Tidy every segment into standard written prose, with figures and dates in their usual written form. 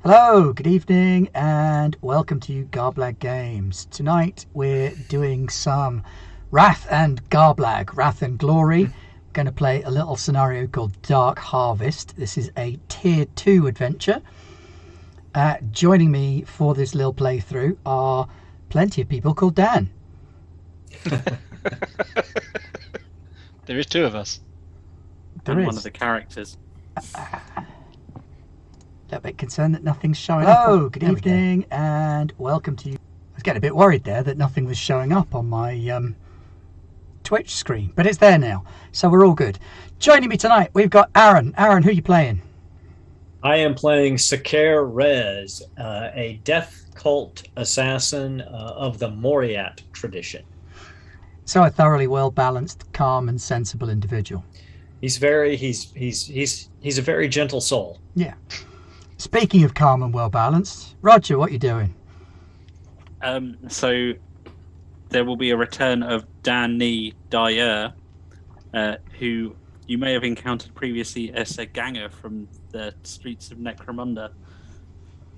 Hello, good evening, and welcome to Garblag Games. Tonight we're doing some Wrath and Garblag, Wrath and Glory. We're going to play a little scenario called Dark Harvest. This is a Tier 2 adventure. Joining me for this little playthrough are plenty of people called Dan. There is two of us. There and is. one of the characters. A bit concerned that nothing's showing up. Oh, good evening, and welcome to you. I was getting a bit worried there that nothing was showing up on my Twitch screen, but it's there now, so we're all good. Joining me tonight, we've got Aaron. Aaron, who are you playing? I am playing Sakare Rez, a death cult assassin of the Moriat tradition. So a thoroughly well-balanced, calm, and sensible individual. He's a very gentle soul. Yeah. Speaking of calm and well-balanced, Roger, what are you doing? So there will be a return of Danny Dyer, who you may have encountered previously as a ganger from the streets of Necromunda.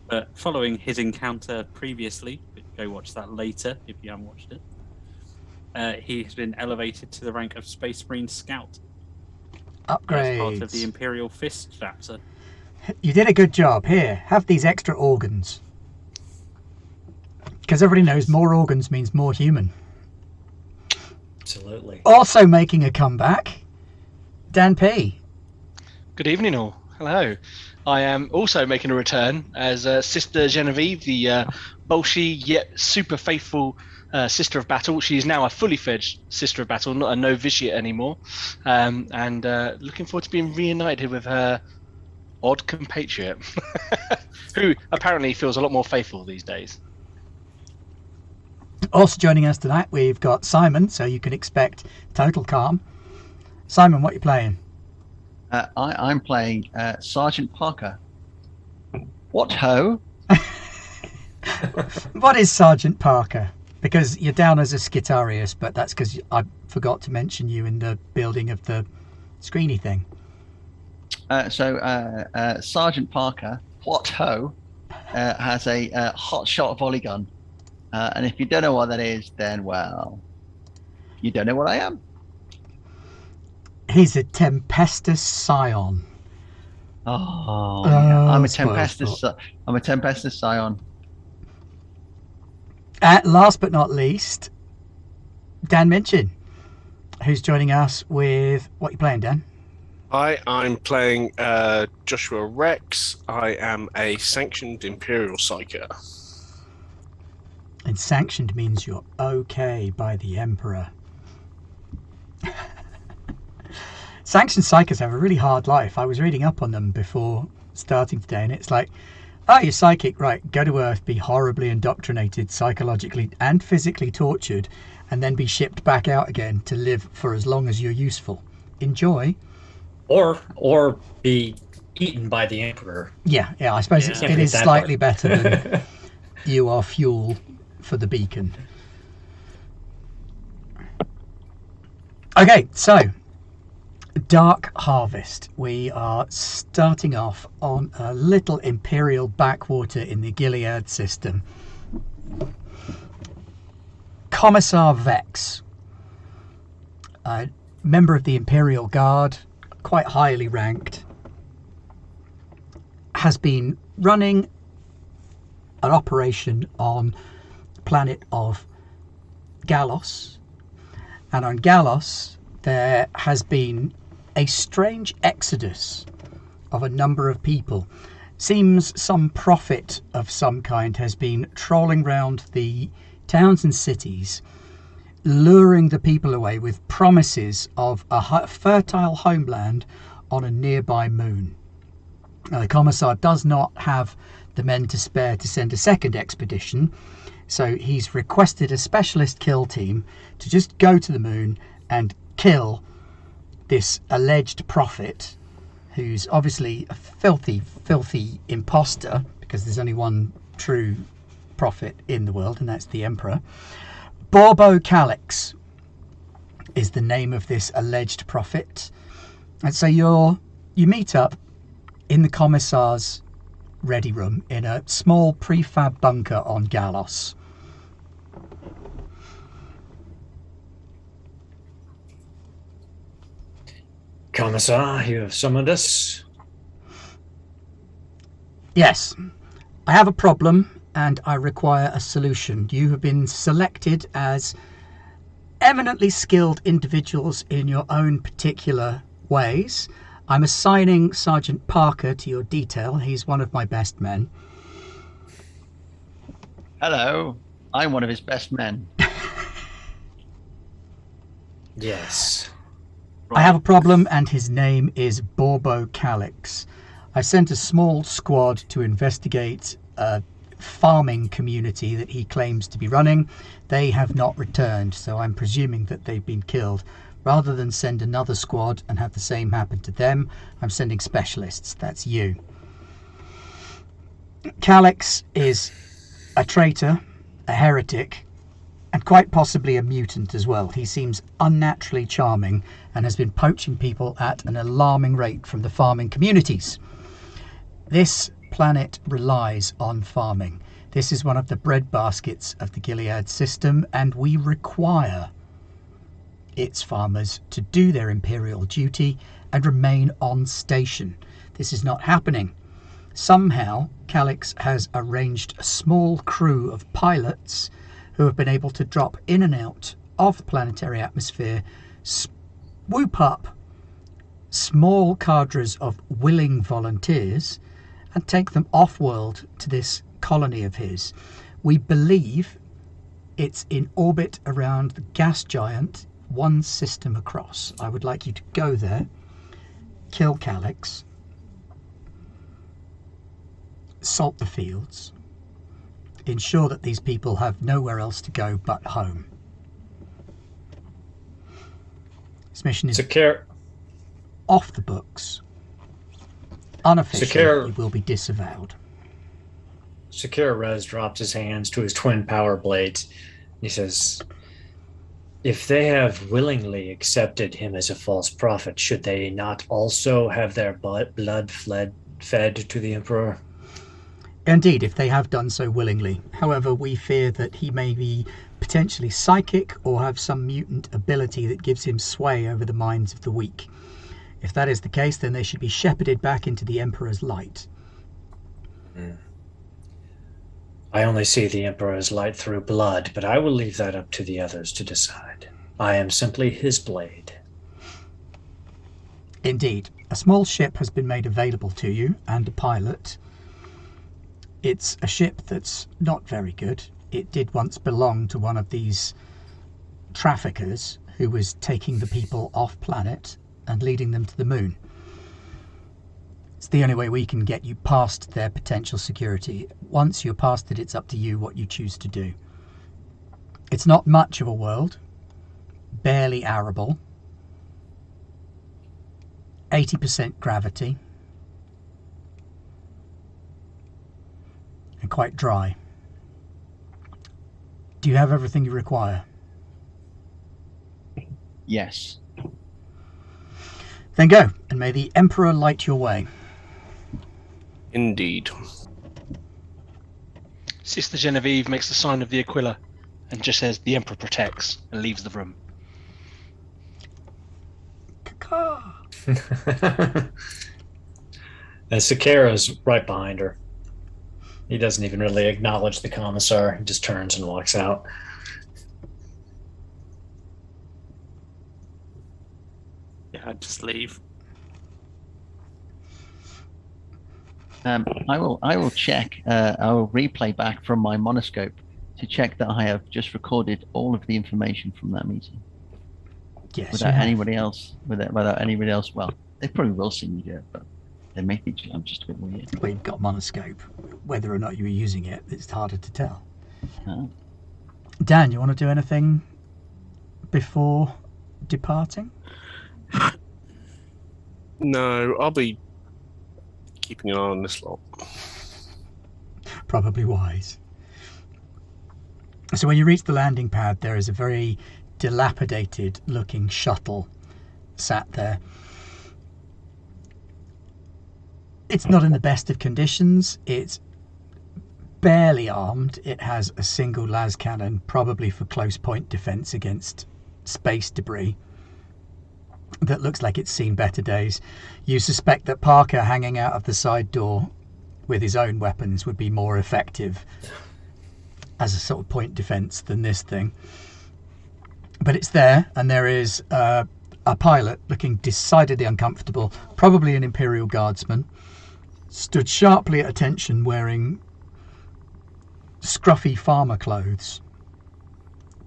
But following his encounter previously, go watch that later if you haven't watched it, he has been elevated to the rank of Space Marine Scout. Upgrades. As part of the Imperial Fist chapter. You did a good job. Here, have these extra organs. Because everybody knows more organs means more human. Absolutely. Also making a comeback, Dan P. Good evening, all. Hello. I am also making a return as Sister Genevieve, the bolshy yet super faithful Sister of Battle. She is now a fully fledged Sister of Battle, not a novitiate anymore. And looking forward to being reunited with her odd compatriot, who apparently feels a lot more faithful these days. Also joining us tonight, we've got Simon, so you can expect total calm. Simon, what are you playing? I'm playing Sergeant Parker. What ho? What is Sergeant Parker? Because you're down as a Skitarius, but that's because I forgot to mention you in the building of the screeny thing. Sergeant Parker, what ho, has a hot shot volley gun. And if you don't know what that is, then, well, you don't know what I am. He's a Tempestus Scion. Oh, yeah. I'm a spoilsport. Tempestus Scion. Last but not least, Dan Minchin, who's joining us with... What are you playing, Dan? Hi, I'm playing Joshua Rex. I am a sanctioned Imperial Psyker. And sanctioned means you're okay by the Emperor. Sanctioned Psychers have a really hard life. I was reading up on them before starting today, and it's like, oh, you're psychic, right, go to Earth, be horribly indoctrinated, psychologically and physically tortured, and then be shipped back out again to live for as long as you're useful. Enjoy. Or be eaten by the Emperor. Yeah, I suppose Yeah. it is slightly better than you are fuel for the beacon. Okay, so Dark Harvest. We are starting off on a little Imperial backwater in the Gilead system. Commissar Vex, a member of the Imperial Guard, quite highly ranked, has been running an operation on the planet of Galos. And on Galos, there has been a strange exodus of a number of people. Seems some prophet of some kind has been trolling round the towns and cities, luring the people away with promises of a fertile homeland on a nearby moon. Now, the Commissar does not have the men to spare to send a second expedition, so he's requested a specialist kill team to just go to the moon and kill this alleged prophet, who's obviously a filthy imposter, because there's only one true prophet in the world, and that's the Emperor. Borbo Kallix is the name of this alleged prophet. And so you meet up in the Commissar's ready room in a small prefab bunker on Galos. Commissar, you have summoned us? Yes, I have a problem and I require a solution. You have been selected as eminently skilled individuals in your own particular ways. I'm assigning Sergeant Parker to your detail. He's one of my best men. Hello, I'm one of his best men. Yes. I have a problem, and his name is Borbo Kallix. I sent a small squad to investigate a farming community that he claims to be running. They have not returned, so I'm presuming that they've been killed. Rather than send another squad and have the same happen to them, I'm sending specialists. That's you. Kallix is a traitor, a heretic, and quite possibly a mutant as well. He seems unnaturally charming and has been poaching people at an alarming rate from the farming communities. This planet relies on farming. This is one of the breadbaskets of the Gilead system, and we require its farmers to do their imperial duty and remain on station. This is not happening. Somehow, Kallix has arranged a small crew of pilots who have been able to drop in and out of the planetary atmosphere, swoop up small cadres of willing volunteers, and take them off-world to this colony of his. We believe it's in orbit around the gas giant, one system across. I would like you to go there, kill Kallix, salt the fields, ensure that these people have nowhere else to go but home. This mission is off the books. Unofficially, it will be disavowed. Secure Rez drops his hands to his twin power blades. He says, if they have willingly accepted him as a false prophet, should they not also have their blood fed to the Emperor? Indeed, if they have done so willingly. However, we fear that he may be potentially psychic or have some mutant ability that gives him sway over the minds of the weak. If that is the case, then they should be shepherded back into the Emperor's light. I only see the Emperor's light through blood, but I will leave that up to the others to decide. I am simply his blade. Indeed. A small ship has been made available to you, and a pilot. It's a ship that's not very good. It did once belong to one of these traffickers who was taking the people off planet and leading them to the moon. It's the only way we can get you past their potential security. Once you're past it, it's up to you what you choose to do. It's not much of a world, barely arable, 80% gravity, and quite dry. Do you have everything you require? Yes. Then go, and may the Emperor light your way. Indeed. Sister Genevieve makes the sign of the Aquila and just says, "The Emperor protects," and leaves the room. And Sakara's right behind her. He doesn't even really acknowledge the Commissar. He just turns and walks out. Yeah, I'd just leave. I will check. I will replay back from my monoscope to check that I have just recorded all of the information from that meeting. Yes. Without anybody else. Without anybody else. Well, they probably will see me do it, but they may think I'm just a bit weird. We've got monoscope. Whether or not you were using it, it's harder to tell. Oh. Dan, you want to do anything before departing? No, I'll be keeping an eye on this lot. Probably wise. So when you reach the landing pad, there is a very dilapidated looking shuttle sat there. It's not in the best of conditions. It's barely armed. It has a single las cannon, probably for close point defense against space debris. That looks like it's seen better days. You suspect that Parker hanging out of the side door with his own weapons would be more effective as a sort of point defense than this thing. But it's there, and there is a pilot looking decidedly uncomfortable, probably an Imperial Guardsman, stood sharply at attention wearing scruffy farmer clothes,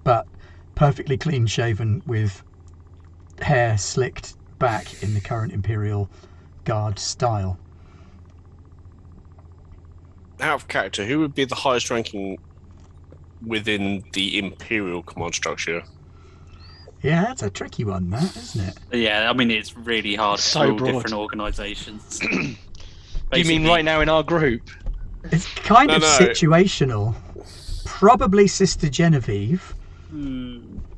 but perfectly clean shaven with hair slicked back in the current Imperial Guard style. Out of character, who would be the highest ranking within the Imperial command structure? Yeah, that's a tricky one, that, isn't it? Yeah, I mean, it's really hard So for all broad. different organisations. Do you mean right now in our group? It's kind of No. situational. Probably Sister Genevieve.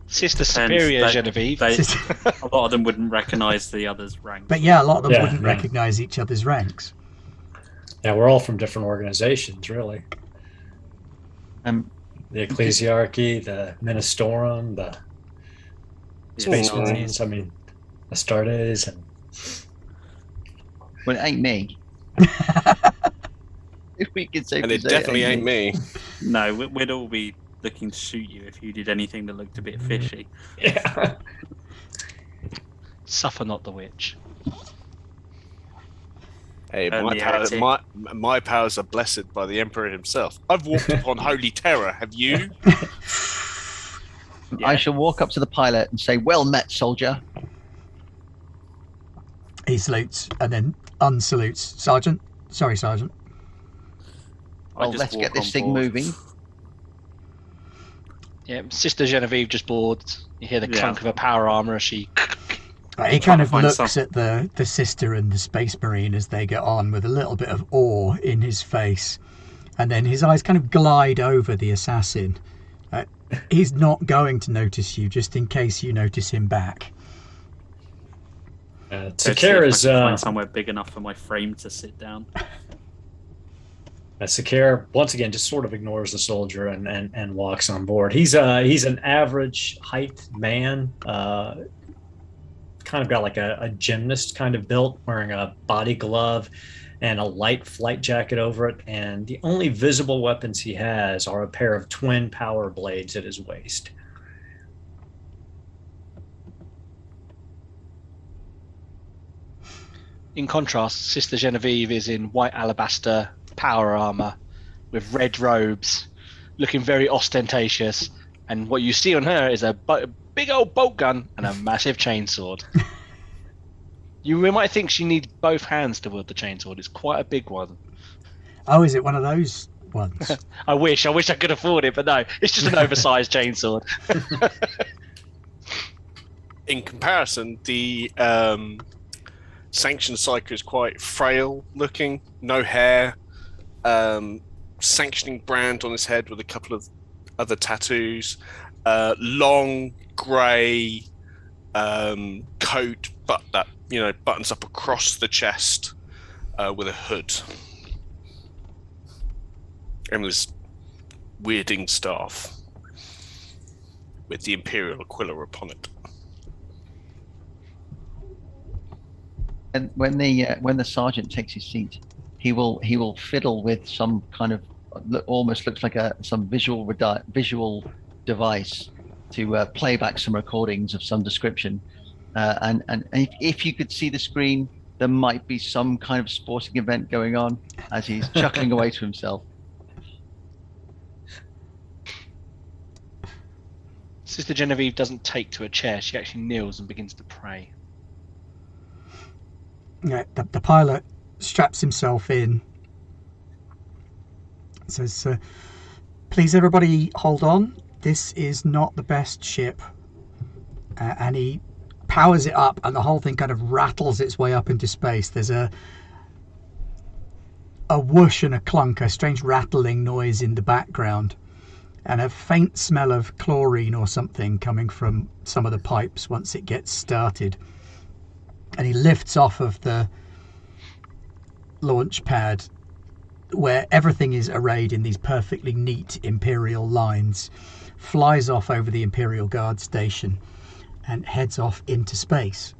Sister Depends. Superior They- Genevieve. they- Sister- a lot of them wouldn't recognise the others' ranks. But yeah, a lot of them Yeah, wouldn't yeah. recognise each other's ranks. Yeah, we're all from different organizations, really. The Ecclesiarchy, the Ministorum, the Space Yeah, Marines, I mean, Astartes, and Well, it ain't me. If we could say, And it definitely ain't me. No, we'd all be looking to shoot you if you did anything that looked a bit fishy. yeah. Suffer not the witch. Hey, And my, the power, heretic. my powers are blessed by the Emperor himself. I've walked upon holy terror, have you? I shall walk up to the pilot and say, "Well met, soldier." He salutes and then unsalutes. Sergeant? Sorry, Sergeant. I Well, just let's walk get this on thing board. moving. Yeah, Sister Genevieve just bored. You hear the Yeah. clunk of her power armor as she. He kind of find looks at the sister and the Space Marine as they get on with a little bit of awe in his face. And then his eyes kind of glide over the assassin. He's not going to notice you, just in case you notice him back. Let's see if I Sakara's can find somewhere big enough for my frame to sit down. Sakara once again just sort of ignores the soldier and walks on board. He's an average height man, kind of got like a gymnast kind of built, wearing a body glove and a light flight jacket over it. And the only visible weapons he has are a pair of twin power blades at his waist. In contrast, Sister Genevieve is in white alabaster power armor with red robes, looking very ostentatious. And what you see on her is a big old bolt gun and a massive chainsword. You might think she needs both hands to wield the chainsword. It's quite a big one. Oh, is it one of those ones? I wish I could afford it, but no, it's just an oversized chainsword. In comparison, the Sanctioned Psyker is quite frail looking, no hair, sanctioning brand on his head with a couple of other tattoos, long grey coat, but that buttons up across the chest with a hood, and this weirding staff with the Imperial Aquila upon it. And when the sergeant takes his seat, he will fiddle with some kind of almost looks like some visual device to play back some recordings of some description. And if you could see the screen, there might be some kind of sporting event going on as he's chuckling away to himself. Sister Genevieve doesn't take to a chair. She actually kneels and begins to pray. Yeah, the pilot straps himself in. Says, "Please, everybody, hold on. This is not the best ship." And he powers it up, and the whole thing kind of rattles its way up into space. There's a whoosh and a clunk, a strange rattling noise in the background, and a faint smell of chlorine or something coming from some of the pipes once it gets started. And he lifts off of the launch pad, where everything is arrayed in these perfectly neat Imperial lines, flies off over the Imperial Guard station and heads off into space.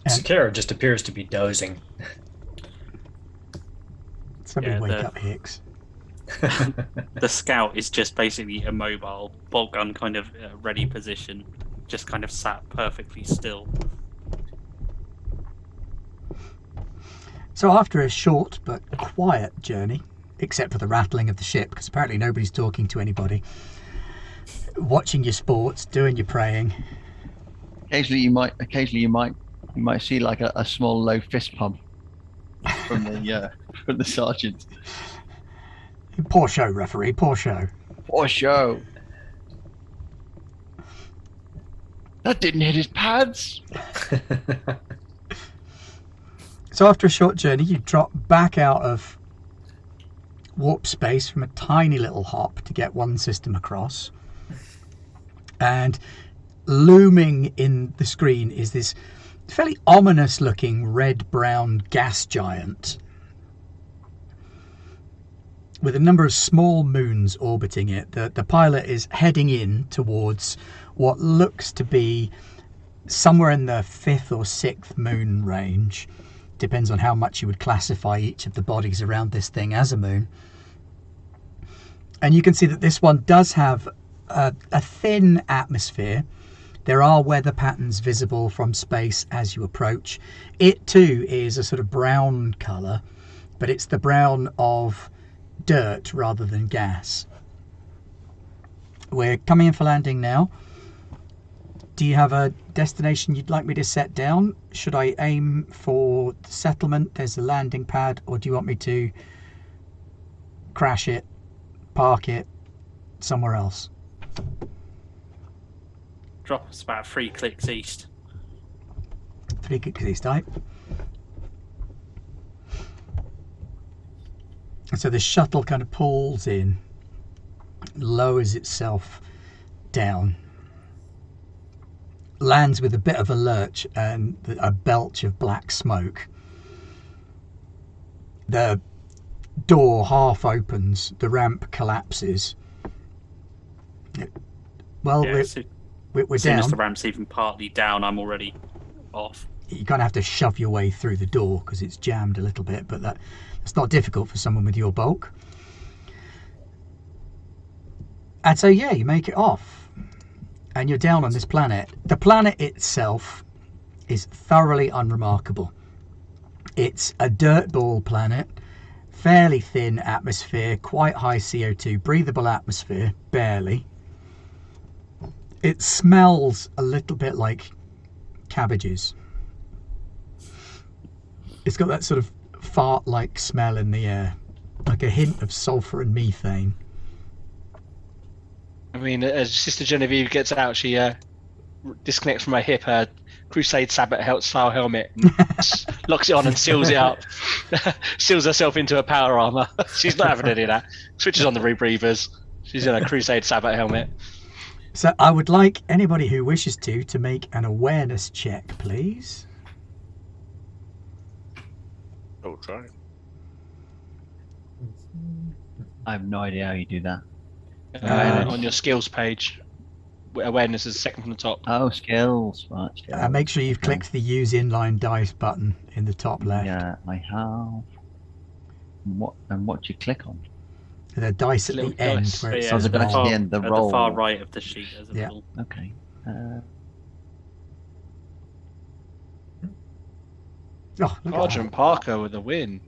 And Sakara just appears to be dozing. somebody wake up Hicks. The scout is just basically immobile, bolt gun kind of ready position, just kind of sat perfectly still. So after a short but quiet journey, except for the rattling of the ship, because apparently nobody's talking to anybody, watching your sports, doing your praying. Occasionally you might see like a small low fist pump from the sergeant. Poor show, referee, poor show. Poor show. That didn't hit his pads. So after a short journey, you drop back out of warp space from a tiny little hop to get one system across. And looming in the screen is this fairly ominous looking red-brown gas giant with a number of small moons orbiting it. The pilot is heading in towards what looks to be somewhere in the 5th or 6th moon range. Depends on how much you would classify each of the bodies around this thing as a moon. And you can see that this one does have a thin atmosphere. There are weather patterns visible from space as you approach. It too is a sort of brown colour, but it's the brown of dirt rather than gas. We're coming in for landing now. Do you have a destination you'd like me to set down? Should I aim for the settlement? There's a landing pad, or do you want me to crash it, park it somewhere else? Drop us about 3 clicks east. 3 clicks east, right? And so the shuttle kind of pulls in, lowers itself down, lands with a bit of a lurch and a belch of black smoke. The door half opens, the ramp collapses. Well, Yeah, we're as soon down. as the ramp's even partly down, I'm already off. You kind of have to shove your way through the door because it's jammed a little bit, but that's not difficult for someone with your bulk. And so, yeah, you make it off. And you're down on this planet. The planet itself is thoroughly unremarkable. It's a dirtball planet, fairly thin atmosphere, quite high CO2, breathable atmosphere, barely. It smells a little bit like cabbages. It's got that sort of fart-like smell in the air, like a hint of sulfur and methane. I mean, as Sister Genevieve gets out, she disconnects from her hip her Crusade Sabbath style helmet, and locks it on and seals it up. Seals herself into her power armor. She's not having any of that. Switches on the rebreathers. She's in a Crusade Sabbath helmet. So I would like anybody who wishes to make an awareness check, please. I'll try. I have no idea how you do that. On your skills page, awareness is second from the top. Oh, skills. Right, skills. Make sure you've clicked the use inline dice button in the top left. Yeah, I have. What do you click on? The dice at the Little end dice. where it Yeah, says the dice roll. at the end, the At roll. the far right of the sheet. There's a Yeah. little... Okay. Oh, look at Sergeant that. Parker with a win.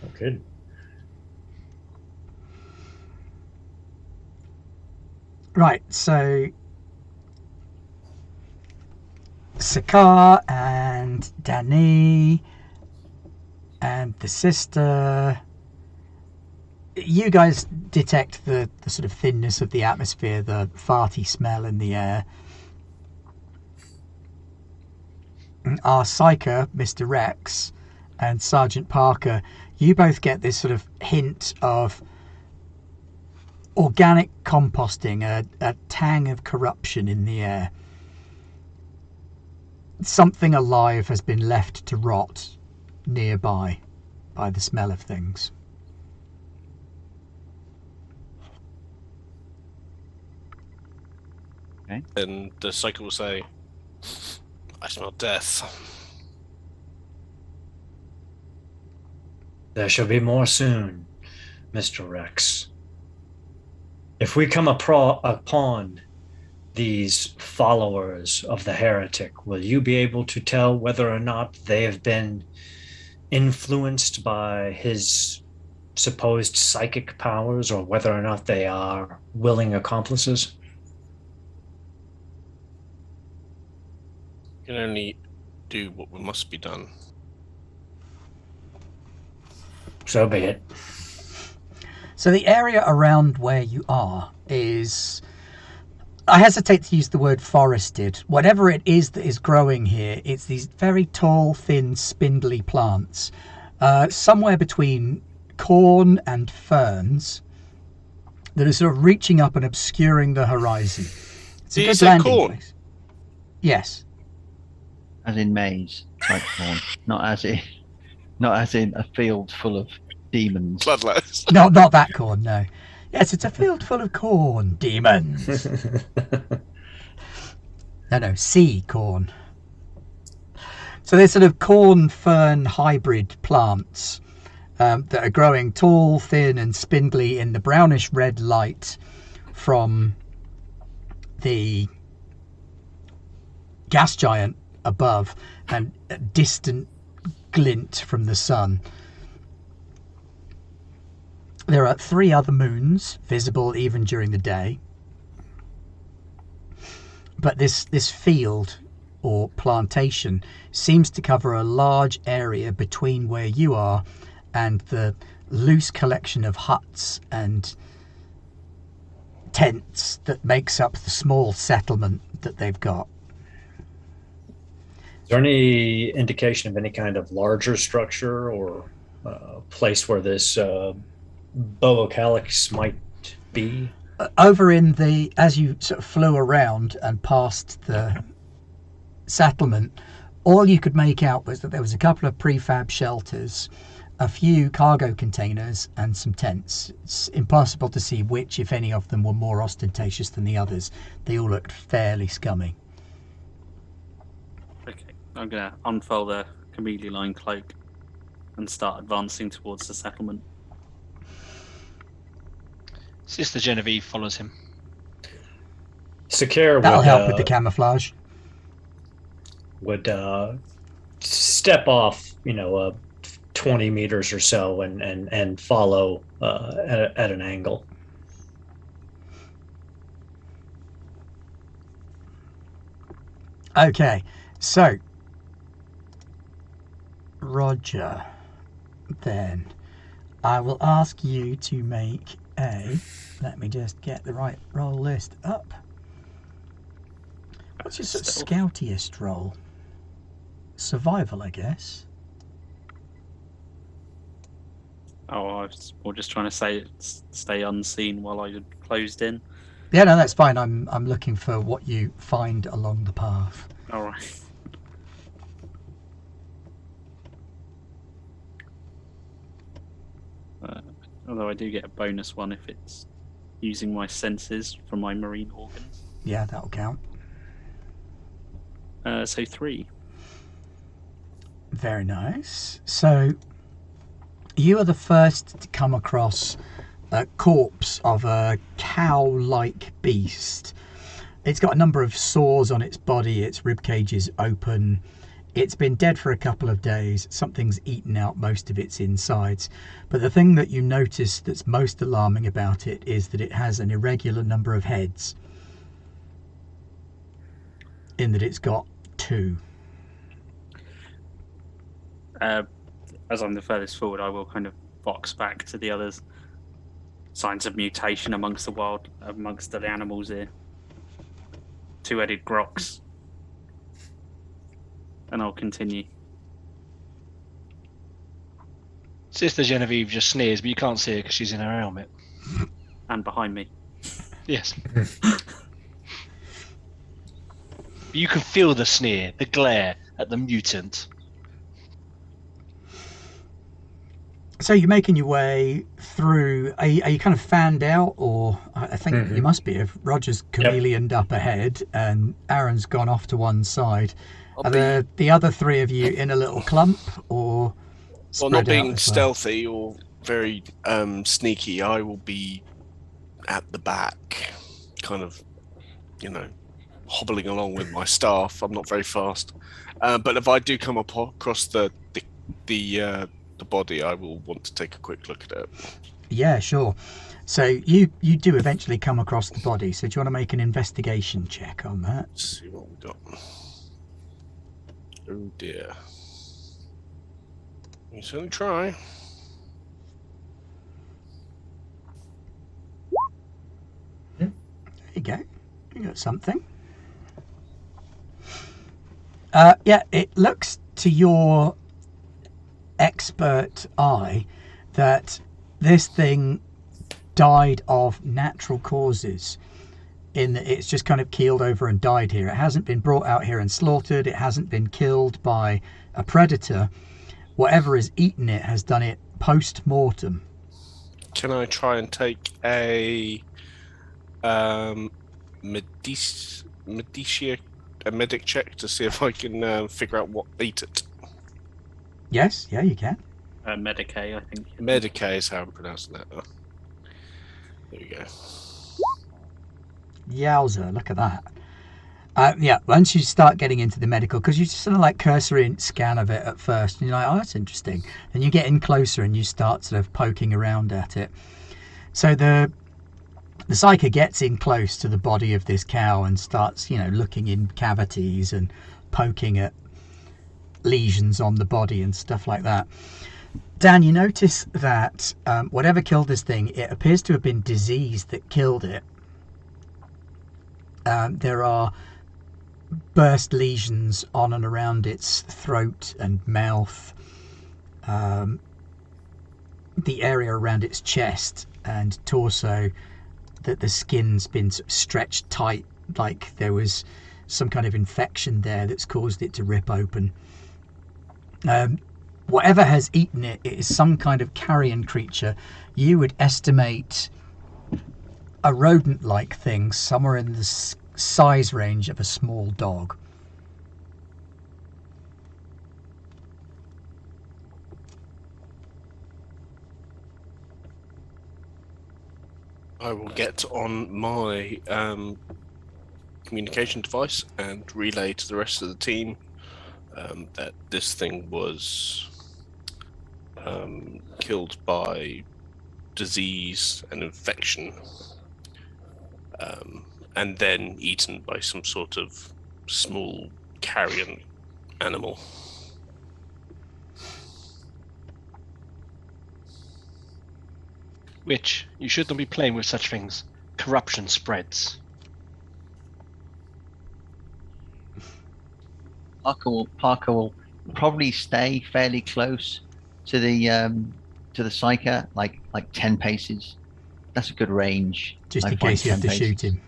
Oh, good. Right, so Sakar and Dani and the sister, you guys detect the sort of thinness of the atmosphere, the farty smell in the air. Our psyker, Mr. Rex, and Sergeant Parker, you both get this sort of hint of organic composting, a tang of corruption in the air. something alive has been left to rot nearby by the smell of things. And the cycle will say, I smell death. There shall be more soon, Mr. Rex. If we come upon these followers of the heretic, will you be able to tell whether or not they have been influenced by his supposed psychic powers, or whether or not they are willing accomplices? We can only do what must be done. So be it. So the area around where you are is, I hesitate to use the word forested. Whatever it is that is growing here, it's these very tall, thin, spindly plants, somewhere between corn and ferns, that are sort of reaching up and obscuring the horizon. It's a good landing place. Yes. As in maize type corn, not as in a field full of demons. Bloodlust. No, not that corn, no. Yes, it's a field full of corn, demons. No, sea corn. So there's sort of corn fern hybrid plants that are growing tall, thin and spindly in the brownish red light from the gas giant above and a distant glint from the sun. There are 3 other moons visible even during the day, but this field or plantation seems to cover a large area between where you are and the loose collection of huts and tents that makes up the small settlement that they've got. Is there any indication of any kind of larger structure or place where this Borbo Kallix might be? Over in the, as you sort of flew around and past the settlement, all you could make out was that there was a couple of prefab shelters, a few cargo containers and some tents. It's impossible to see which, if any of them, were more ostentatious than the others. They all looked fairly scummy. Okay, I'm going to unfold a chameleon cloak and start advancing towards the settlement. Sister Genevieve follows him. Sakir That'll help with the camouflage. Would step off, 20 meters or so and follow at an angle. Okay, so Roger, then I will ask you to make let me just get the right roll list up. What's your sort of scoutiest roll? Survival, I guess. Oh, I was more just trying to stay unseen while I had closed in. Yeah, no, that's fine. I'm looking for what you find along the path. All right. Although I do get a bonus one if it's using my senses from my marine organs. Yeah, that'll count. So 3. Very nice. So you are the first to come across a corpse of a cow-like beast. It's got a number of sores on its body. Its ribcage is open. It's been dead for a couple of days. Something's eaten out most of its insides. But the thing that you notice that's most alarming about it is that it has an irregular number of heads. In that it's got 2. As I'm the furthest forward, I will kind of vox back to the others. Signs of mutation amongst the animals here. 2-headed grox. And I'll continue. Sister Genevieve just sneers, but you can't see her because she's in her helmet. And behind me. Yes. You can feel the sneer, the glare. at the mutant. So you're making your way through. Are you kind of fanned out, or I think you must be if Roger's chameleoned up ahead and Aaron's gone off to one side. Are the other three of you in a little clump, or well, not being stealthy or very sneaky, I will be at the back, kind of, hobbling along with my staff. I'm not very fast, but if I do come across the body, I will want to take a quick look at it. Yeah, sure. So you do eventually come across the body. So do you want to make an investigation check on that? Let's see what we got. Oh dear. You certainly try. There you go. You got something. Yeah, it looks to your expert eye that this thing died of natural causes, in that it's just kind of keeled over and died here. It hasn't been brought out here and slaughtered. It hasn't been killed by a predator. Whatever has eaten it has done it post-mortem. Can I try and take a medic check to see if I can figure out what ate it? Yes, yeah, you can. Medicae, I think. Medicae is how I'm pronouncing that. There you go. Yowza, look at that. Yeah, once you start getting into the medical, because you just sort of like cursory scan of it at first, and you're like, oh, that's interesting. Then you get in closer and you start sort of poking around at it. So the psyker gets in close to the body of this cow and starts, looking in cavities and poking at lesions on the body and stuff like that. Dan, you notice that whatever killed this thing, it appears to have been disease that killed it. There are burst lesions on and around its throat and mouth, the area around its chest and torso, that the skin's been sort of stretched tight, like there was some kind of infection there that's caused it to rip open. Whatever has eaten it, it is some kind of carrion creature. You would estimate a rodent-like thing somewhere in the size range of a small dog. I will get on my communication device and relay to the rest of the team that this thing was killed by disease and infection, and then eaten by some sort of small carrion animal. Which, you should not be playing with such things. Corruption spreads. Parker will probably stay fairly close to the psyker, like 10 paces. That's a good range. Just like in case you have to shoot him.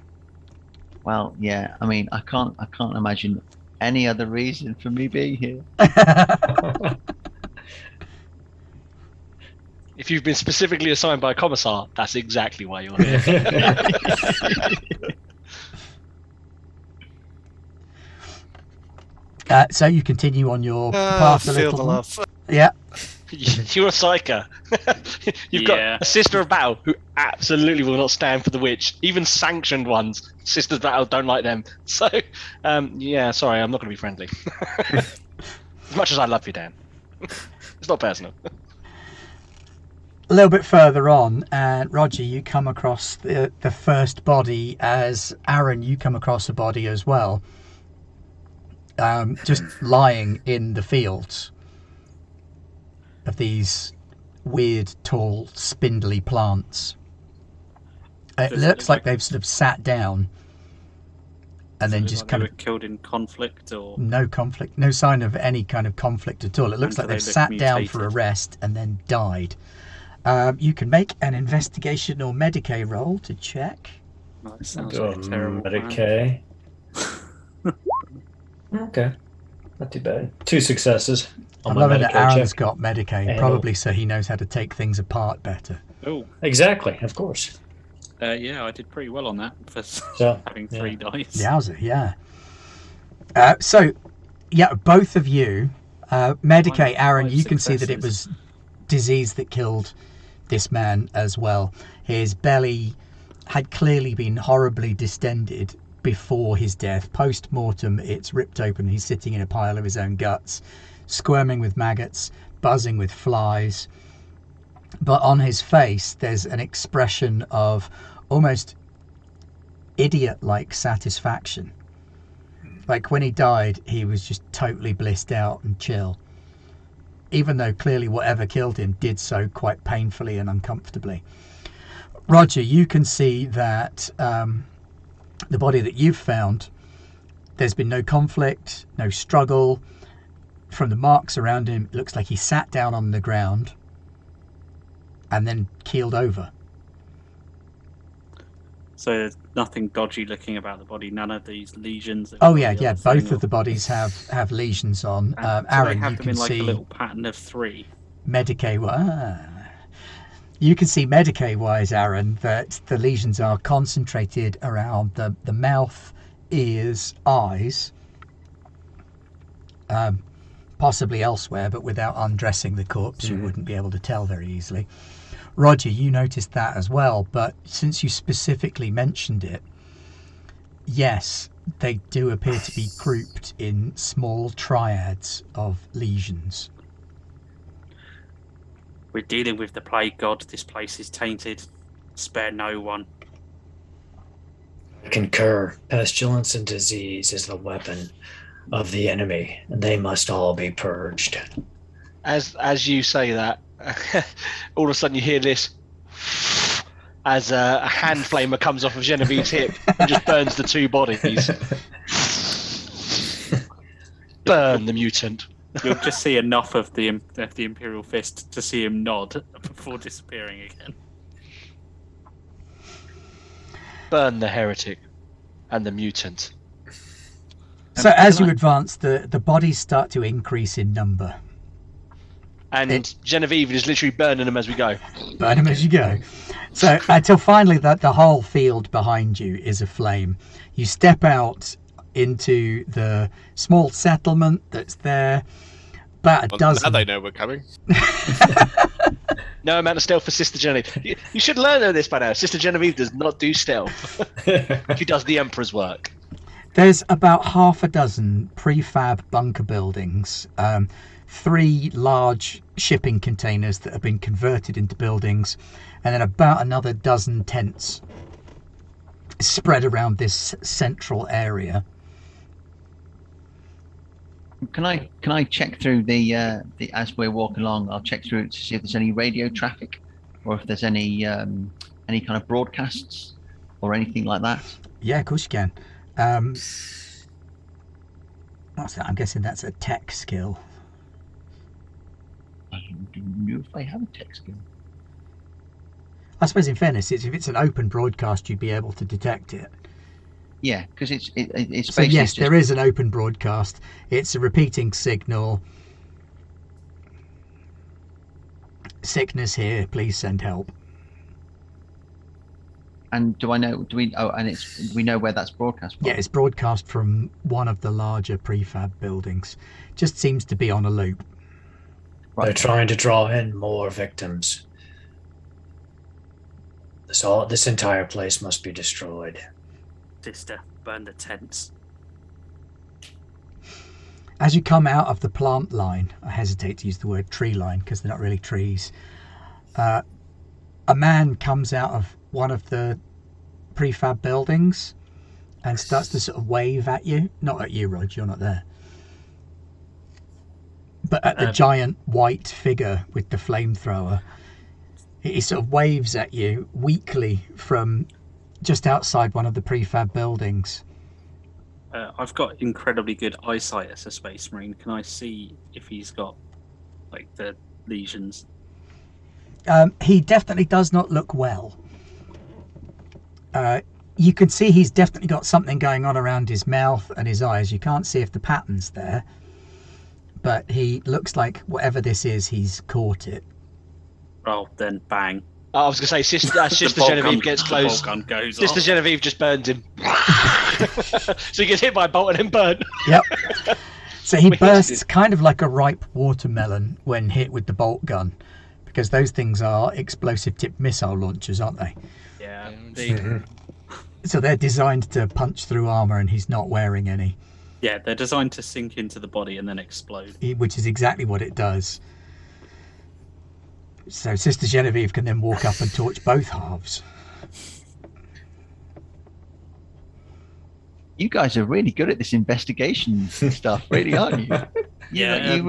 Well, yeah. I mean, I can't imagine any other reason for me being here. If you've been specifically assigned by a commissar, that's exactly why you're here. So you continue on your path a feel little. the love. Yeah. You're a psyker. You've got a Sister of Battle who absolutely will not stand for the witch. Even sanctioned ones, Sisters of Battle don't like them. So, yeah, sorry, I'm not going to be friendly. As much as I love you, Dan. It's not personal. A little bit further on, and Roger, you come across the first body. As Aaron, you come across a body as well, just lying in the fields of these weird, tall, spindly plants. It looks like they've sort of sat down and then just kind of killed in conflict, or no conflict, no sign of any kind of conflict at all. It looks like they've sat down for a rest and then died. You can make an investigation or Medicae roll to check. That sounds like a terrible Medicae. Okay. Not too bad. 2 successes on I'm my loving that Medicaid Aaron's check. got Medicaid, And probably so he knows how to take things apart better. Oh, Exactly, of course. yeah, I did pretty well on that for So, having yeah. 3 dice. Yowza, yeah. So, yeah, both of you, Medicaid, Aaron, 5 you can see that it was successes. disease that killed this man as well. His belly had clearly been horribly distended before his death. Post-mortem, it's ripped open. He's sitting in a pile of his own guts, squirming with maggots, buzzing with flies. But on his face, there's an expression of almost idiot-like satisfaction. Like when he died, he was just totally blissed out and chill. Even though clearly whatever killed him did so quite painfully and uncomfortably. Roger, you can see that the body that you've found, there's been no conflict, no struggle. From the marks around him, it looks like he sat down on the ground and then keeled over. So there's nothing dodgy looking about the body. None of these lesions. that Oh were yeah, on the yeah. other Both thing, of the bodies have lesions on. and so Aaron, they have you them can in like see a little pattern of 3. Medicaid. You can see Medicaid-wise, Aaron, that the lesions are concentrated around the mouth, ears, eyes, possibly elsewhere, but without undressing the corpse, you wouldn't be able to tell very easily. Roger, you noticed that as well, but since you specifically mentioned it, yes, they do appear to be grouped in small triads of lesions. We're dealing with the plague god. This place is tainted. Spare no one. I concur. Pestilence and disease is the weapon of the enemy, and they must all be purged. As you say that, all of a sudden you hear this as a hand flamer comes off of Genevieve's hip and just burns the 2 bodies. Burn the mutant. You'll just see enough of the Imperial Fist to see him nod before disappearing again. Burn the heretic and the mutant. So as you advance, the bodies start to increase in number. And Genevieve is literally burning them as we go. Burn them as you go. So until finally the whole field behind you is aflame. You step out into the small settlement that's there. About a dozen. Now they know we're coming. No amount of stealth for Sister Genevieve. You should learn this by now. Sister Genevieve does not do stealth. She does the Emperor's work. There's about half a dozen prefab bunker buildings, 3 large shipping containers that have been converted into buildings, and then about another dozen tents spread around this central area. Can I check through the as we're walking along? I'll check through it to see if there's any radio traffic, or if there's any kind of broadcasts or anything like that. Yeah, of course you can. What's that? I'm guessing that's a tech skill. I don't know if I have a tech skill. I suppose in fairness, if it's an open broadcast, you'd be able to detect it. Yeah, because it's So basically yes, just, there is an open broadcast. It's a repeating signal. Sickness here, please send help. And do we know where that's broadcast from? Yeah, it's broadcast from one of the larger prefab buildings. Just seems to be on a loop. They're trying to draw in more victims. This entire place must be destroyed. Sister, burn the tents. As you come out of the plant line, I hesitate to use the word tree line because they're not really trees, a man comes out of one of the prefab buildings and starts to sort of wave at you. Not at you, Rog, you're not there. But at the giant white figure with the flamethrower. He sort of waves at you weakly from just outside one of the prefab buildings. I've got incredibly good eyesight as a space marine. Can I see if he's got like the lesions? He definitely does not look well. You can see he's definitely got something going on around his mouth and his eyes. You can't see if the pattern's there. but he looks like whatever this is, he's caught it. Oh, then bang. I was going to say, Sister bolt Genevieve gun- gets the close. bolt gun goes Sister off. Genevieve just burns him. So he gets hit by a bolt and then burnt. Yep. So he Wasted. bursts kind of like a ripe watermelon when hit with the bolt gun, because those things are explosive tipped missile launchers, aren't they? Yeah. Indeed. So they're designed to punch through armor, and he's not wearing any, Yeah, they're designed to sink into the body and then explode. which is exactly what it does. So Sister Genevieve can then walk up and torch both halves. You guys are really good at this investigation stuff, really, aren't you? Yeah, you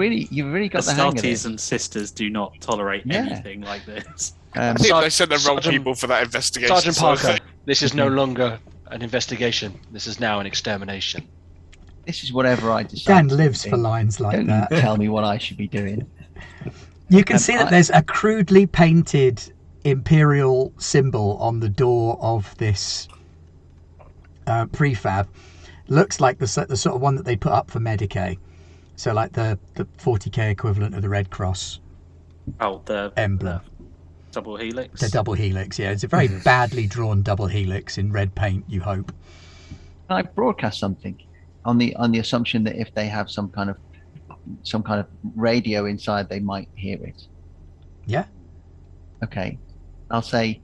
really got the hang of Astartes it. and sisters do not tolerate Yeah. anything like this. I think they sent the wrong Sergeant- people for that investigation. Sergeant so I Parker, think- this is no longer an investigation. This is now an extermination. This is whatever I decide. Dan to lives do. for lines like Don't that. you tell me what I should be doing. You can see that I- there's a crudely painted Imperial symbol on the door of this prefab. Looks like the sort of one that they put up for Medicaid. So like the 40k equivalent of the Red Cross Oh, the emblem. double helix. The double helix, yeah. It's a very badly drawn double helix in red paint, you hope. Can I broadcast something on the assumption that if they have some kind of radio inside, they might hear it? Yeah. Okay. I'll say,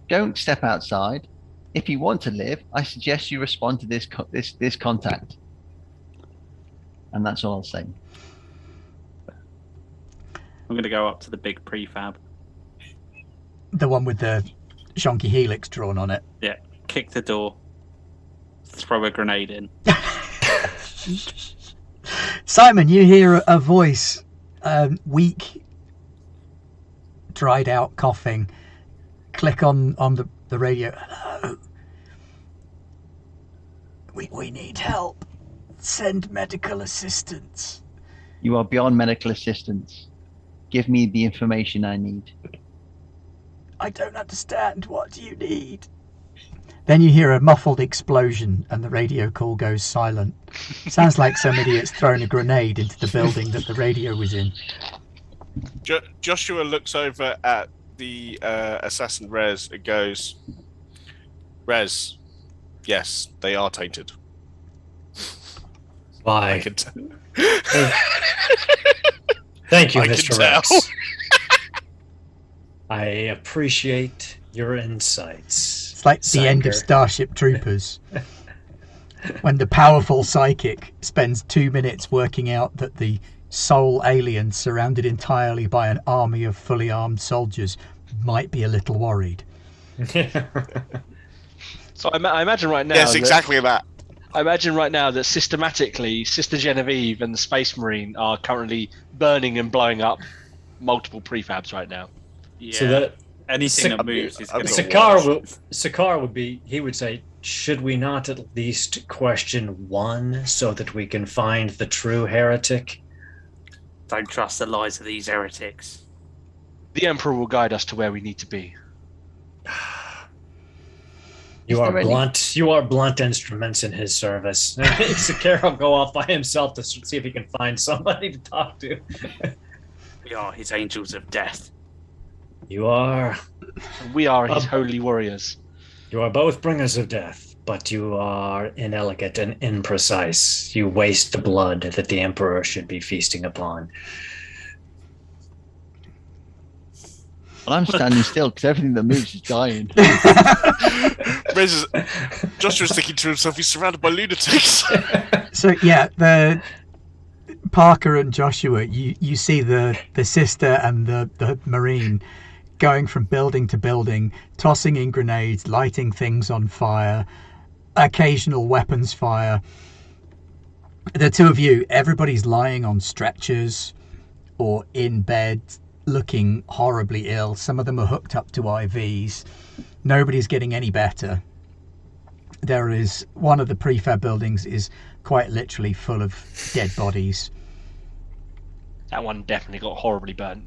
don't step outside. If you want to live, I suggest you respond to this contact. And that's all I'll say. I'm going to go up to the big prefab. The one with the shonky helix drawn on it. Yeah, kick the door, throw a grenade in. Simon, you hear a voice, weak, dried out coughing. Click on the radio. Hello. We need help. Send medical assistance. You are beyond medical assistance. Give me the information I need. I don't understand. What do you need? Then you hear a muffled explosion and the radio call goes silent. Sounds like some idiot's thrown a grenade into the building that the radio was in. Joshua looks over at the assassin Rez and goes, Rez, yes, they are tainted. I Why? can tell. Thank you, I can Mr. tell. Rex. I appreciate your insights. It's like the end of Sanker. Starship Troopers. When the powerful psychic spends 2 minutes working out that the sole alien surrounded entirely by an army of fully armed soldiers might be a little worried. So I imagine right now. Yes, that- exactly that. I imagine right now that systematically, Sister Genevieve and the Space Marine are currently burning and blowing up multiple prefabs right now. Yeah, So that anything Sik- that moves is going to Sakar would be. He would say, "Should we not at least question one so that we can find the true heretic?" Don't trust the lies of these heretics. The Emperor will guide us to where we need to be. You Is are there any- blunt. You are blunt instruments in his service. Sakar will go off by himself to see if he can find somebody to talk to. We are his angels of death. You are. We are his holy warriors. You are both bringers of death, but you are inelegant and imprecise. You waste the blood that the Emperor should be feasting upon. Well, I'm standing still because everything that moves is dying. Joshua's thinking to himself, he's surrounded by lunatics. So yeah, the Parker and Joshua, you see the sister and the Marine going from building to building, tossing in grenades, lighting things on fire, occasional weapons fire. The two of you, everybody's lying on stretchers or in bed, looking horribly ill. Some of them are hooked up to IVs. Nobody's getting any better. There is one of the prefab buildings is quite literally full of dead bodies. That one definitely got horribly burnt.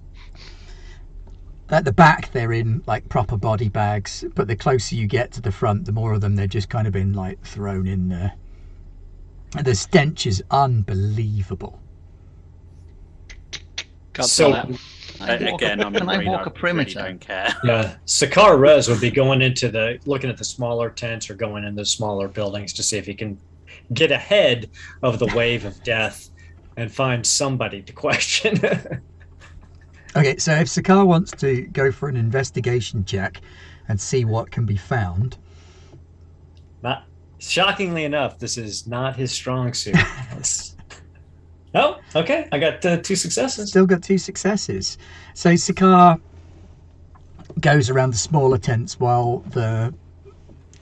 At the back, they're in like proper body bags, but the closer you get to the front, the more of them they've just kind of been like thrown in there. And the stench is unbelievable. Can't So- spell that. Again, I'm Can I worried. walk a really perimeter? don't care. Yeah, Sakar Rez would be going into looking at the smaller tents or going in the smaller buildings to see if he can get ahead of the wave of death and find somebody to question. Okay, so if Sakar wants to go for an investigation check and see what can be found, Not shockingly enough, this is not his strong suit. Oh, okay. I got 2 successes. still got 2 successes. So Sakar goes around the smaller tents while the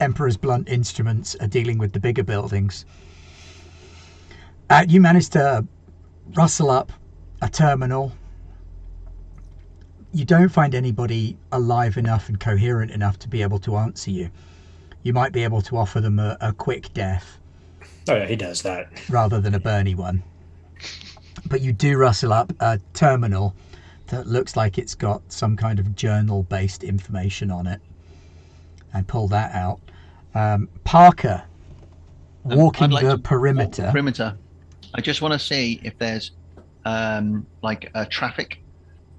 Emperor's blunt instruments are dealing with the bigger buildings. You manage to rustle up a terminal. You don't find anybody alive enough and coherent enough to be able to answer you. You might be able to offer them a quick death Oh yeah, he does that. rather than a burny one. But you do rustle up a terminal that looks like it's got some kind of journal-based information on it and pull that out. Parker, walking I'd like the to perimeter. walk the perimeter. I just want to see if there's like traffic.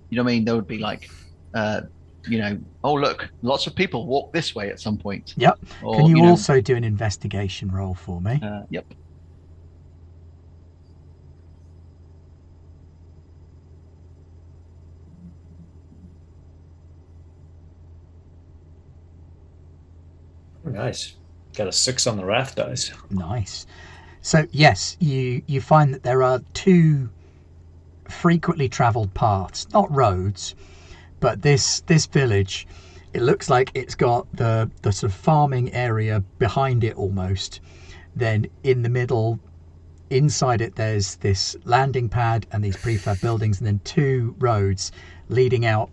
You know what I mean? There would be like, oh look, lots of people walk this way at some point. Yep. Or, Can you also do an investigation roll for me? Yep. Oh, nice. Got a 6 on the wrath dice. Nice. So yes, you find that there are 2 frequently travelled paths, not roads, but this village, it looks like it's got the sort of farming area behind it almost. Then in the middle, inside it, there's this landing pad and these prefab buildings, and then 2 roads leading out,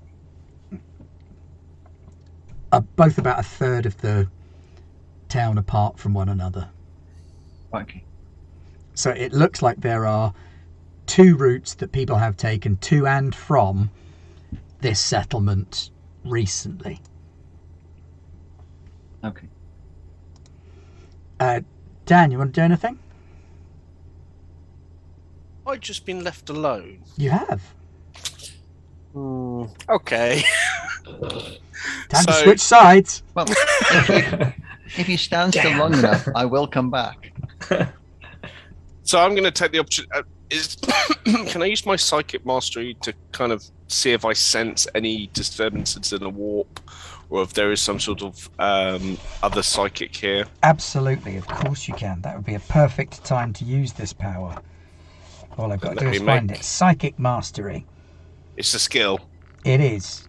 both about a third of the town apart from one another. Okay. So it looks like there are 2 routes that people have taken to and from this settlement recently. Okay. Dan, you want to do anything? I've just been left alone. You have. Okay. Time to So- switch sides. Well, if you stand still Damn. long enough, I will come back. So I'm going to take the option. Can I use my psychic mastery to kind of see if I sense any disturbances in the warp, or if there is some sort of other psychic here? Absolutely, of course you can. That would be a perfect time to use this power. All I've got to do Let is me find make- it. Psychic mastery. It's a skill. It is.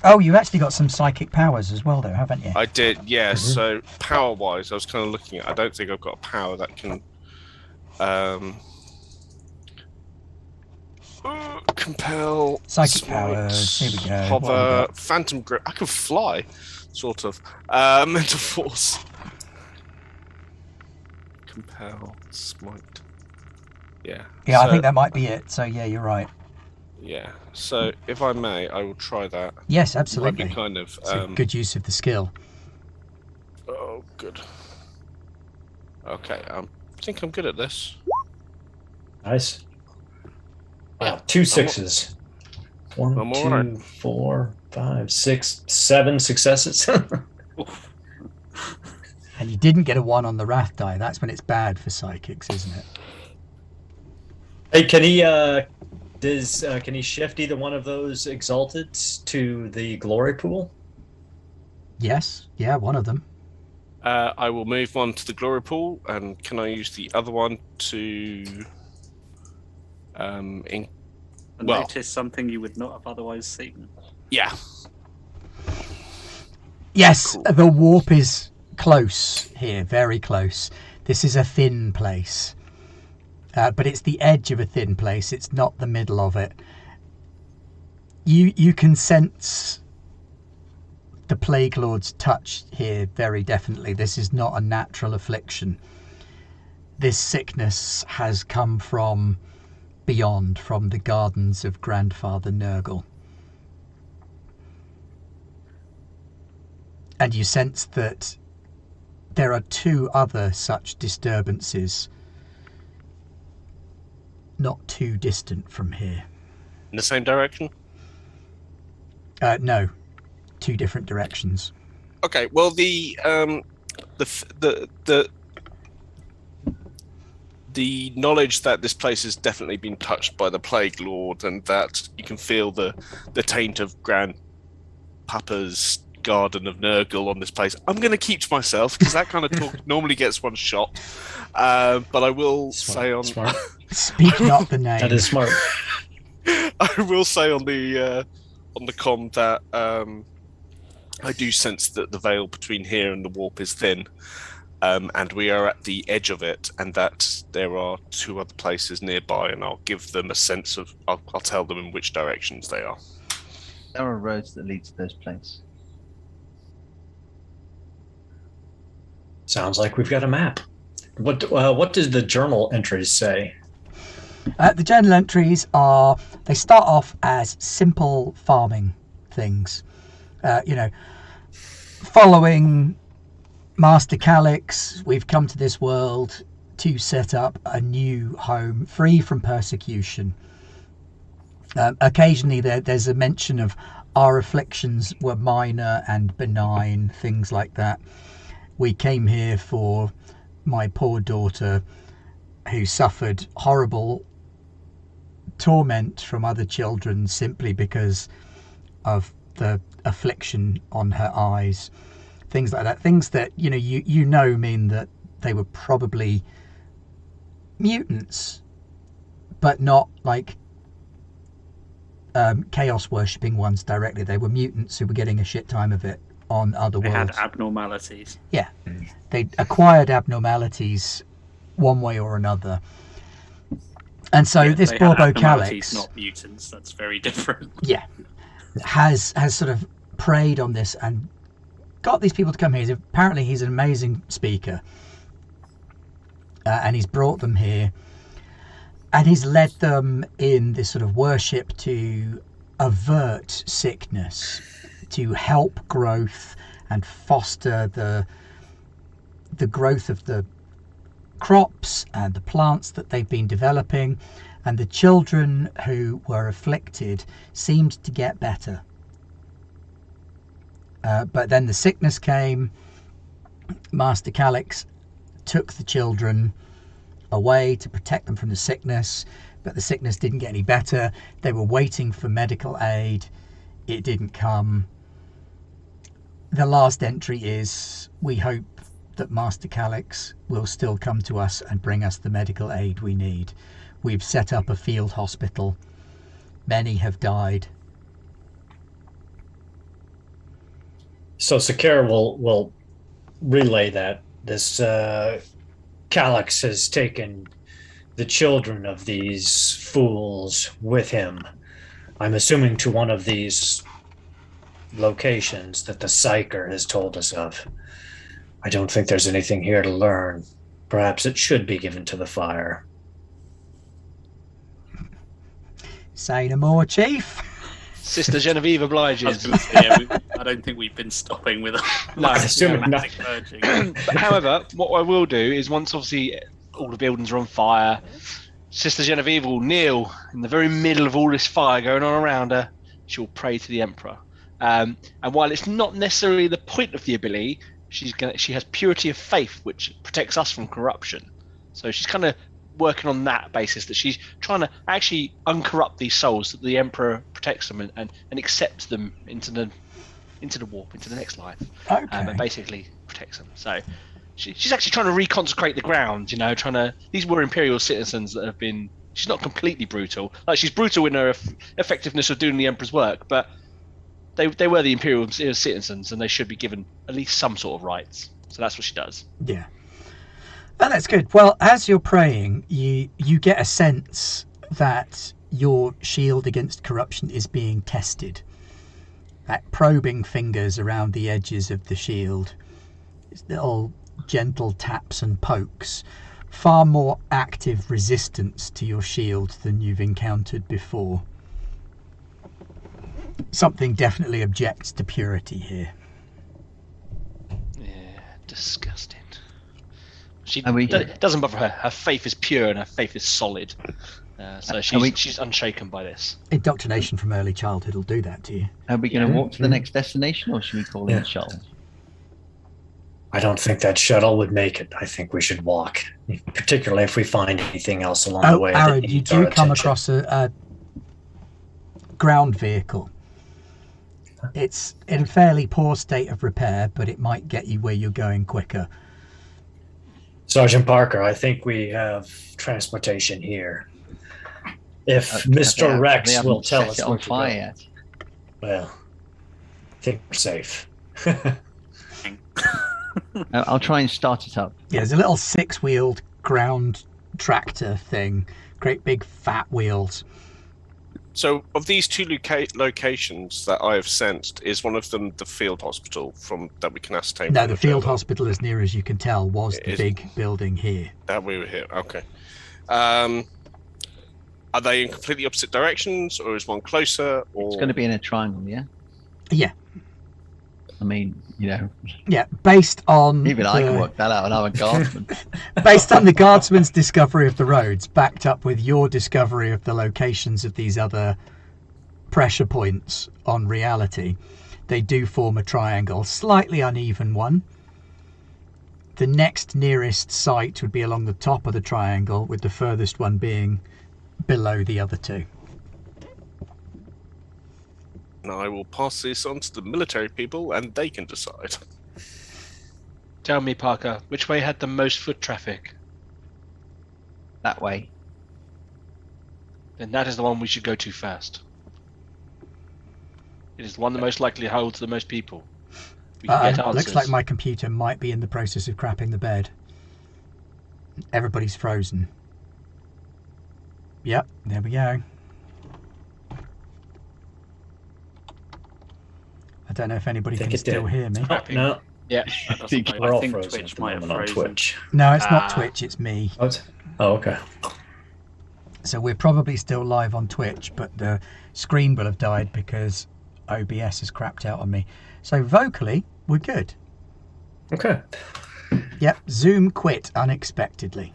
Oh, you actually got some psychic powers as well, though, haven't you? I did, yeah. So power-wise, I was kind of looking at. I don't think I've got a power that can compel Psychic smite, powers, here we go. What have we Hover, got? phantom grip. I can fly, sort of. Mental force. Compel, smite. Yeah. Yeah, I so- think that might be it. So yeah, you're right. Yeah. So if I may, I will try that. Yes, Might absolutely. be kind of. It's a good use of the skill. Oh, good. Okay, I think I'm good at this. Nice. Wow, 2 sixes. One, I'm two, alright. 4, 5, 6, 7 successes. And you didn't get a 1 on the wrath die. That's when it's bad for psychics, isn't it? Hey, can he shift either one of those exalted to the glory pool? Yes. Yeah, one of them. I will move one to the glory pool, and can I use the other one to well- Notice something you would not have otherwise seen. yeah. Yes, Cool. the warp is close here, very close. This is a thin place. But it's the edge of a thin place. It's not the middle of it. You can sense the Plague Lord's touch here very definitely. This is not a natural affliction. This sickness has come from beyond, from the gardens of Grandfather Nurgle. And you sense that there are 2 other such disturbances not too distant from here. In the same direction? No, 2 different directions. Okay, well, the knowledge that this place has definitely been touched by the Plague Lord, and that you can feel the taint of Grandpapa's Garden of Nurgle on this place. I'm going to keep to myself because that kind of talk normally gets one shot. But I will say on smart. Speak not the name. That is smart. I will say on the comm that I do sense that the veil between here and the warp is thin. And we are at the edge of it, and that there are 2 other places nearby, and I'll give them a sense of. I'll tell them in which directions they are. There are roads that lead to those places. Sounds like we've got a map. What does the journal entries say? The journal entries they start off as simple farming things. Following Master Kallix, we've come to this world to set up a new home free from persecution. Occasionally there's a mention of our afflictions were minor and benign, things like that. We came here for my poor daughter who suffered horrible torment from other children simply because of the affliction on her eyes. Things like that. Things that, you know mean that they were probably mutants, but not like chaos worshipping ones directly. They were mutants who were getting a shit time of it on other They worlds. had abnormalities. Yeah. They acquired abnormalities one way or another. And so this they had Borbo abnormalities, Kallix, not mutants. That's very different. yeah, has sort of preyed on this and got these people to come here. Apparently he's an amazing speaker, and he's brought them here, and he's led them in this sort of worship to avert sickness, to help growth and foster the growth of the crops and the plants that they've been developing, and the children who were afflicted seemed to get better. But then the sickness came. Master Kallix took the children away to protect them from the sickness, but the sickness didn't get any better. They were waiting for medical aid. It didn't come. The last entry is, we hope that Master Kallix will still come to us and bring us the medical aid we need. We've set up a field hospital. Many have died. So Sakara will relay that this Kallix has taken the children of these fools with him. I'm assuming to one of these locations that the Psyker has told us of. I don't think there's anything here to learn. Perhaps it should be given to the fire. Say no more, Chief. Sister Genevieve I was obliges. going to say, I don't think we've been stopping with No, assuming not. purging. But however, what I will do is once obviously all the buildings are on fire, Sister Genevieve will kneel in the very middle of all this fire going on around her. She'll pray to the Emperor. And while it's not necessarily the point of the ability, she has purity of faith, which protects us from corruption. So she's kind of working on that basis, that she's trying to actually uncorrupt these souls, that the Emperor protects them and accepts them into the warp, into the next life, Okay. and basically protects them. So she's actually trying to reconsecrate the ground, these were Imperial citizens that have been, she's not completely brutal, like she's brutal in her effectiveness of doing the Emperor's work, but they were the Imperial citizens and they should be given at least some sort of rights. So that's what she does. Yeah. Oh, that's good. Well, as you're praying, you get a sense that your shield against corruption is being tested. Like probing fingers around the edges of the shield, little gentle taps and pokes, far more active resistance to your shield than you've encountered before. Something definitely objects to purity here. Yeah, disgusting. It doesn't bother her. Her faith is pure and her faith is solid. So she's unshaken by this. Indoctrination from early childhood will do that to you. Are we going to walk to the next destination, or should we call in a shuttle? I don't think that shuttle would make it. I think we should walk, particularly if we find anything else along the way. Aaron, you do come across a ground vehicle. It's in a fairly poor state of repair, but it might get you where you're going quicker. Sergeant Parker, I think we have transportation here. If Mr. Rex will tell us where to go. Well, I think we're safe. I'll try and start it up. Yeah, there's a little 6-wheeled ground tractor thing. Great big fat wheels. So, of these two locations that I have sensed, is one of them the field hospital that we can ascertain? No, the field hospital, as near as you can tell, was the big building here. That we were here, okay. Are they in completely opposite directions, or is one closer? Or... It's going to be in a triangle, yeah? Yeah. I mean, Yeah, based on... Even I can work that out, and I'm a guardsman. Based on the guardsman's discovery of the roads, backed up with your discovery of the locations of these other pressure points on reality, they do form a triangle. Slightly uneven one. The next nearest site would be along the top of the triangle, with the furthest one being below the other two. Now I will pass this on to the military people, and they can decide. Tell me, Parker, which way had the most foot traffic? That way. Then that is the one we should go to first. It is the one that most likely holds the most people. We can get answers. Looks like my computer might be in the process of crapping the bed. Everybody's frozen. Yep, there we go. I don't know if anybody can still hear me. Oh, no. Yeah. I think Twitch might have frozen. Twitch. No, it's not Twitch, it's me. Oh, okay. So we're probably still live on Twitch, but the screen will have died because OBS has crapped out on me. So vocally, we're good. Okay. Yep, Zoom quit unexpectedly.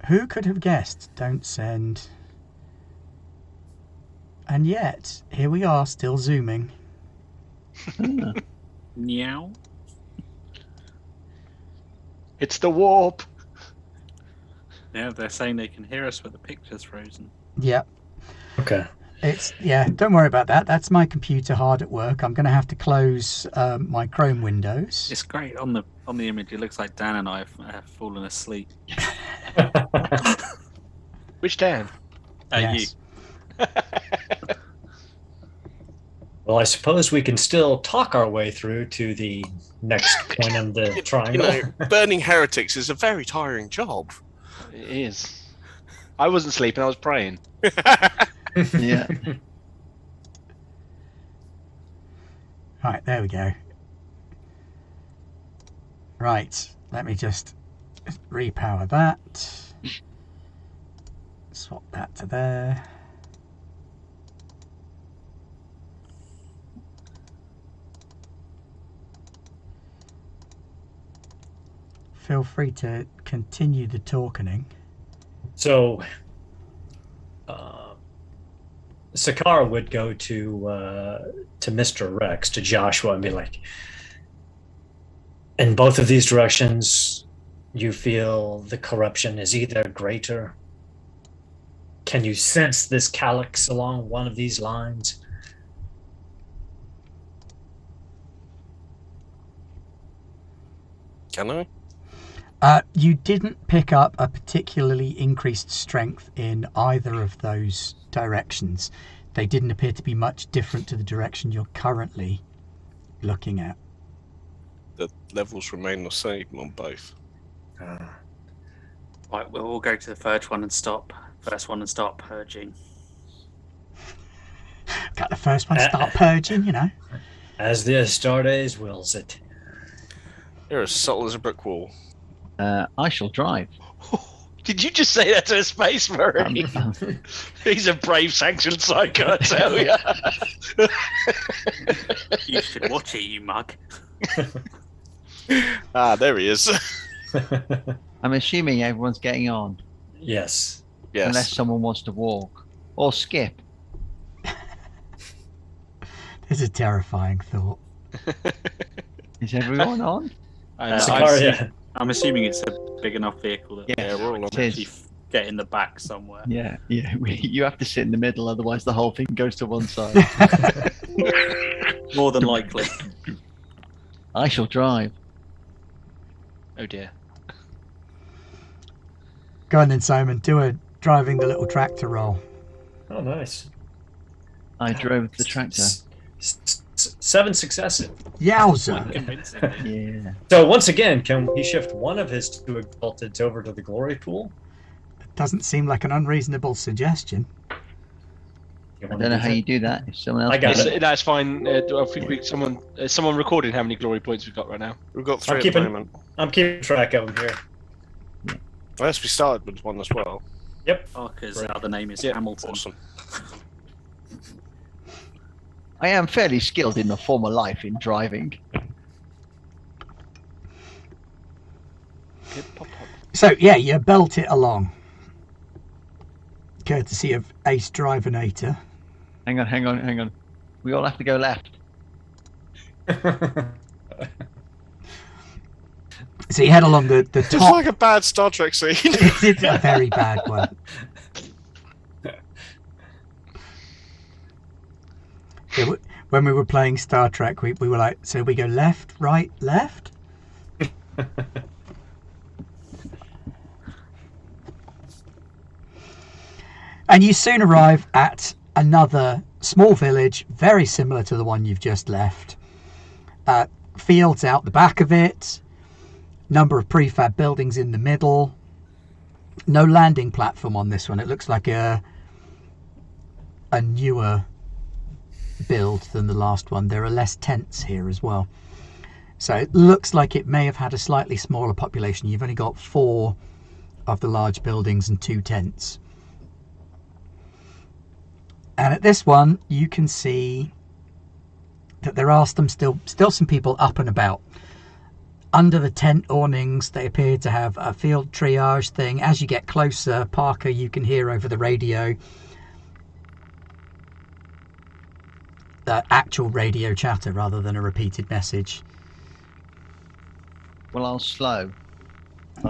Who could have guessed? Don't send. And yet, here we are, still zooming. Meow. It's the warp. Yeah, they're saying they can hear us, but the picture's frozen. Yep. Okay. Don't worry about that. That's my computer hard at work. I'm going to have to close my Chrome windows. It's great on the image. It looks like Dan and I have fallen asleep. Which Dan? Yes. You. Well, I suppose we can still talk our way through to the next point on the triangle. Burning heretics is a very tiring job. It is. I wasn't sleeping, I was praying. Yeah. Right, there we go. Right, let me just repower that. Swap that to there. Feel free to continue the talking. So, Sakara would go to Mr. Rex, to Joshua, and be like, in both of these directions, you feel the corruption is either greater. Can you sense this Kallix along one of these lines? Can I? You didn't pick up a particularly increased strength in either of those directions. They didn't appear to be much different to the direction you're currently looking at. The levels remain the same on both. Right, we'll all go to the first one and stop purging. Got the first one, start purging, you know. As the Astartes wills it. You're as subtle as a brick wall. I shall drive. Did you just say that to a space marine? He's a brave, sanctioned psycho, I tell you. You should watch it, you mug. There he is. I'm assuming everyone's getting on, Yes. Yes. unless someone wants to walk or skip. It's a terrifying thought. Is everyone on? Sicaria. I'm assuming it's a big enough vehicle that Yeah, they we're all on can it actually is. get in the back somewhere. Yeah. You have to sit in the middle, otherwise the whole thing goes to one side. More than likely. I shall drive. Oh dear. Go on then, Simon. Do a driving the little tractor roll. Oh, nice. I drove the tractor. 7 successive. Yowza! Convincingly. Yeah. So once again, can he shift one of his 2 exalteds over to the glory pool? Doesn't seem like an unreasonable suggestion. I don't know how you do that. If someone else I got does it. That's fine. I think someone recording how many glory points we've got right now. We've got 3 I'm at keeping- the moment. I'm keeping track of them here. Unless we started with one as well. Yep. Parker's Right. other name is Yeah. Hamilton. Awesome. I am fairly skilled in my former life in driving. So, yeah, you belt it along. Courtesy of Ace Drivernator. Hang on. We all have to go left. So you head along the It's top. like a bad Star Trek scene. It's a very bad one. When we were playing Star Trek, we were like, so we go left, right, left? And you soon arrive at another small village, very similar to the one you've just left. Fields out the back of it, number of prefab buildings in the middle. No landing platform on this one. It looks like a newer build than the last one. There are less tents here as well. So it looks like it may have had a slightly smaller population. You've only got 4 of the large buildings and 2 tents. And at this one, you can see that there are still some people up and about. Under the tent awnings, they appear to have a field triage thing. As you get closer, Parker, you can hear over the radio the actual radio chatter rather than a repeated message. Well, I'll slow.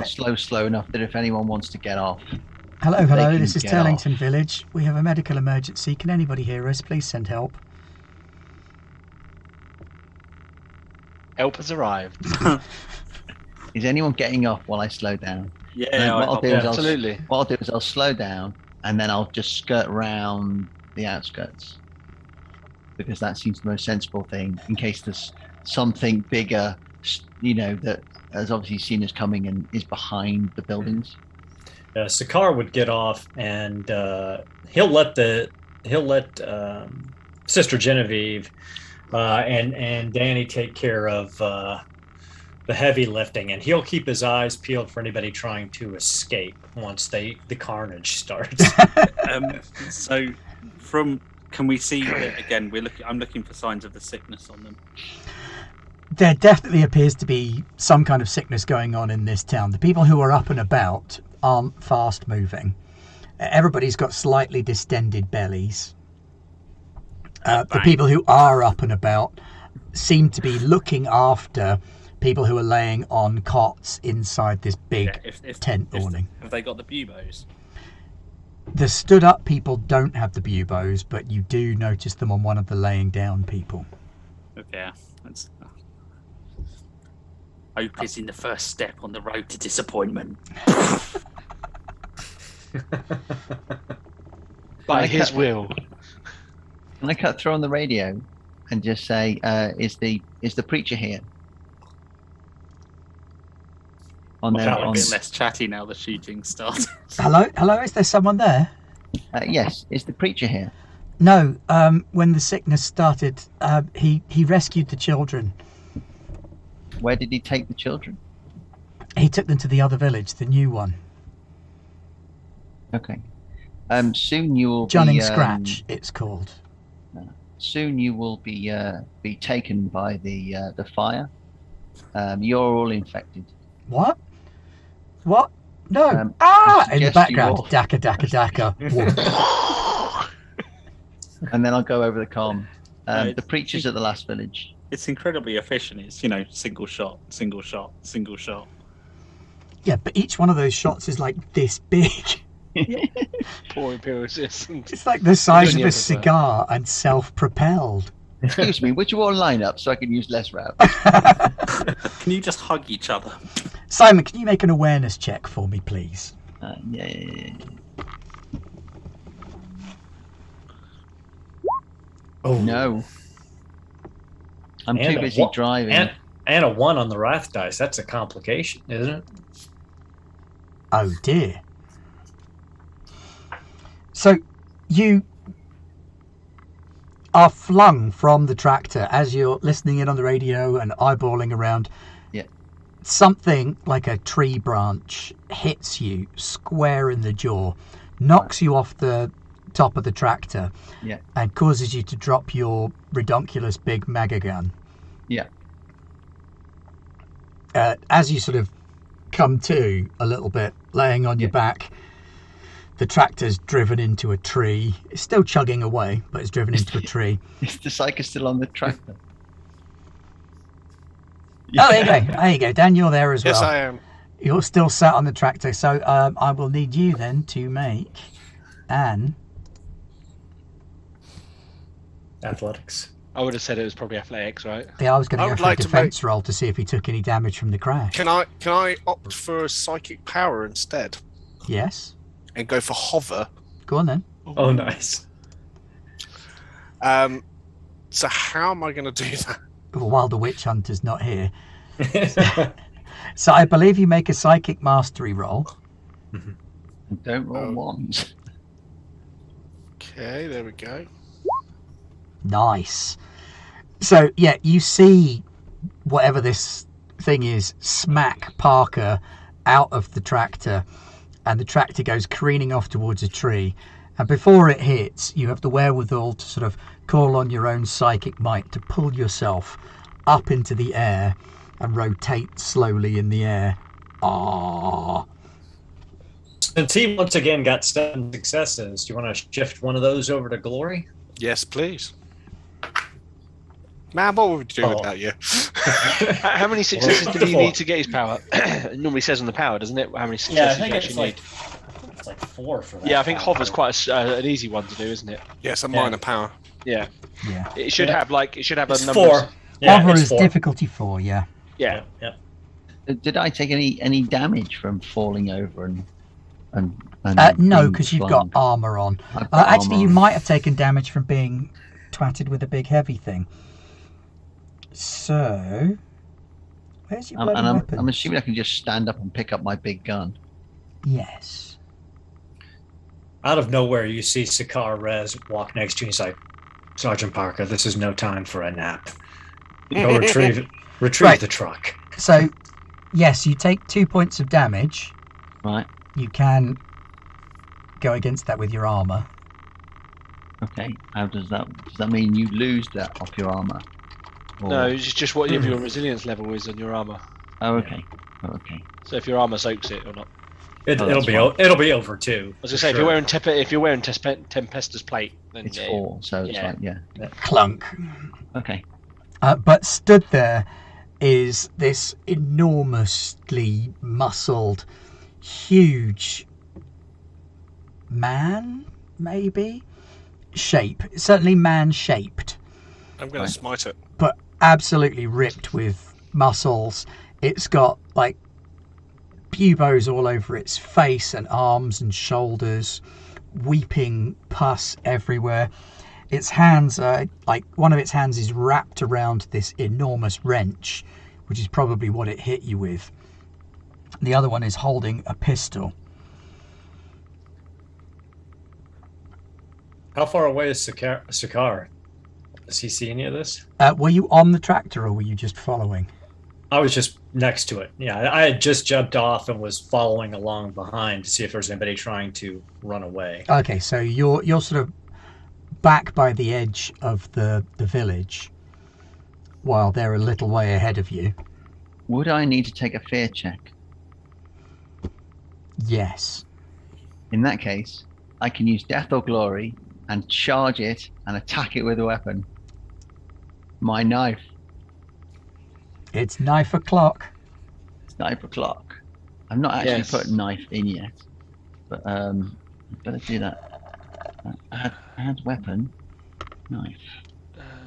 Slow enough that if anyone wants to get off. Hello, They can this is get Turlington Village. We have a medical emergency. Can anybody hear us? Please send help. Help has arrived. Is anyone getting off while I slow down? Yeah, What I'll do is absolutely. I'll slow down and then I'll just skirt around the outskirts, because that seems the most sensible thing in case there's something bigger, that has obviously seen us coming and is behind the buildings. Sakar would get off, and he'll let Sister Genevieve and Danny take care of the heavy lifting, and he'll keep his eyes peeled for anybody trying to escape once the carnage starts. So, can we see again? I'm looking for signs of the sickness on them. There definitely appears to be some kind of sickness going on in this town. The people who are up and about aren't fast moving. Everybody's got slightly distended bellies. The people who are up and about seem to be looking after people who are laying on cots inside this big tent awning. Have they got the buboes? The stood up people don't have the buboes, but you do notice them on one of the laying down people. Okay, that's. Hope is in the first step on the road to disappointment. By his will. Can I cut through on the radio and just say, is the preacher here? On Well, their, a on, bit less chatty now the shooting started. Hello, is there someone there? yes, is the preacher here? No, when the sickness started, he rescued the children. Where did he take the children? He took them to the other village, the new one. Okay. Soon you will John be and Scratch, it's called. Soon you will be taken by the fire. You're all infected. What? What? No. In the suggest you background. roll. Daka, daka, daka. Woof. And then I'll go over the comm. No, The preacher's at the last village. It's incredibly efficient. It's, you know, single shot, single shot, single shot. Yeah, but each one of those shots is like this big. Poor Imperial assistant. It's like the size of Only a ever cigar and self-propelled. Excuse me, would you all line up so I can use less routes? Can you just hug each other? Simon, can you make an awareness check for me, please? Yeah. Oh No. I'm And too a busy one- driving. And a 1 on the wrath dice. That's a complication, isn't it? Oh dear. So you are flung from the tractor as you're listening in on the radio and eyeballing around. Yeah. Something like a tree branch hits you square in the jaw, knocks you off the top of the tractor, Yeah. and causes you to drop your redonkulous big mega gun. Yeah. As you sort of come to a little bit, laying on your back, the tractor's driven into a tree. It's still chugging away, but it's driven into a tree. Is the psycho still on the tractor? Oh, there you go. There you go. Dan, you're there as well. Yes, I am. You're still sat on the tractor. So I will need you then to make an... Athletics. I would have said it was probably athletics, right? Yeah, I was going I to go would for like a to defense roll to see if he took any damage from the crash. Can I opt for a psychic power instead Yes. and go for hover? Go on then. Oh, nice. So how am I going to do that? While the witch hunter's not here. So I believe you make a psychic mastery roll. Don't roll Oh. ones. Okay, there we go. Nice. So yeah, you see whatever this thing is smack Parker out of the tractor, and the tractor goes careening off towards a tree. And before it hits, you have the wherewithal to sort of call on your own psychic might to pull yourself up into the air and rotate slowly in the air. Ah. Since he once again got 7 successes, do you want to shift one of those over to glory? Yes, please. Man, what would we do Oh. without you? How many successes did he need to get his power? It normally says on the power, doesn't it? How many successes you actually need? It's like 4 for that. Yeah, I think hover's quite an easy one to do, isn't it? Yes, a minor power. Yeah. Yeah. It should have It's a number. 4. Yeah, Hover it's is 4. difficulty 4, yeah. Yeah. Yeah. Did I take any damage from falling over and No, being because you've flung? got armour on. I've got Actually, armour you on. might have taken damage from being twatted with a big heavy thing. So, where's your bloody And weapon? I'm assuming I can just stand up and pick up my big gun. Yes. Out of nowhere, you see Sakar Rez walk next to you. He's like, Sergeant Parker, this is no time for a nap. Go retrieve Right. the truck. So, yes, you take 2 points of damage. Right. You can go against that with your armour. Okay. How does that mean you lose that off your armor? Or- No, it's just whatever your resilience level is on your armor. Oh, okay. Oh, okay. So if your armor soaks it or not. It'll that's be fine. it'll be over 2. I was gonna say, if you're wearing Tempestus plate, then It's yeah, 4, so it's yeah. like yeah. Clunk. Okay. But stood there is this enormously muscled, huge man, maybe? Shape. Certainly man-shaped, I'm going to smite it. but absolutely ripped with muscles. It's got, like, buboes all over its face and arms and shoulders, weeping pus everywhere. Its hands are, like, one of its hands is wrapped around this enormous wrench, which is probably what it hit you with. The other one is holding a pistol. How far away is Sakar? Does he see any of this? Were you on the tractor or were you just following? I was just next to it. Yeah, I had just jumped off and was following along behind to see if there was anybody trying to run away. Okay, so you're sort of back by the edge of the village while they're a little way ahead of you. Would I need to take a fear check? Yes. In that case, I can use Death or Glory and charge it and attack it with a weapon. My knife. It's knife o'clock. Sniper clock. I've not actually Yes. put knife in yet, but better do that. Add weapon, knife.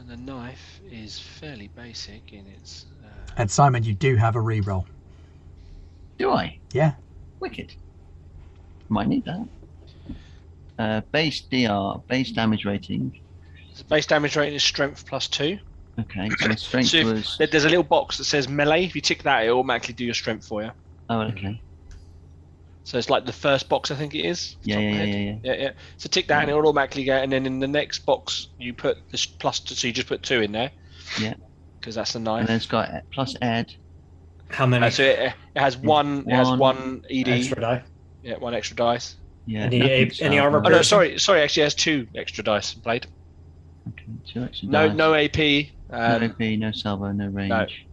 The knife is fairly basic in its. And Simon, you do have a reroll. Do I? Yeah. Wicked. Might need that. Base DR, base damage rating. The base damage rating is strength +2. Okay, so my strength So was. there's a little box that says melee. If you tick that, it automatically do your strength for you. Oh, okay. So it's like the first box, I think it is. Yeah. So tick that, and it will automatically go. And then in the next box, you put this +2. So you just put 2 in there. Yeah. Because that's the And knife. then it's got plus add. How many So it has one. It has one ED. extra die? Yeah, 1 extra dice. Yeah. Any- nothing's any up. armor Oh no, piercing? sorry. Actually, it has 2 extra dice blade. Okay, 2 extra No, dice. no AP. No AP, no salvo, no range.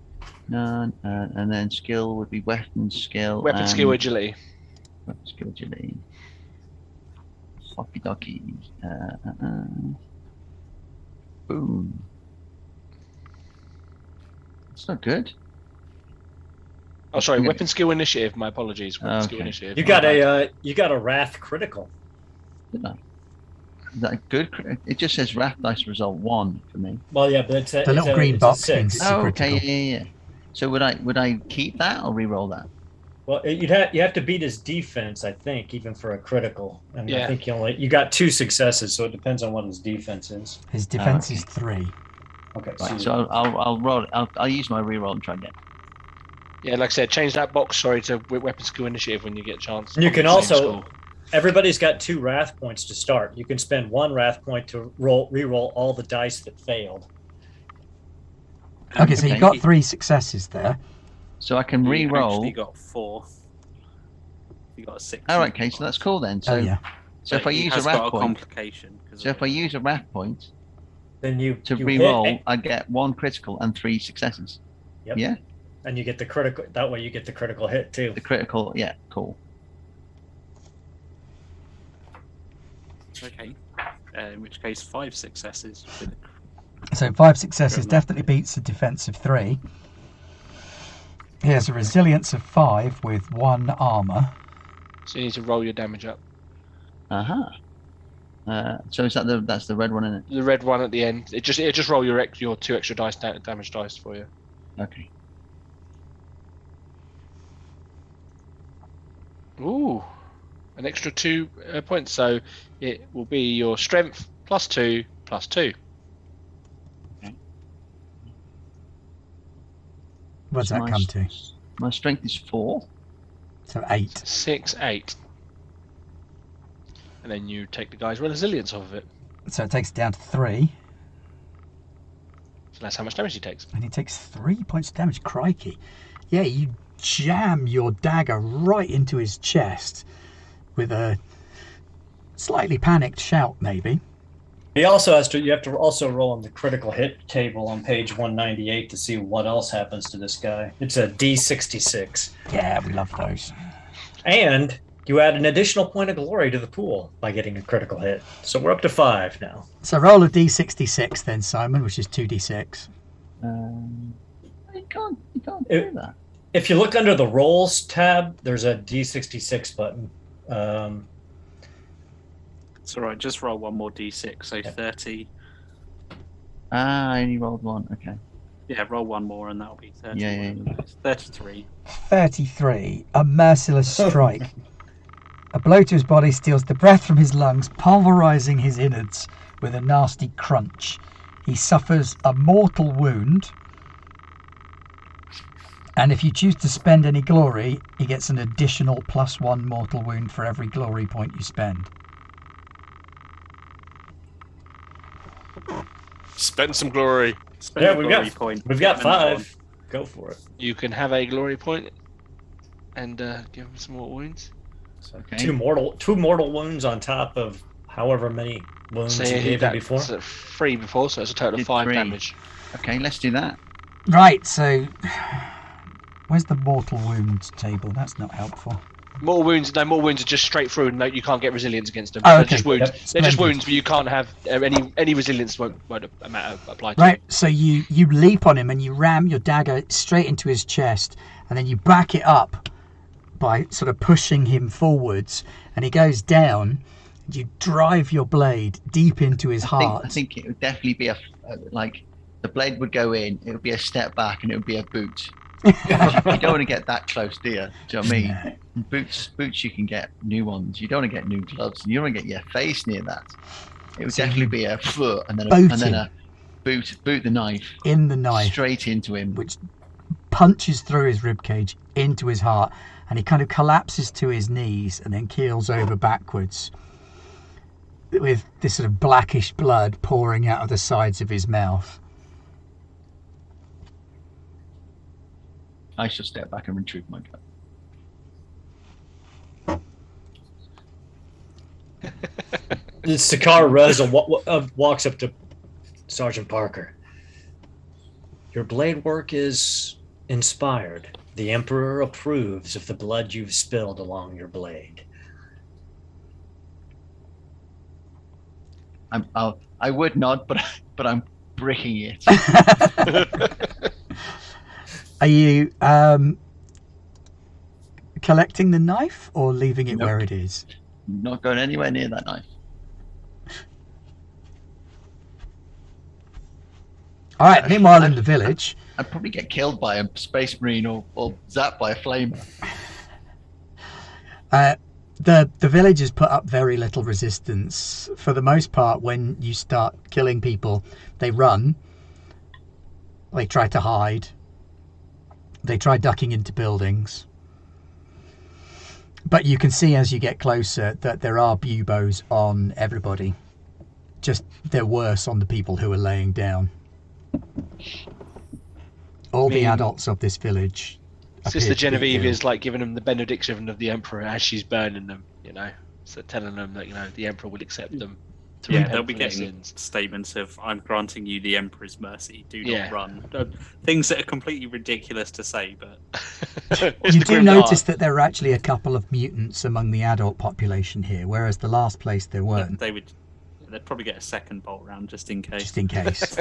None. And then skill would be weapon skill. Weapon and skill agility. Weapon skill agility. Hockey docky. Boom. It's not good. Oh, sorry. Okay. Weapon skill initiative. My apologies. Weapon skill Okay. initiative. You my got bad. you got a wrath critical. Did I? Is that a good? It just says Wrath dice result 1 for me. Well, yeah, but it's a, The little green it's a box 6. means- It's a Oh, okay, critical. yeah. So would I keep that or re-roll that? Well, you have to beat his defense, I think, even for a critical. And Yeah. I think you got 2 successes, so it depends on what his defense is. His defense okay. is 3. Okay, Right. So I'll roll. I'll use my re-roll and try again. Yeah, like I said, change that box. Sorry to weapon skill initiative when you get a chance. You can Same also- score. everybody's got 2 wrath points to start. You can spend 1 wrath point to re-roll all the dice that failed. Okay, so you okay. got 3 successes there. So I can You re-roll. actually got 4. You got a 6. Oh, right, okay, so that's cool then. So, Oh, yeah. so if I use a got wrath a point, complication. 'cause so if I use a wrath point Then you to you re-roll, hit, I get 1 critical and 3 successes. Yep. Yeah, and you get the critical. That way, you get the critical hit too. the critical. Yeah, cool. Okay. In which case, 5 successes. With So 5 successes Good. definitely beats a defense of 3. He has a resilience of 5 with 1 armor. So you need to roll your damage up. So is that that's the red one in it? The red one at the end. It just roll your 2 extra dice damage dice for you. Okay. Ooh, an extra 2 points. So it will be your strength +2 +2. What does So that my come s- to? My strength is 4. So 8. 6, 8. And then you take the guy's resilience off of it. So it takes it down to 3. So that's how much damage he takes. And he takes 3 points of damage. Crikey. Yeah, you jam your dagger right into his chest with a slightly panicked shout, maybe. He also has to. You have to also roll on the critical hit table on page 198 to see what else happens to this guy. It's a D66, Yeah, we love those. and you add an additional point of glory to the pool by getting a critical hit. So we're up to 5 now. So roll a d66 then, Simon, which is 2d6. You can't It- do that. If you look under the rolls tab, there's a D66 button. It's all right. Just roll 1 more d6. So 30. I only rolled 1. Okay. Yeah, roll 1 more, and that'll be 30. Yeah. 33. 33. A merciless strike. A blow to his body steals the breath from his lungs, pulverizing his innards with a nasty crunch. He suffers a mortal wound. And if you choose to spend any glory, he gets an additional +1 mortal wound for every glory point you spend. Spend some glory. Spend Yeah, a we've glory got point. we've got Get them on. 5. Go for it. You can have a glory point and give him some more wounds. So Okay. two mortal wounds on top of however many wounds So you you gave him that's before. 3 before, so it's a total of Did 5 3. damage. Okay, let's do that. Right, so where's the mortal wound table? That's not helpful. Mortal wounds. No, mortal wounds are just straight through, and you can't get resilience against them. Oh, They're okay. just wounds. Yep. They're just Splendid. wounds, but you can't have any resilience won't apply to Right, them. so you leap on him and you ram your dagger straight into his chest, and then you back it up by sort of pushing him forwards, and he goes down. You drive your blade deep into his heart. I think it would definitely be like the blade would go in, it would be a step back, and it would be a boot. You don't want to get that close, do you? Do you know what I mean? Boots, you can get new ones. You don't want to get new gloves, and you don't want to get your face near that. It would So definitely you be a foot, and then boot a boot the knife in the knife, straight into him. which punches through his ribcage into his heart, and he kind of collapses to his knees and then keels over backwards with this sort of blackish blood pouring out of the sides of his mouth. I shall step back and retrieve my gun. Sakara Reza walks up to Sergeant Parker. Your blade work is inspired. The Emperor approves of the blood you've spilled along your blade. I would not, but I'm bricking it. Are you collecting the knife or leaving it Nope. where it is? Not going anywhere near that knife. All right, meanwhile in the village... I'd probably get killed by a space marine or zapped by a flame. The villagers put up very little resistance. For the most part, when you start killing people, they run. They try to hide. They try ducking into buildings. But you can see as you get closer that there are buboes on everybody. Just they're worse on the people who are laying down. All the adults of this village. Sister Genevieve ill. is like giving them the benediction of the Emperor as she's burning them, so telling them that the Emperor will accept them. To Yeah, repent they'll be for their getting sins. statements of "I'm granting you the Emperor's mercy. Do not Yeah. run." Things that are completely ridiculous to say, but It's You the do grim notice dark. that there are actually a couple of mutants among the adult population here, whereas the last place there weren't, they'd probably get a second bolt round just in case. just in case.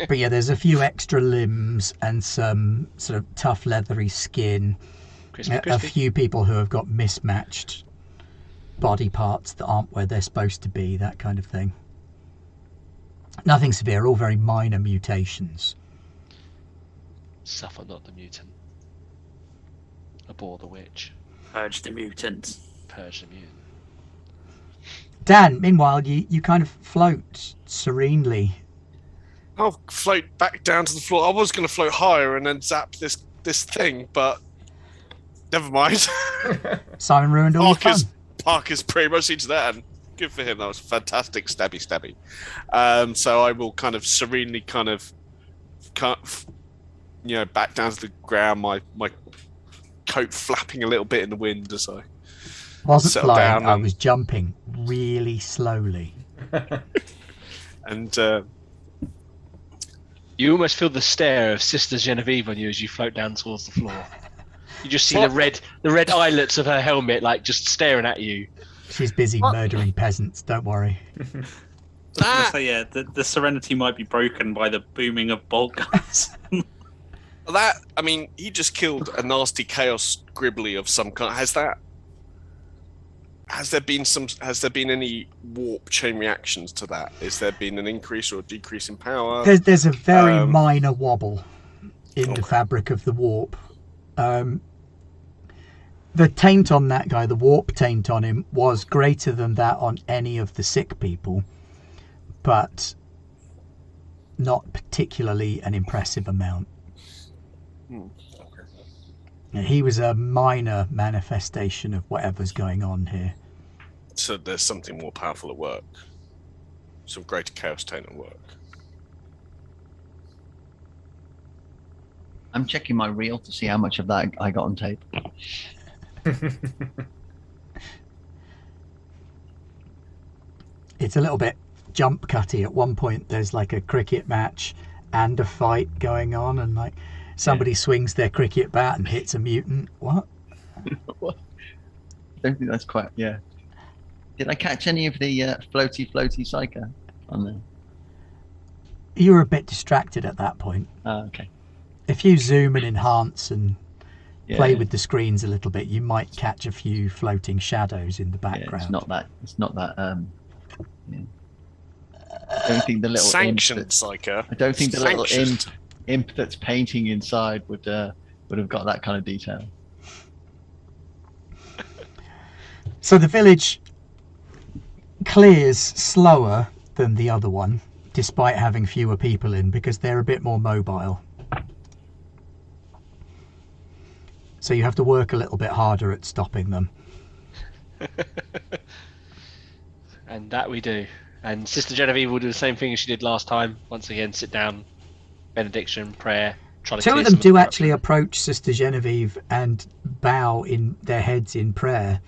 But yeah, there's a few extra limbs and some sort of tough leathery skin. Crispy, A crispy. few people who have got mismatched body parts that aren't where they're supposed to be, that kind of thing. Nothing severe, all very minor mutations. Suffer not the mutant. Abhor the witch. Purge the mutant. Purge the mutant. Dan, meanwhile, you kind of float serenely. I'll float back down to the floor. I was going to float higher and then zap this thing, but never mind. Simon ruined all your fun. Parker's pretty much into that, and good for him. That was fantastic, stabby. So I will kind of serenely back down to the ground, my coat flapping a little bit in the wind as I Wasn't settle flying, down I and- was jumping really slowly. and You almost feel the stare of Sister Genevieve on you as you float down towards the floor. You just see What? the red eyelets of her helmet, just staring at you. She's busy murdering peasants, don't worry. So yeah, the serenity might be broken by the booming of bolt guns. he just killed a nasty chaos gribbly of some kind. Has there been any warp chain reactions to that? Has there been an increase or decrease in power? There's a very minor wobble in the Okay. fabric of the warp. The taint on that guy, the warp taint on him, was greater than that on any of the sick people, but not particularly an impressive amount. He was a minor manifestation of whatever's going on here. So there's something more powerful at work. Some greater chaos taint at work. I'm checking my reel to see how much of that I got on tape. It's a little bit jump cutty. At one point there's like a cricket match and a fight going on, and somebody swings their cricket bat and hits a mutant. What? don't think that's quite. Yeah. Did I catch any of the floaty psycho on there? You were a bit distracted at that point. Oh, okay. If you zoom and enhance and play Yeah. with the screens a little bit, you might catch a few floating shadows in the Yeah, background. it's not that. Yeah. I don't think the little Sanctioned psycho. I don't think the little Sanctioned. imp that's painting inside would have got that kind of detail. So the village clears slower than the other one, despite having fewer people in, because they're a bit more mobile. So you have to work a little bit harder at stopping them. And that we do. And Sister Genevieve will do the same thing as she did last time. Once again, sit down, benediction, prayer, try to Two clear of them some do the actually corruption. approach Sister Genevieve and bow in their heads in prayer,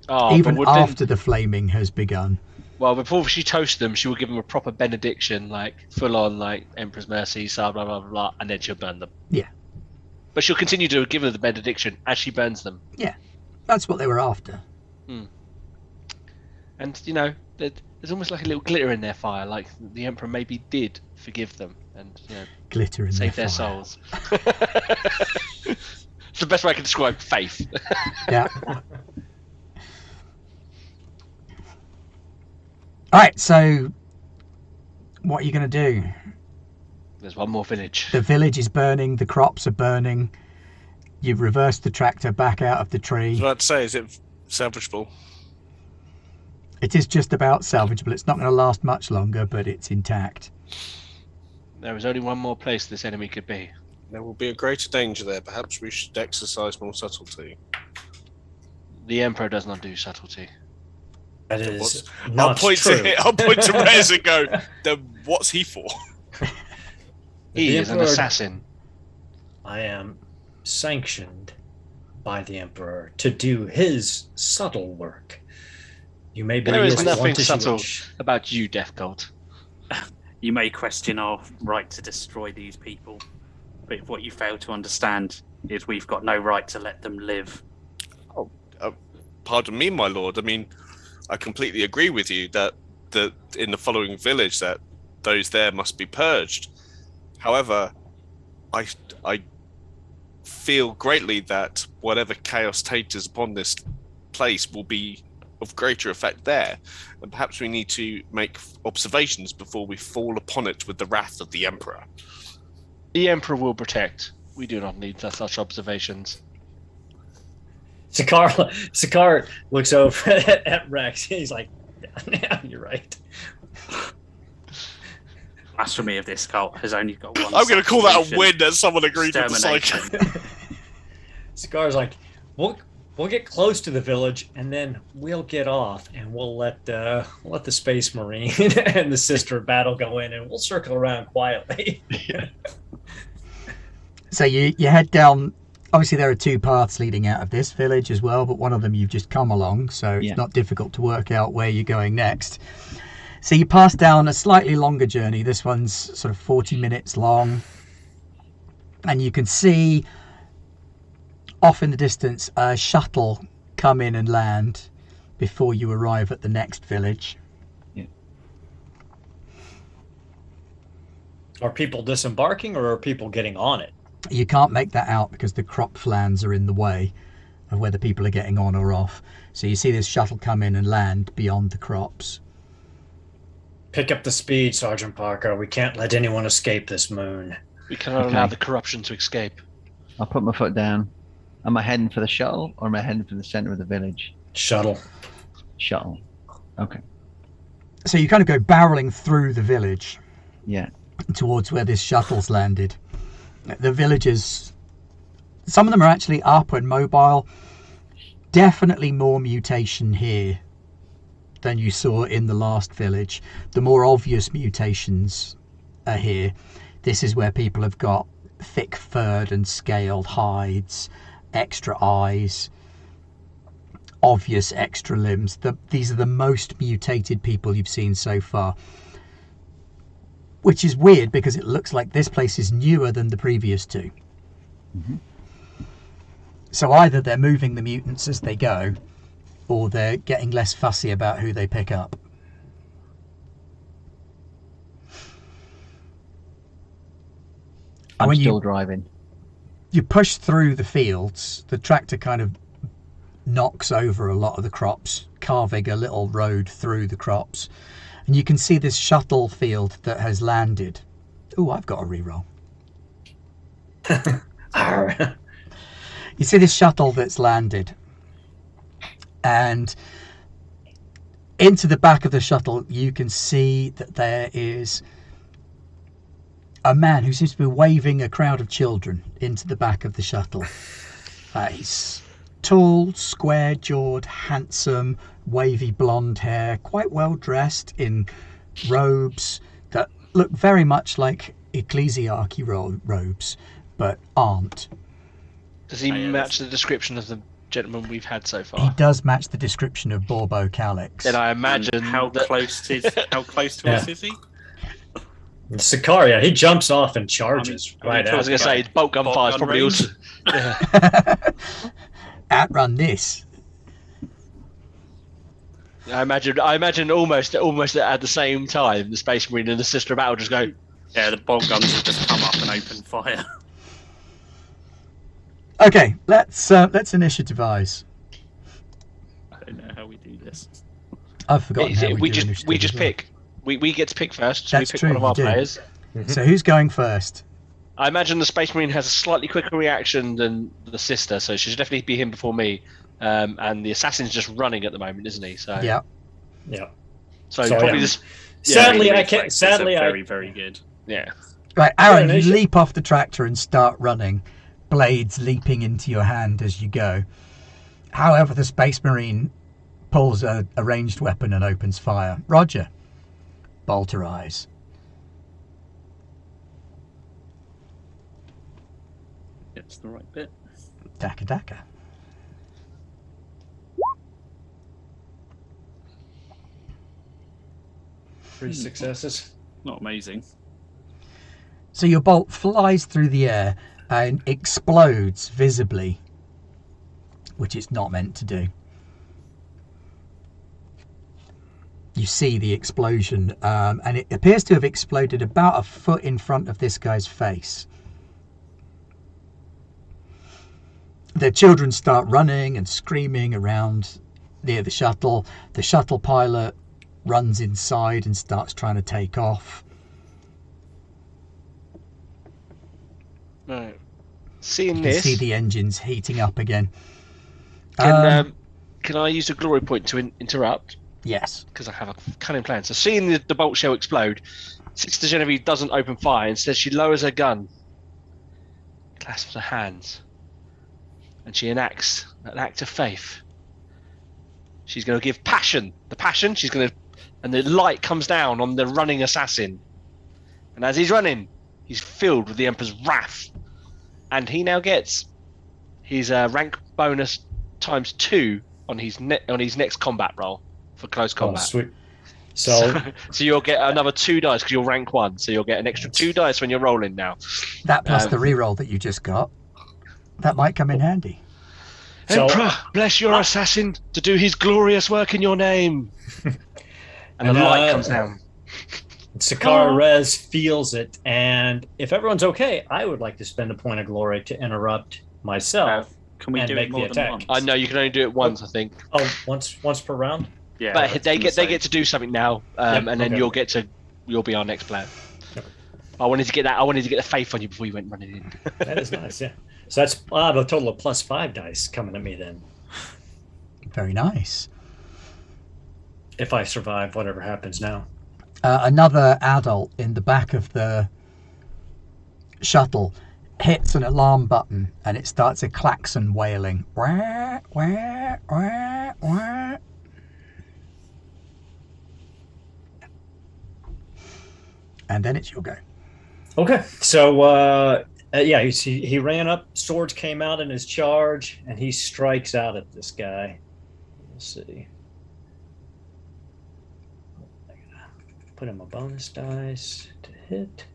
Oh, even but after the flaming has begun. well, before she toasts them, she will give them a proper benediction, like full on, like Emperor's Mercy, blah blah blah blah, and then she'll burn them. Yeah. But she'll continue to give them the benediction as she burns them. That's what they were after. And you know, there's almost like a little glitter in their fire, like the Emperor maybe did forgive them and Glitter in save their their fire. souls. It's the best way I can describe faith. Yeah. All right, so what are you going to do? There's one more village. The village is burning, the crops are burning. You've reversed the tractor back out of the I was tree. about to say, is it salvageable? It is just about salvageable. It's not going to last much longer, but it's intact. There is only one more place this enemy could be. There will be a greater danger there. Perhaps we should exercise more subtlety. The Emperor does not do subtlety. That is I'll not point true. to Rez and go, then what's he for? He The is an Emperor- assassin. I am sanctioned by the Emperor to do his subtle work. You may There believe is what nothing you subtle wish. about you, Death Cult. You may question our right to destroy these people, but what you fail to understand is we've got no right to let them live. Pardon me, my lord. I mean, I completely agree with you that in the following village that those there must be purged. However, I feel greatly that whatever chaos taints upon this place will be of greater effect there, and perhaps we need to make observations before we fall upon it with the wrath of the Emperor. The Emperor will protect. We do not need such observations. Sakar looks over at Rex. He's like, yeah, you're right. Blasphemy of this cult has only got one. I'm going to call that a solution. win that someone agreed with the psycho. Extermination. Sakar's like, we'll get close to the village and then we'll get off and we'll let the Space Marine and the Sister of Battle go in and we'll circle around quietly. So you head down. Obviously, there are two paths leading out of this village as well, but one of them you've just come along, so it's Yeah. not difficult to work out where you're going next. So you pass down a slightly longer journey. This one's sort of 40 minutes long. And you can see off in the distance a shuttle come in and land before you arrive at the next village. Are people disembarking or are people getting on it? You can't make that out because the crop flans are in the way of whether people are getting on or off. So you see this shuttle come in and land beyond the crops. Pick up the speed, Sergeant Parker. We can't let anyone escape this moon. We cannot Okay. allow the corruption to escape. I'll put my foot down. Am I heading for the shuttle or am I heading for the center of the village? Shuttle. Shuttle. Okay. So you kind of go barreling through the village Yeah. towards where this shuttle's landed. The villagers, some of them are actually up and mobile. Definitely more mutation here than you saw in the last village. The more obvious mutations are here. This is where people have got thick furred and scaled hides, extra eyes, obvious extra limbs. These are the most mutated people you've seen so far. Which is weird because it looks like this place is newer than the previous two. Mhm. So either they're moving the mutants as they go, or they're getting less fussy about who they pick up. I'm when still driving. You push through the fields, the tractor kind of knocks over a lot of the crops, carving a little road through the crops. And you can see this shuttle field that has landed. Oh, I've got a reroll. You see this shuttle that's landed. And into the back of the shuttle, you can see that there is a man who seems to be waving a crowd of children into the back of the shuttle. He's tall, square-jawed, handsome, wavy blonde hair, quite well dressed in robes that look very much like ecclesiarchy robes, but aren't. Does he match the description of the gentleman we've had so far? He does match the description of Borbo Kallix. Then I imagine how close to us is he? Sicaria, he jumps off and charges right I was going to say, bolt gunfire is probably also... Outrun this. I imagine almost at the same time, the Space Marine and the Sister of Battle just go... Yeah, the bolt guns have just come up and open fire. Okay, let's initiativize. I don't know how we do this. I've forgotten how we just pick. We get to pick first. So That's we pick true, one of our you do. players. So who's going first? I imagine the Space Marine has a slightly quicker reaction than the Sister, so it should definitely be him before me. And the Assassin's just running at the moment, isn't he? So Yeah. So probably this. Sadly, I can't. Reflexes Sadly, are I. very, very good. Yeah. Right, Aaron, you Coronation. leap off the tractor and start running, blades leaping into your hand as you go. However, the Space Marine pulls a ranged weapon and opens fire. Roger. Bolter eyes. It's the right bit. Daka daka. Three successes. Not amazing. So your bolt flies through the air and explodes visibly, which it's not meant to do. You see the explosion, and it appears to have exploded about a foot in front of this guy's face. The children start running and screaming around near the shuttle. The shuttle pilot runs inside and starts trying to take off. Right. Seeing You can this, see the engines heating up again. can I use a glory point to interrupt? Yes. Because I have a cunning plan. So seeing the bolt shell explode, Sister Genevieve doesn't open fire. Instead, she lowers her gun, clasps her hands, and she enacts an act of faith. She's going to give passion. The passion, she's going to... And the light comes down on the running assassin. And as he's running, he's filled with the Emperor's wrath. And he now gets his rank bonus ×2 on his next combat roll for close combat. Oh, sweet. So you'll get another 2 dice because you're rank 1. So you'll get an extra 2 dice when you're rolling now. That plus the reroll that you just got. That might come in handy. Emperor, bless your assassin to do his glorious work in your name. And the light comes down. Sakara Rez feels it, and if everyone's okay, I would like to spend a point of glory to interrupt myself. Can we and do make it the more attack. than once? I know you can only do it once, I think. Oh, once per round. Yeah, But they get to do something now, and then okay. you'll be our next player. Okay. I wanted to get the faith on you before you went running in. That is nice, yeah. So that's a total of +5 dice coming at me then. Very nice. If I survive whatever happens now. Another adult in the back of the shuttle hits an alarm button and it starts a klaxon wailing. Wah, wah, wah, wah. And then it's your go. Okay, so yeah, he ran up, swords came out in his charge, and he strikes out at this guy. Let's see. Put him a bonus dice to hit.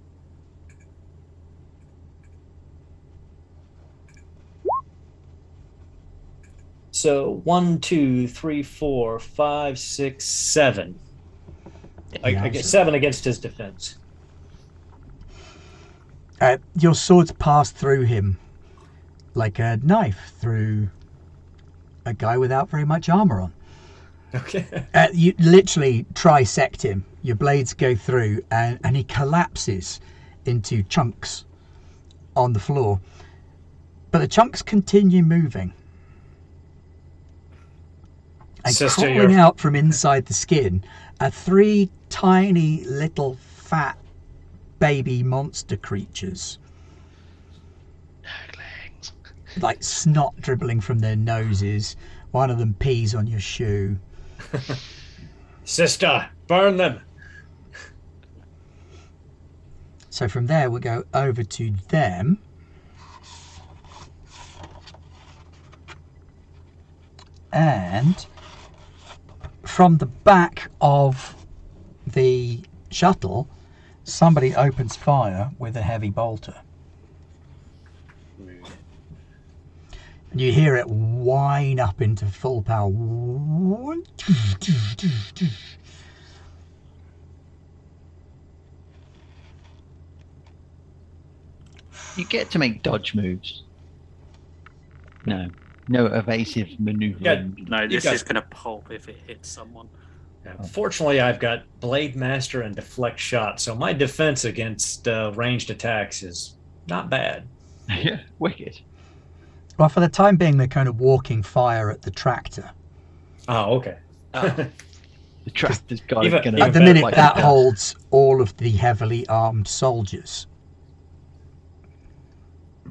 So 1, 2, 3, 4, 5, 6, 7. I get 7 against his defense. Your swords pass through him like a knife through a guy without very much armor on. Okay. You literally trisect him. Your blades go through, and he collapses into chunks on the floor. But the chunks continue moving. And Sister, crawling out from inside the skin are 3 tiny little fat baby monster creatures. Naglings. Like snot dribbling from their noses. One of them pees on your shoe. Sister, burn them. So from there we'll go over to them. And from the back of the shuttle, somebody opens fire with a heavy bolter. And you hear it whine up into full power. You get to make dodge moves. No evasive maneuvering. No, this got- is going to pulp if it hits someone. Fortunately, I've got Blade Master and Deflect Shot, so my defense against ranged attacks is not bad. Yeah, wicked. Well, for the time being, they're kind of walking fire at the tractor. Oh, okay. Oh. The tractor's got Even- it. Gonna At the better minute, like that a- holds all of the heavily armed soldiers.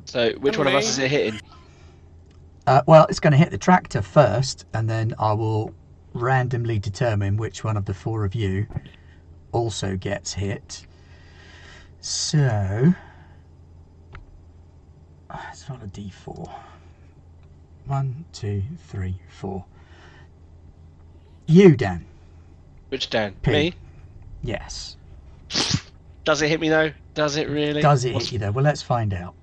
So which one of us is it hitting? Well, it's going to hit the tractor first, and then I will randomly determine which one of the 4 of you also gets hit. So, it's not a D4. 1, 2, 3, 4. You, Dan. Which Dan? P. Me? Yes. Does it hit me though? Does it really? Does it hit you though? Well, let's find out.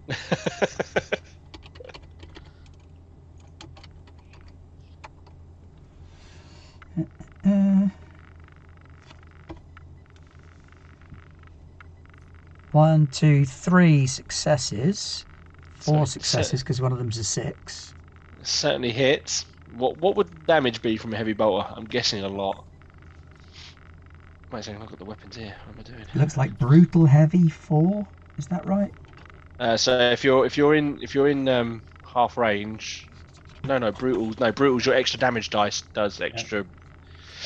One, 2, 3 successes. 4 So- successes because one of them's a 6. Certainly hits. What would damage be from a heavy bolter? I'm guessing a lot. Wait a second, I've got the weapons here. What am I doing? Looks like brutal heavy 4. Is that right? So if you're in half range, brutal's your extra damage dice does extra.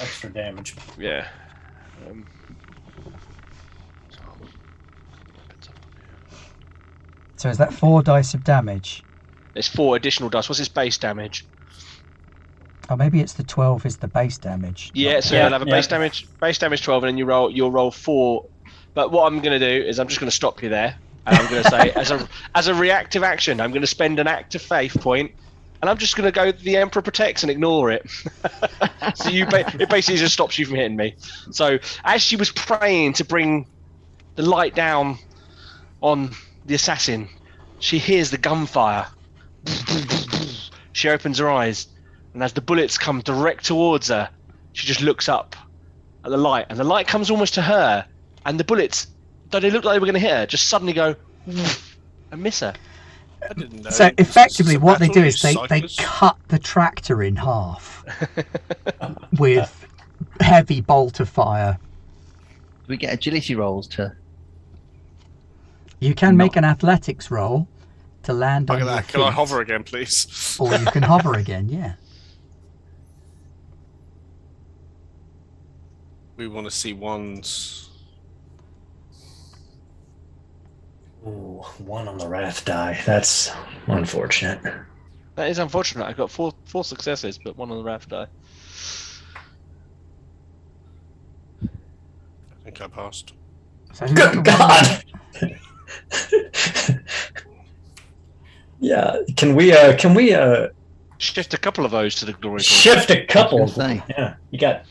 Extra damage. Yeah. So is that 4 dice of damage? There's 4 additional dice. What's its base damage? Or maybe it's the 12 is the base damage. Yeah, so you'll have a base damage 12, and then you'll roll 4. But what I'm going to do is I'm just going to stop you there, and I'm going to say as a reactive action, I'm going to spend an active faith point, and I'm just going to go the Emperor protects and ignore it. So it basically just stops you from hitting me. So as she was praying to bring the light down on the assassin, she hears the gunfire. She opens her eyes, and as the bullets come direct towards her, she just looks up at the light, and the light comes almost to her, and the bullets, though they look like they were going to hit her, just suddenly go and miss her. I didn't know. So effectively, It's a what they do battle, is they cyclists. cut the tractor in half with heavy bolter fire. Do we get agility rolls to? You can make an athletics roll to land Look on at your that. Can I feet, hover again, please? or you can hover again. Yeah. We want to see ones. Ooh, 1 on the wrath die. That's unfortunate. That is unfortunate. I got four successes, but 1 on the wrath die. I think I passed. So who's got Good the God! Yeah, can we Shift a couple of those to the glory. shift a couple? I was gonna say. Yeah, you got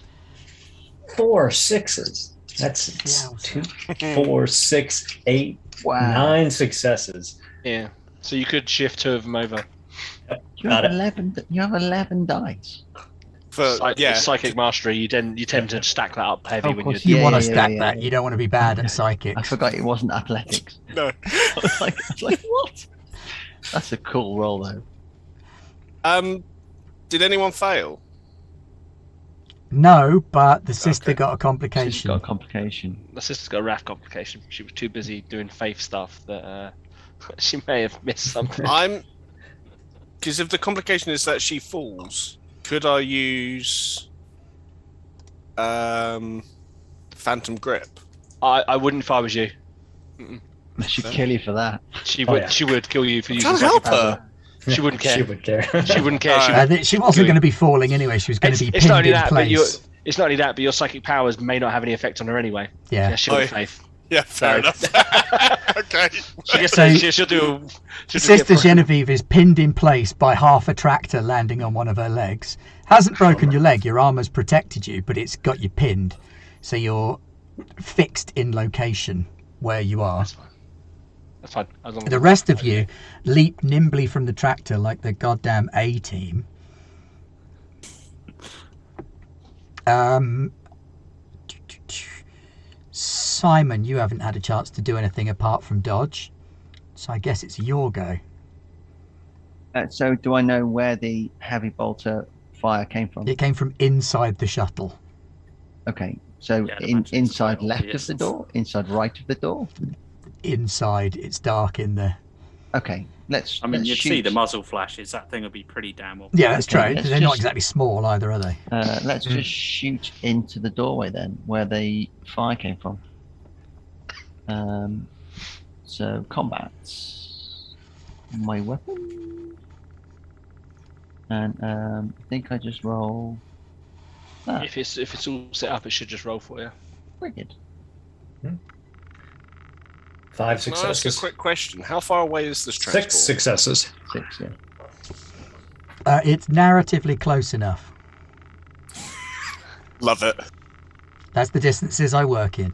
4 6s. That's Yowza. 2, 4, 6, 8, Wow. 9 successes. Yeah. So you could shift 2 of them over. You have 11. You have 11 dice. Psychic mastery. You tend to stack that up heavy Of when course, you're. You want to yeah, stack yeah, that. yeah. You don't want to be bad at I psychics. forgot it wasn't athletics. No. I was like, what? That's a cool roll, though. Did anyone fail? No, but the sister Okay. got a She's complication. got a complication. The sister's got a RAF complication. She was too busy doing faith stuff that she may have missed something. Because if the complication is that she falls, could I use Phantom Grip? I wouldn't if I was you. They should kill you for that. She Oh, would. yeah. She would kill you for I'm using trying to help psychic her. powers. She wouldn't care. She would care. She wouldn't care. She wasn't going to be falling anyway. She was going to be It's not pinned only in that, but place. it's not only that, but your psychic powers may not have any effect on her anyway. Yeah. She'll have faith. Yeah, fair enough. Okay. She'll do. Sister Genevieve is pinned in place by half a tractor landing on one of her legs. Hasn't broken your leg. Your armor's protected you, but it's got you pinned, so you're fixed in location where you are. That's fine. As long as The rest of you leap nimbly from the tractor like the goddamn A-team. Simon, you haven't had a chance to do anything apart from dodge, so I guess it's your go. So, do I know where the heavy bolter fire came from? It came from inside the shuttle. Okay, so Yeah, I'd imagine it's inside quite left obvious. of the door, inside right of the door. Inside, it's dark in there. Okay, let's. I mean, let's you'd shoot. see the muzzle flashes. That thing would be pretty damn obvious. Yeah, that's Okay, true. let's They're not just- exactly small either, are they? Let's just shoot into the doorway then, where the fire came from. So combat. My weapon. And I think I just roll. That. if it's all set up, it should just roll for you. Wicked. 5 Can I ask a successes. quick question? How far away is this transport? 6 successes. 6, yeah. It's narratively close enough. Love it. That's the distances I work in.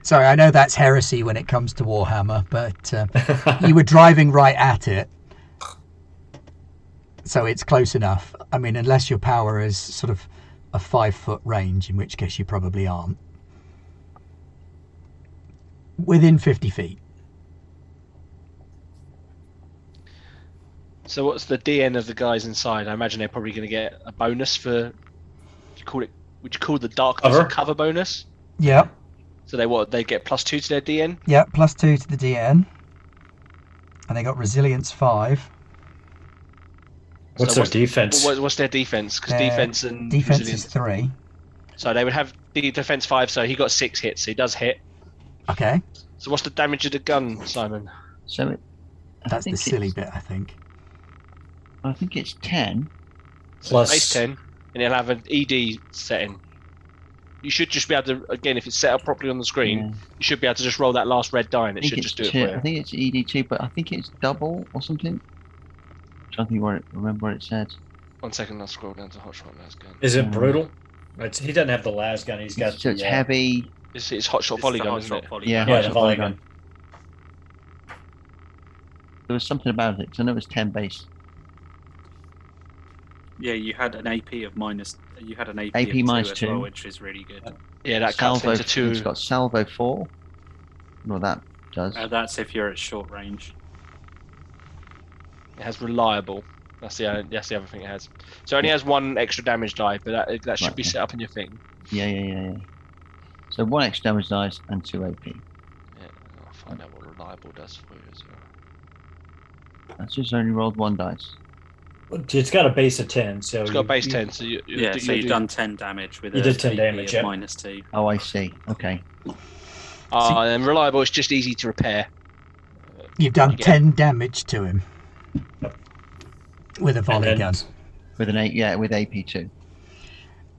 Sorry, I know that's heresy when it comes to Warhammer, but you were driving right at it. So it's close enough. I mean, unless your power is sort of a 5-foot range, in which case you probably aren't. Within 50 feet. So what's the DN of the guys inside? I imagine they're probably going to get a bonus for. Would you call the darkness a cover bonus? Yep. So they get +2 to their DN. Yep, +2 to the DN. And they got resilience 5. What's So their defense? What's their defense? Because Their defense and Defense resilience. is 3. So they would have the defense 5. So he got 6 hits. So he does hit. Okay. So what's the damage of the gun, Simon? So That's the think silly it's- bit, I think. I think it's 10. Plus- Base 10, and he'll have an ED setting. You should just be able to, again, if it's set up properly on the screen, Yeah. you should be able to just roll that last red die, and I it think should it's just do it 2. for I you. think it's ED2, but I think it's double or something. I'm trying to think remember what it said. 1 second, I'll scroll down to hot shot las gun. Is it brutal? He doesn't have the las gun. He's got So it's the, heavy. It's hot shot It's volley the gun, hot isn't shot it? volley Yeah, gun. Yeah, hot the shot volley volley gun. There was something about it. 'Cause I know it was 10 base. Yeah, you had an AP of minus. You had an AP, AP of minus 2 as 2. well, which is really good. Yeah, that cuts Salvo. into 2. It's got salvo 4. Well, that does. That's if you're at short range. It has reliable. That's the other thing it has. So it only has 1 extra damage die, but that should Right, be yeah. set up in your thing. Yeah. So 1 extra damage dice and 2 AP. Yeah, I'll find out what reliable does for you as well. That's just only rolled 1 dice. It's got a base of 10, so It's got a base 10, so you Yeah, so you've done 10 damage with You a did 10 AP damage, of yeah. -2. Oh, I see. Okay. And reliable is just easy to repair. You've done You get- 10 damage to him. With a volley then- gun. With an 8, yeah, with AP2.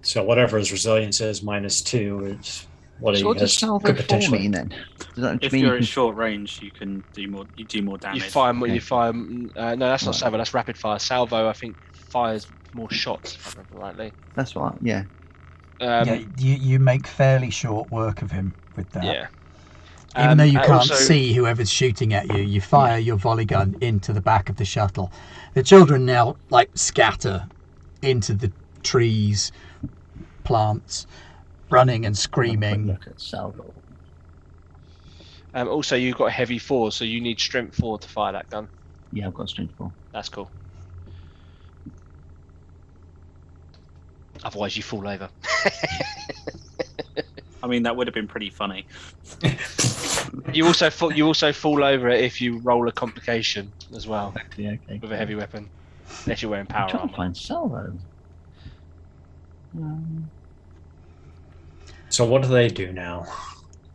So whatever his resilience is -2, it's what So he what does has, salvo could 4 potentially. mean then? Does that If mean you're you at can... short range, you can do more. You do more damage. You fire. Okay. You fire. No, that's not Right. salvo. That's rapid fire. Salvo, I think, fires more shots. If I remember rightly. That's what, yeah. Yeah, you make fairly short work of him with that. Yeah. Even though you can't also- see whoever's shooting at you, you fire your volley gun into the back of the shuttle. The children now scatter into the trees, plants, running and screaming. Look at Salvo. Also, you've got a heavy 4, so you need strength 4 to fire that gun. Yeah, I've got strength 4. That's cool. Otherwise, you fall over. I mean, that would have been pretty funny. You also fall over if you roll a complication as well Exactly, okay. with a heavy weapon, unless you're wearing I'm power trying to armor. find Salvo. So what do they do now?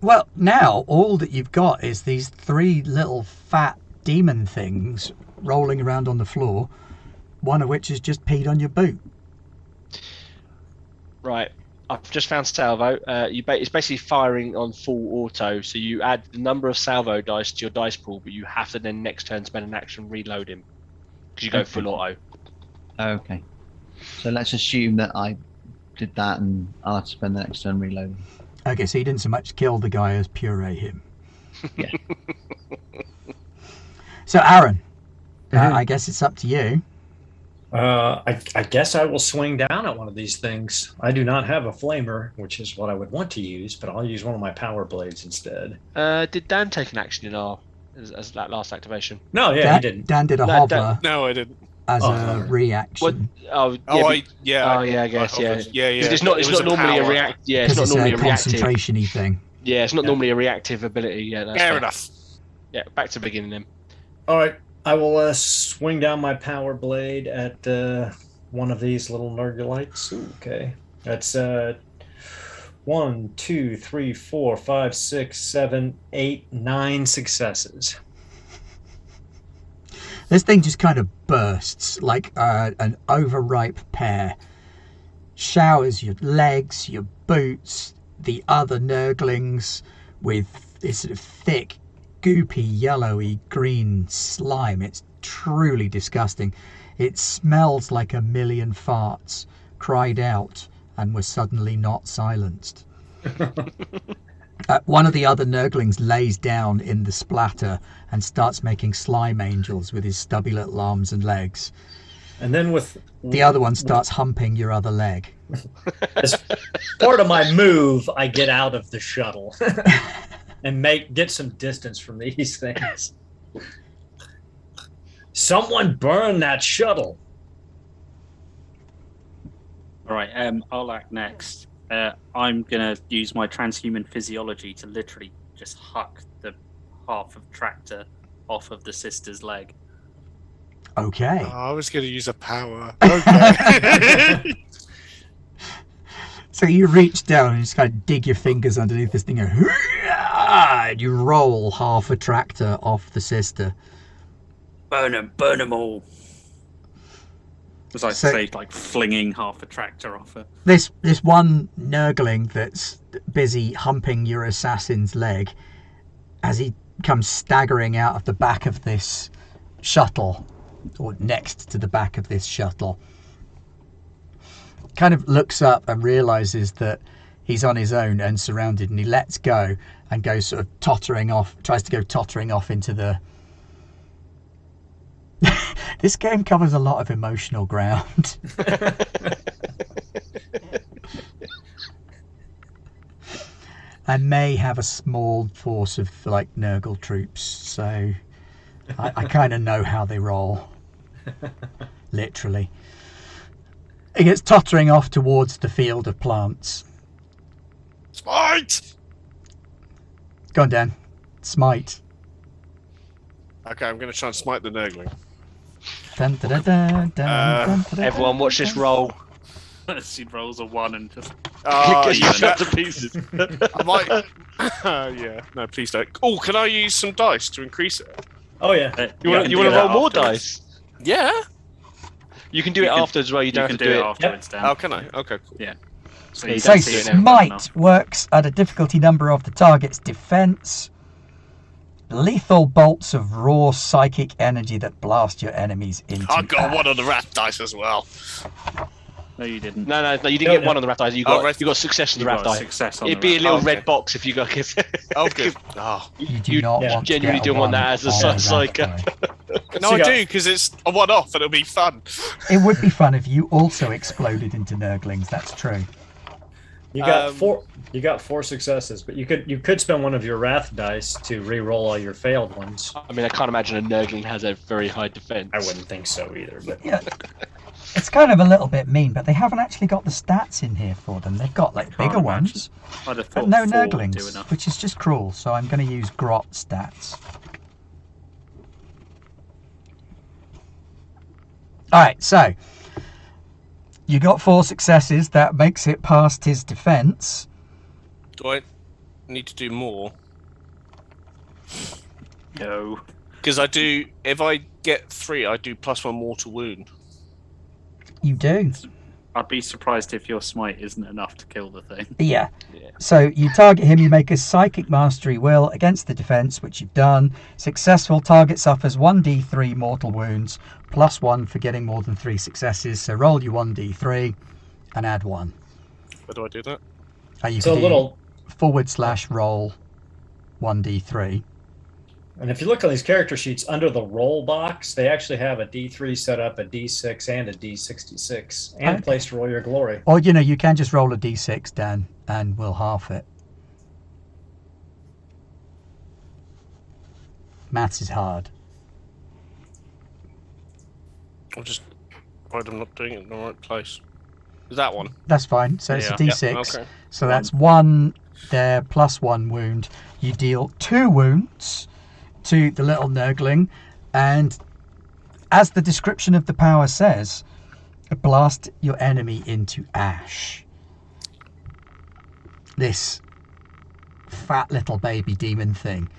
Well, now all that you've got is these 3 little fat demon things rolling around on the floor, one of which has just peed on your boot. Right. I've just found salvo. It's basically firing on full auto, so you add the number of salvo dice to your dice pool, but you have to then next turn spend an action reload him because you go full auto. Okay. So let's assume that I did that and I'll have to spend the next turn reloading. Okay, so you didn't so much kill the guy as puree him. Yeah. So, Aaron, Mhm. I guess it's up to you. I guess I will swing down at one of these things. I do not have a flamer, which is what I would want to use, but I'll use one of my power blades instead. Did Dan take an action in our as that last activation? No, yeah, Dan, he didn't. Dan did a No, hover No, I didn't. as Oh, a sorry. reaction. Oh, Yeah, I guess, yeah. Yeah. Because it's not It was normally a power. react. Yeah, it's Because not normally a a reactive. concentration-y thing. Yeah, it's not normally a reactive ability. Yeah, that's Fair fair. enough. Yeah, back to the beginning then. All right, I will swing down my power blade at one of these little Nergulites. Ooh, okay, that's 1, 2, 3, 4, 5, 6, 7, 8, 9 successes. This thing just kind of bursts like an overripe pear. Showers your legs, your boots, the other Nurglings with this sort of thick, goopy, yellowy green slime. It's truly disgusting. It smells like a million farts cried out and were suddenly not silenced. One of the other Nurglings lays down in the splatter and starts making slime angels with his stubby little arms and legs. And then with The other one starts humping your other leg. as part of my move, I get out of the shuttle and get some distance from these things. Someone burn that shuttle. All right, I'll act next. I'm going to use my transhuman physiology to literally just huck the half of tractor off of the sister's leg. Okay. I was going to use a power. Okay. So you reach down and just kind of dig your fingers underneath this thing and you roll half a tractor off the sister. Burn them all. As I say, like flinging half a tractor off her. This one Nurgling that's busy humping your assassin's leg, as he comes staggering out of the back of this shuttle, or next to the back of this shuttle, kind of looks up and realizes that he's on his own and surrounded, and he lets go and goes sort of tottering off, tries to go tottering off into the... This game covers a lot of emotional ground. I may have a small force of like Nurgle troops, so I kind of know how they roll. Literally. It gets tottering off towards the field of plants. Smite! Go on, Dan. Smite. Okay, I'm going to try and smite the Nurgling. Dun, dun, dun, dun, dun, dun, dun, Everyone, watch this roll. She rolls a 1 and just Oh, Gets yeah, shot to pieces. I might. Yeah, no, please don't. Oh, can I use some dice to increase it? Oh yeah. You want to roll more dice? Yeah. You can do it afterwards as well. You don't can have to do it. afterwards, Dan. Oh, can I? Okay, cool. Yeah. So Yeah, you So don't see it now. Smite works at a difficulty number of the target's defense. Lethal bolts of raw psychic energy that blast your enemies into I got ash. one on the rat dice as well. No, you didn't. No, you didn't get one on the raft dice. You got success on the You raft got a die. success on It'd the be a raft little die. red box if you got. Oh, good. Oh. You do not want genuinely to get don't want that as a psycho. No, I do, because it's a one-off and it'll be fun. It would be fun if you also exploded into Nurglings. That's true. You got four. You got 4 successes, but you could spend one of your wrath dice to re-roll all your failed ones. I mean, I can't imagine a Nurgling has a very high defense. I wouldn't think so either. But Yeah. It's kind of a little bit mean, but they haven't actually got the stats in here for them. They've got like bigger ones, I'd have but thought no 4 would do Nurglings, enough. which is just cruel. So I'm going to use Grot stats. All right, so you got 4 successes. That makes it past his defense. Do I need to do more? No. Because I do, if I get 3, I do +1 mortal wound. You do. I'd be surprised if your smite isn't enough to kill the thing. Yeah. So you target him, you make a psychic mastery will against the defense, which you've done. Successful target suffers 1d3 mortal wounds, +1 for getting more than 3 successes. So roll your 1d3 and add 1. Where do I do that? You so a can little. do /roll 1d3. And if you look on these character sheets under the roll box, they actually have a D3 set up, a D6, and a D66, and a place to roll your glory. Or, you can just roll a d6, Dan, and we'll half it. Maths is hard. I'm not doing it in the right place. Is that one? That's fine. So it's a Yeah. d6. Okay. So that's 1 there, +1 wound. You deal 2 wounds to the little Nurgling, and as the description of the power says, blast your enemy into ash. This fat little baby demon thing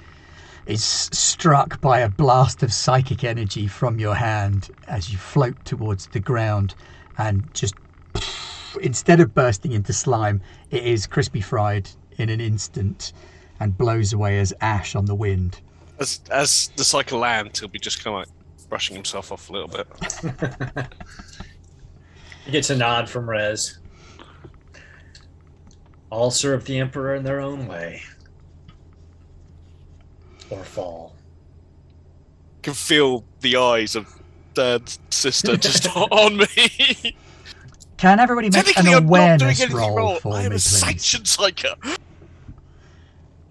is struck by a blast of psychic energy from your hand as you float towards the ground, and just instead of bursting into slime, it is crispy fried in an instant and blows away as ash on the wind. As the cycle lands, he'll be just kind of like brushing himself off a little bit. He gets a nod from Rez. All serve the Emperor in their own way. Or fall. Can feel the eyes of Dad's sister just on me. Can everybody make an Technically, I'm not doing awareness anything roll wrong. for I me, am a please? sanctioned psycho.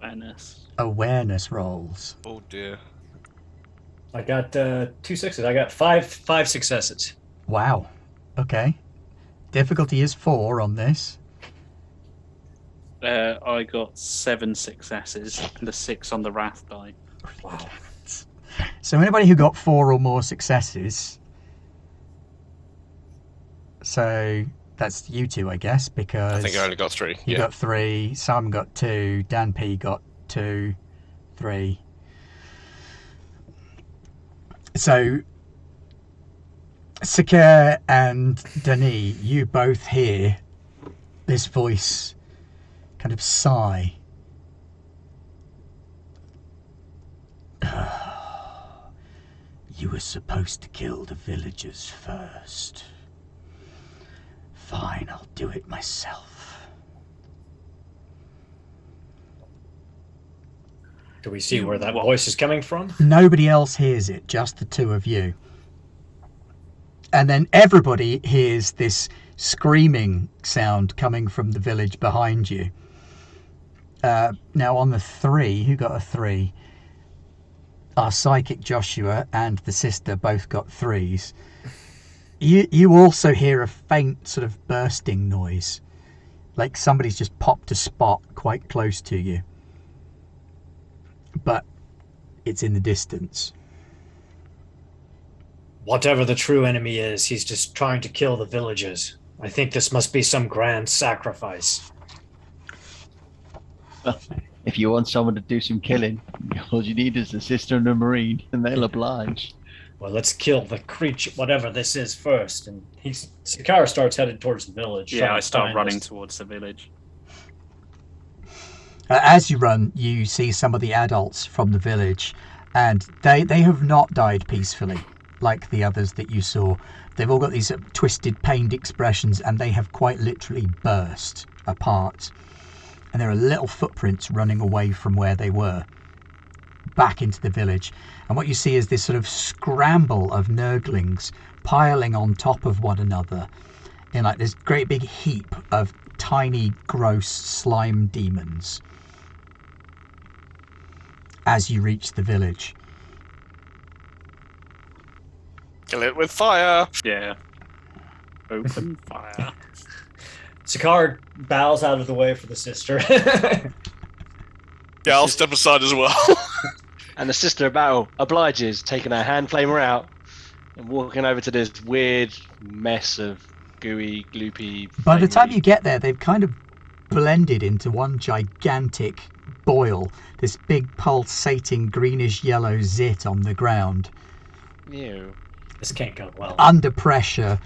Awareness. Awareness rolls. Oh dear. I got 2 6s. I got five successes. Wow. Okay. Difficulty is 4 on this. I got 7 successes and a 6 on the wrath die. Wow. So anybody who got 4 or more successes, so that's you two, I guess, because I think I only got 3. you got 3, Simon got 2, Dan P got 2, 3. So Sakir and Denis, you both hear this voice kind of sigh. You were supposed to kill the villagers first. Fine, I'll do it myself. Do we see where that voice is coming from? Nobody else hears it, just the 2 of you. And then everybody hears this screaming sound coming from the village behind you. Now on the 3, who got a 3? Our psychic Joshua and the sister both got 3s. You also hear a faint sort of bursting noise, like somebody's just popped a spot quite close to you, but it's in the distance. Whatever the true enemy is, he's just trying to kill the villagers. I think this must be some grand sacrifice. Well, if you want someone to do some killing, all you need is a sister and a marine, and they'll oblige. Well, let's kill the creature, whatever this is, first. And Sakara starts headed towards the village. Yeah, trying I to start find running this. towards the village. As you run, you see some of the adults from the village, and they have not died peacefully. like the others that you saw. They've all got these twisted, pained expressions, and they have quite literally burst apart. And there are little footprints running away from where they were, back into the village. And what you see is this sort of scramble of Nurglings piling on top of one another in like this great big heap of tiny, gross slime demons as you reach the village. Kill it with fire. Yeah. Open fire. Sakar bows out of the way for the sister. Yeah, I'll step aside as well. And the Sister of Battle obliges, taking her hand flamer out and walking over to this weird mess of gooey, gloopy... By the time flamery- you get there, they've kind of blended into one gigantic boil, this big pulsating greenish yellow zit on the ground. Ew. This can't go well. Under pressure,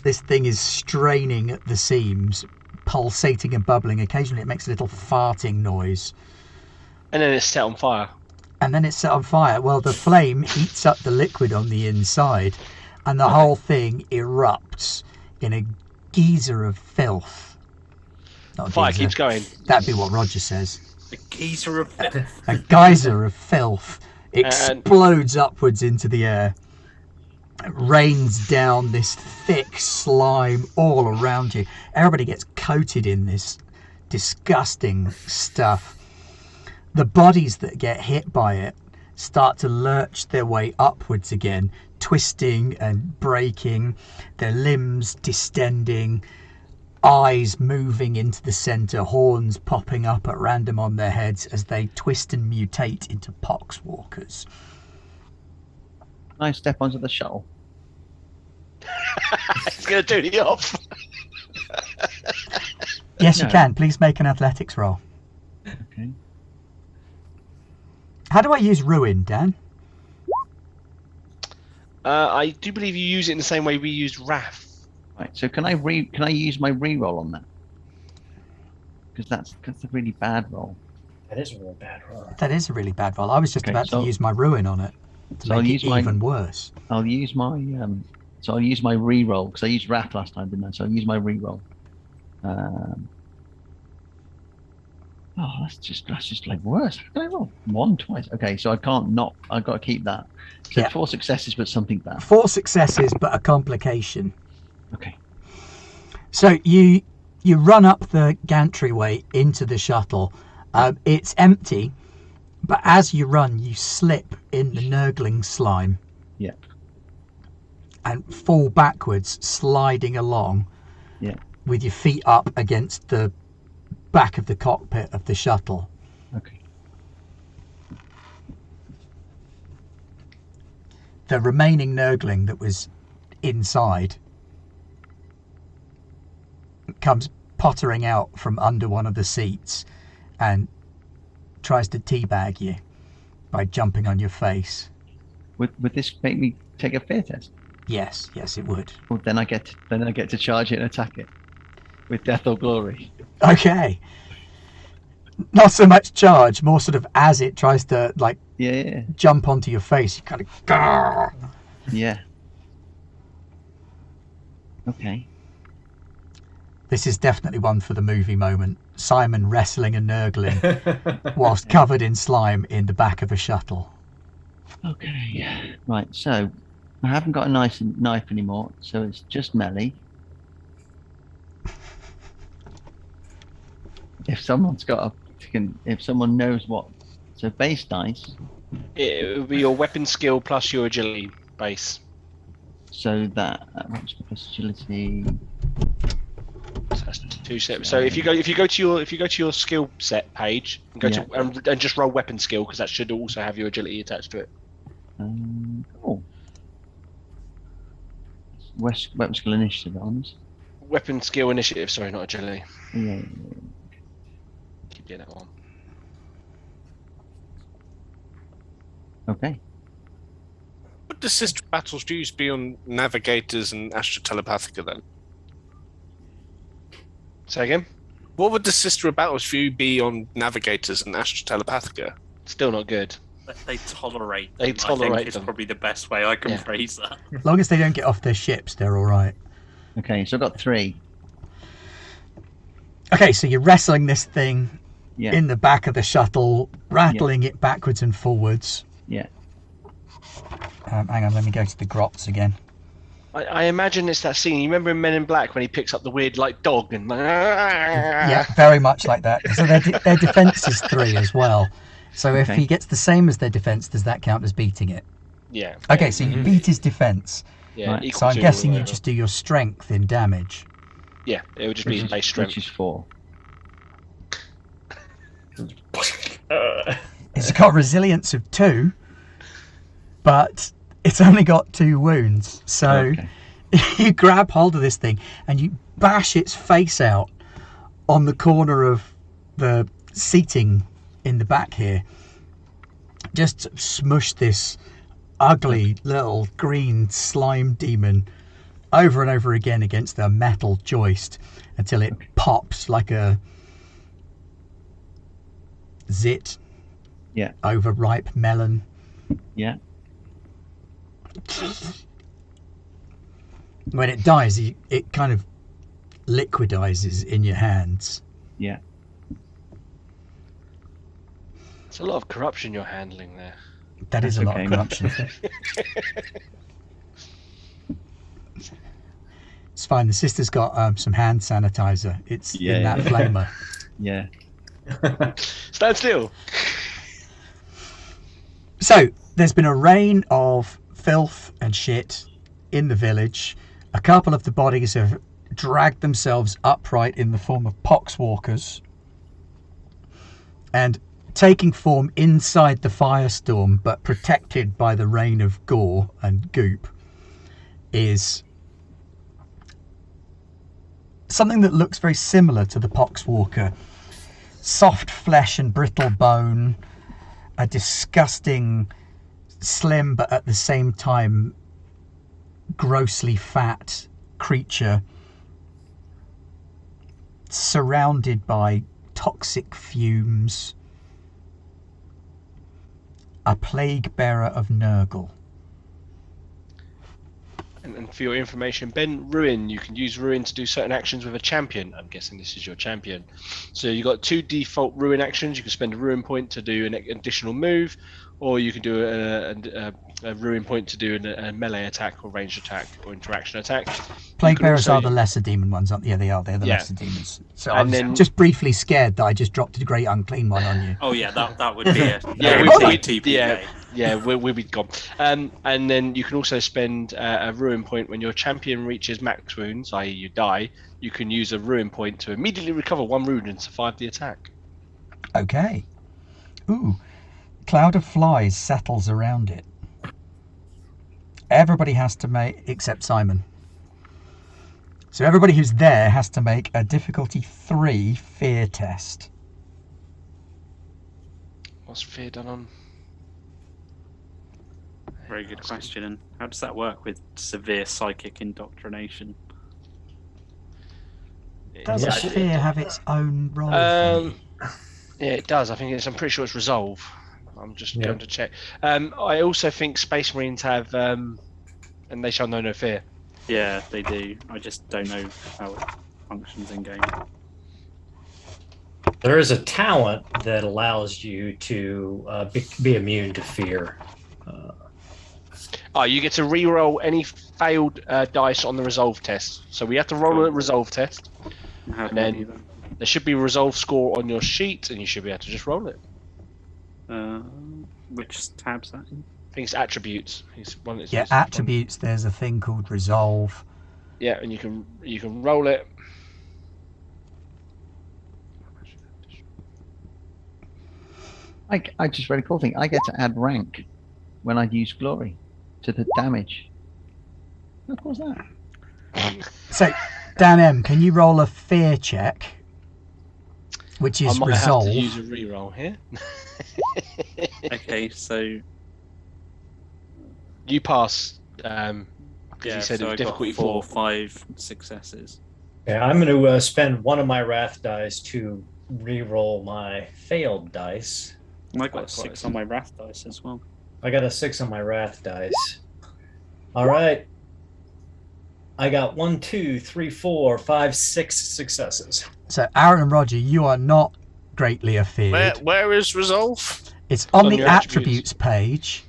this thing is straining at the seams, pulsating and bubbling. Occasionally it makes a little farting noise. And then it's set on fire. And then it's set on fire. Well, the flame eats up the liquid on the inside, and the whole thing erupts in a geyser of filth. Not a Fire geyser. keeps going. That'd be what Roger says. The geezer of filth. A geyser of filth explodes upwards into the air. It rains down this thick slime all around you. Everybody gets coated in this disgusting stuff. The bodies that get hit by it start to lurch their way upwards again, twisting and breaking, their limbs distending, eyes moving into the centre, horns popping up at random on their heads as they twist and mutate into poxwalkers. Can I step onto the shuttle? It's going to do the off. Yes, you No. can. Please make an athletics roll. Okay. How do I use ruin, Dan? I do believe you use it in the same way we used Wrath. Right. So can I use my reroll on that? Because that's a really bad roll. That is a real bad roll. That is a really bad roll. I was just Okay, about to so- use my ruin on it to so I'll make use it my- even worse. I'll use my reroll because I used wrath last time, didn't I? So I'll use my reroll. Oh, that's just like worse. How can I roll one twice? Okay, so I've got to keep that. So Yeah. 4 successes, but something bad. 4 successes, but a complication. Okay. So you run up the gantry-way into the shuttle. It's empty, but as you run, you slip in the Nurgling slime. Yeah. And fall backwards, sliding along. Yeah. With your feet up against the back of the cockpit of the shuttle. Okay. The remaining Nurgling that was inside comes pottering out from under one of the seats and tries to teabag you by jumping on your face. Would this make me take a fear test? Yes, it would. Well, then I get to charge it and attack it with death or glory. Okay. Not so much charge, more sort of as it tries to like Yeah. jump onto your face, you kind of grrr. Yeah. Okay. This is definitely one for the movie moment. Simon wrestling a Nurgling whilst covered in slime in the back of a shuttle. Okay. Right. So I haven't got a knife anymore, so it's just melee. If someone's got if someone knows what, so base dice. It would be your weapon skill plus your agility base. So that what's plus agility? So that's 2 steps. So if you go to your skill set page and go Yeah. to and just roll weapon skill, because that should also have your agility attached to it. Oh. Weapon skill initiative arms. Weapon skill initiative. Sorry, not agility. Yeah. Keep getting that one. Okay. Would the sister battles used be on navigators and astrotelepathica then? Say again. What would the sister of battles view be on navigators and astrotelepathica? Still not good. They tolerate. They them, tolerate I think is them. probably the best way I can Yeah. phrase that. As long as they don't get off their ships, they're all right. Okay, so I've got 3. Okay, so you're wrestling this thing Yeah. in the back of the shuttle, rattling it backwards and forwards. Yeah. Hang on, let me go to the grots again. I imagine it's that scene. You remember in Men in Black when he picks up the weird like dog and Yeah, very much like that. So their defense is 3 as well. So if Okay. he gets the same as their defense, does that count as beating it? yeah. Okay, so you beat his defense. Yeah, Right. equal So I'm to guessing you whatever. just do your strength in damage. Yeah, it would just be base strength. Which is 4. It's got resilience of 2, but it's only got 2 wounds. So Okay. you grab hold of this thing and you bash its face out on the corner of the seating in the back here. Just smush this ugly little green slime demon over and over again against the metal joist until it pops like a zit. Yeah. Overripe melon. Yeah. When it dies, it kind of liquidizes in your hands. Yeah. It's a lot of corruption you're handling there. That is That's a lot okay, of man. corruption. It's fine. The sister's got some hand sanitizer. It's in Yeah. that flamer. Yeah. Stand still. So there's been a rain of filth and shit in the village. A couple of the bodies have dragged themselves upright in the form of poxwalkers and taking form inside the firestorm, but protected by the rain of gore and goop, is something that looks very similar to the poxwalker. Soft flesh and brittle bone, a disgusting, slim but at the same time grossly fat creature surrounded by toxic fumes, a plague bearer of Nurgle. And for your information, Ben, Ruin, you can use Ruin to do certain actions with a champion. I'm guessing this is your champion. So you've got 2 default Ruin actions. You can spend a Ruin point to do an additional move, or you can do a Ruin point to do a melee attack or ranged attack or interaction attack. Plague can bearers also- are the lesser demon ones, aren't they? Yeah, they are. They're the Yeah. lesser demons. So I And was then- just briefly scared that I just dropped a great unclean one on you. Oh yeah, that would be a Yeah, guaranteed we- TPK. Yeah, we'll be gone. And then you can also spend a Ruin point when your champion reaches max wounds, i.e. you die. You can use a Ruin point to immediately recover 1 wound and survive the attack. Okay. Ooh. Cloud of flies settles around it. Everybody has to make, except Simon. So everybody who's there has to make a difficulty 3 fear test. What's fear done on? Very good question. And how does that work with severe psychic indoctrination? Does Yes. fear have its own role? Yeah, it does. I'm pretty sure it's resolve. I'm just Yeah. going to check. I also think Space Marines have, and they shall know no fear. Yeah, they do. I just don't know how it functions in game. There is a talent that allows you to be immune to fear. Oh, you get to re-roll any failed dice on the resolve test. So we have to roll a resolve test. How And do I then- do that? There should be a resolve score on your sheet, and you should be able to just roll it. Which tab's that in? I think it's attributes. It's one that's Yeah, attributes, there's a thing called resolve. Yeah, and you can roll it. I just read a cool thing. I get to add rank when I use glory to the damage. How cool is that? So, Dan M, can you roll a fear check? Which I is might resolve. have to use a re-roll here. Okay, so You pass. Because yeah, you said so it was I got difficulty 4 or 4. 5 successes. Yeah, I'm going to spend one of my wrath dice to re-roll my failed dice. I got a 6 on my wrath dice as well. I got a 6 on my wrath dice. All right. I got 1, 2, 3, 4, 5, 6 successes. So, Aaron and Roger, you are not greatly afeared. Where is resolve? It's on the your attributes page.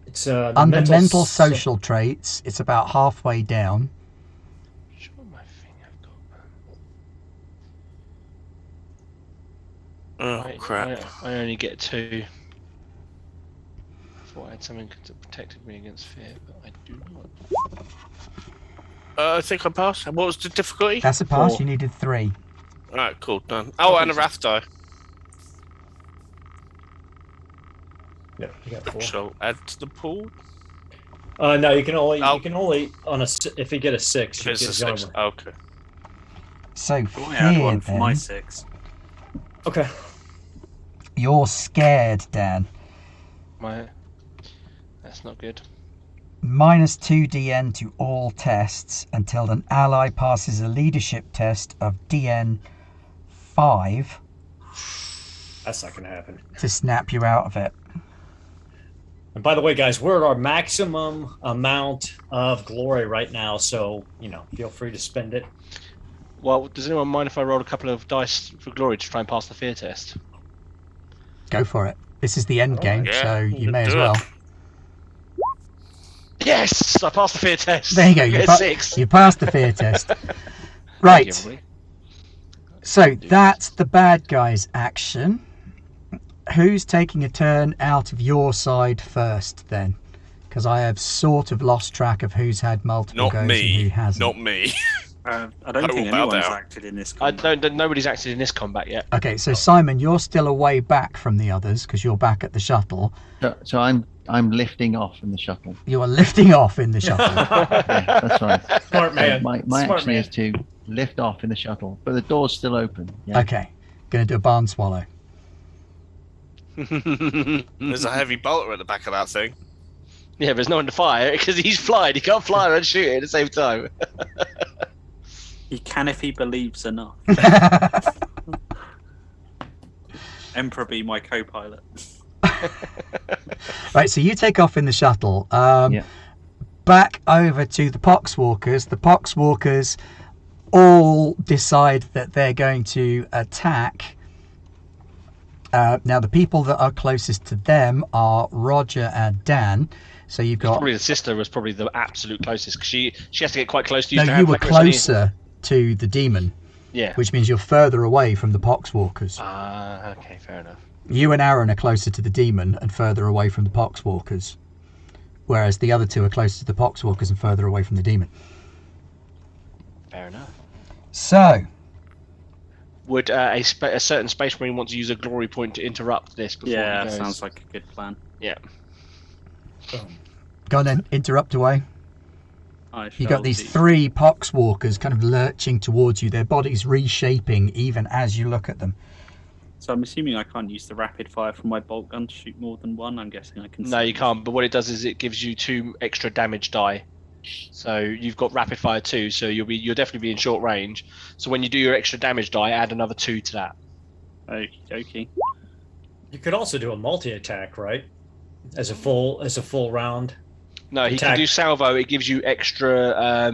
It's the Under mental social traits. It's about halfway down. Sure, my thing I've got. Oh, crap. I only get 2. I thought I had something that protected me against fear, but I do not. I think I passed. What was the difficulty? That's a pass. 4. You needed 3. Alright, cool, done. Oh, and a wrath die. Yep, you got 4. Shall add to the pool? No, you can only Oh. on if you get a 6, you It's get a his 6. armor. Okay. So, I had fear, one for my then. 6. Okay. You're scared, Dan. That's not good. Minus 2 DN to all tests until an ally passes a leadership test of DN 5 That's not going to happen. to snap you out of it. And by the way, guys, we're at our maximum amount of glory right now, so, feel free to spend it. Well, does anyone mind if I roll a couple of dice for glory to try and pass the fear test? Go for it. This is the end game, Yeah, so you may do as it. well. Yes! I passed the fear test! There you go. I You, get a 6. you passed the fear test. Thank you, Right. everybody. So that's the bad guy's action. Who's taking a turn out of your side first, then? Because I have sort of lost track of who's had multiple Not goes and who me. hasn't. Not me. I don't I think will bow anyone's down. acted in this I combat. nobody's acted in this combat yet. Okay, so Simon, you're still a way back from the others because you're back at the shuttle. So I'm lifting off in the shuttle. You are lifting off in the shuttle. Yeah, that's right. Smart man. My Smart action man. is to lift off in the shuttle, but the door's still open. Yeah. Okay, going to do a barn swallow. There's a heavy bolter at the back of that thing. Yeah, but there's no one to fire because he's flying. He can't fly and shoot it at the same time. He can if he believes enough. Emperor be my co-pilot. Right, so you take off in the shuttle. Yeah. Back over to the Poxwalkers. The Poxwalkers all decide that they're going to attack. Now, the people that are closest to them are Roger and Dan. So you've got... Probably the sister was probably the absolute closest because she has to get quite close to use No, her you hand were weapon, so closer to the demon, Yeah. which means you're further away from the Poxwalkers. Okay, fair enough. You and Aaron are closer to the demon and further away from the Poxwalkers, whereas the other two are closer to the Poxwalkers and further away from the demon. Fair enough. So, Would a certain Space Marine want to use a glory point to interrupt this before Yeah, he goes? sounds like a good plan. Yeah. go on then, interrupt away. I You got shall these do. 3 Poxwalkers kind of lurching towards you, their bodies reshaping even as you look at them. So I'm assuming I can't use the rapid fire from my bolt gun to shoot more than one. I'm guessing I can. No, you can't. But what it does is it gives you 2 extra damage die. So you've got rapid fire 2, so you'll definitely be in short range. So when you do your extra damage die, add another 2 to that. Okay. You could also do a multi-attack, right? As a full round. No, he Attack. can do salvo. It gives you extra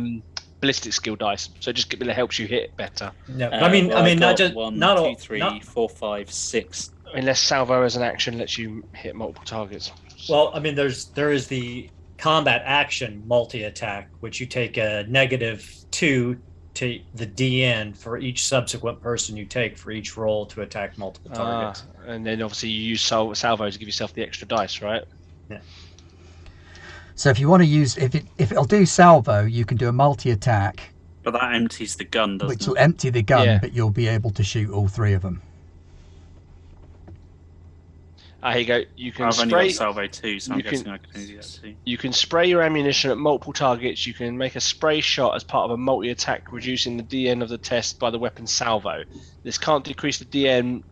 ballistic skill dice, so it just helps you hit better. No, Well, I mean, I've not got just 1, not 2, all. 3, not- 4, 5, 6. Unless salvo as an action lets you hit multiple targets. Well, I mean, there is the combat action multi-attack, which you take a -2 to the DN for each subsequent person you take for each roll to attack multiple targets. And then obviously you use salvo to give yourself the extra dice, right? Yeah. So if you want to use, if it'll do salvo, you can do a multi-attack, But that empties the gun, doesn't which it? will empty the gun, Yeah. but you'll be able to shoot all 3 of them. Here you go. You can I've only spray. got salvo 2, so I'm you can- guessing I can only do that too. You can spray your ammunition at multiple targets. You can make a spray shot as part of a multi-attack, reducing the DN of the test by the weapon salvo. This can't decrease the DN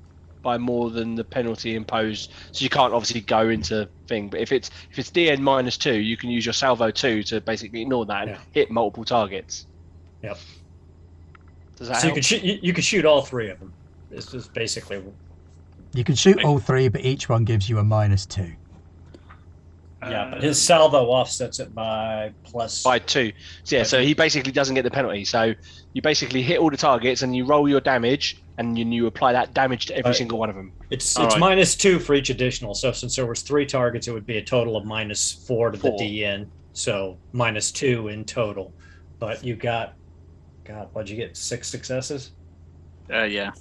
by more than the penalty imposed, so you can't obviously go into thing. But if it's DN -2, you can use your salvo 2 to basically ignore that and Yeah. hit multiple targets. Yep. Does that So help? you can shoot all 3 of them. This is basically You can shoot all 3, but each one gives you a -2. Yeah, but his salvo offsets it by plus... By 2. So he basically doesn't get the penalty. So you basically hit all the targets and you roll your damage and you apply that damage to every single one of them. It's -2 for each additional. So since there was 3 targets, it would be a total of -4 to the DN. So -2 in total. But you got... God, what'd you get? 6 successes? Yeah.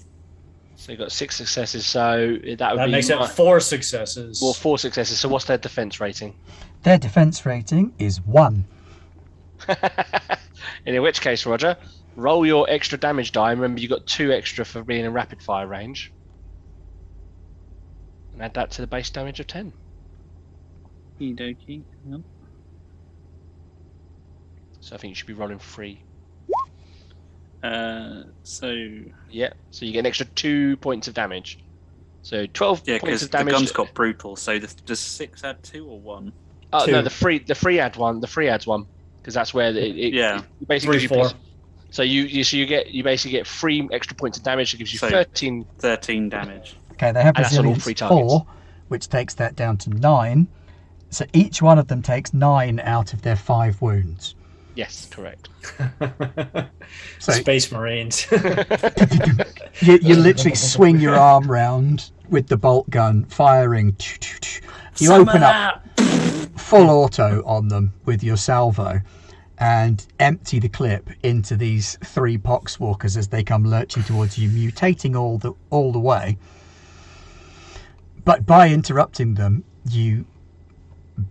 So you got 6 successes, so that makes it 4 successes. Well, 4 successes. So what's their defense rating? Their defense rating is 1. In which case, Roger, roll your extra damage die. Remember, you got 2 extra for being in rapid fire range. And add that to the base damage of 10. Okie dokie. Yep. So I think you should be rolling 3. So you get an extra 2 points of damage. So 12 points of damage. The gun's got brutal. So does 6 add 2 or 1? Oh 2. no, the free add 1. The free adds 1 because that's where it basically 3, 4. So you basically get 3 extra points of damage. It gives you 13 damage. Okay, they have And that's on all resilience 3 targets. 4, which takes that down to 9. So each one of them takes 9 out of their 5 wounds. Yes, correct. So Space Marines. you literally swing your arm round with the bolt gun, firing. You open up full auto on them with your salvo and empty the clip into these 3 poxwalkers as they come lurching towards you, mutating all the way. But by interrupting them, you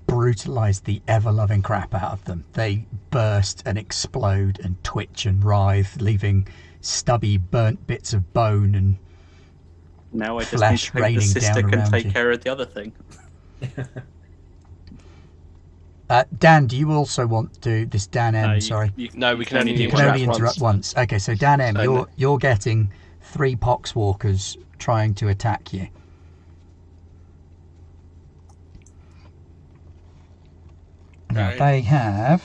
brutalize the ever-loving crap out of them. They burst and explode and twitch and writhe, leaving stubby, burnt bits of bone and now I just flesh need to hope the raining sister down can around take you. care of the other thing. Dan, do you also want to do this? Dan M, sorry. No, we can only do You can one only at once. interrupt once. Okay, so Dan M, So you're getting 3 poxwalkers trying to attack you. Now they have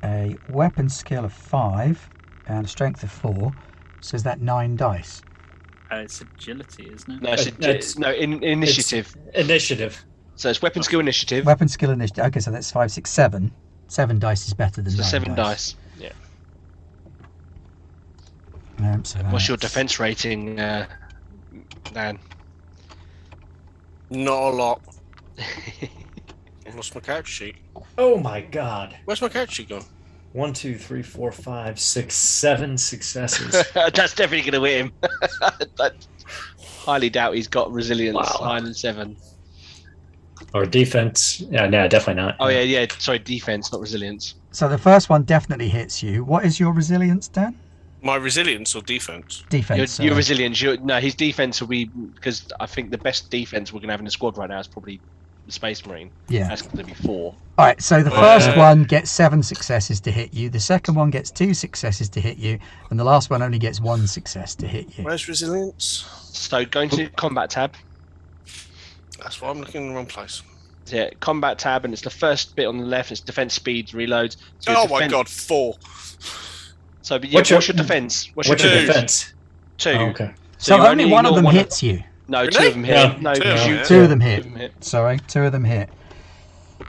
a weapon skill of 5 and a strength of 4. So is that 9 dice? It's agility, isn't it? No, it's initiative. Initiative. So it's weapon skill initiative. Weapon skill initiative. Okay, so that's 5, 6, 7. 7 dice is better than So 9 7 dice. dice. Yeah. So What's your that's- defense rating, Dan? Not a lot. I lost my character sheet. Oh my God. Where's my character sheet gone? 1, 2, 3, 4, 5, 6, 7 successes. That's definitely going to win him. I highly doubt he's got resilience Wow. higher than 7. Or defense. Yeah, no, definitely not. Oh yeah. Sorry, defense, not resilience. So the first one definitely hits you. What is your resilience, Dan? My resilience or defense? Defense. Your resilience. His defense will be, because I think the best defense we're going to have in the squad right now is probably the Space Marine. Yeah. That's going to be 4. All right, so the first one gets 7 successes to hit you. The second one gets 2 successes to hit you. And the last one only gets 1 success to hit you. Where's resilience? So going to combat tab. That's why I'm looking in the wrong place. Yeah, combat tab, and it's the first bit on the left. It's defense speeds, reloads. So Oh my God, 4. So, but What's what's your- your defense? What's your defense? 2. Oh, okay. So you only one of ignore them hits you. No, Really? 2 of them hit. Yeah, No, two because of you them. 2 of them hit. two of them hit. Sorry, 2 of them hit.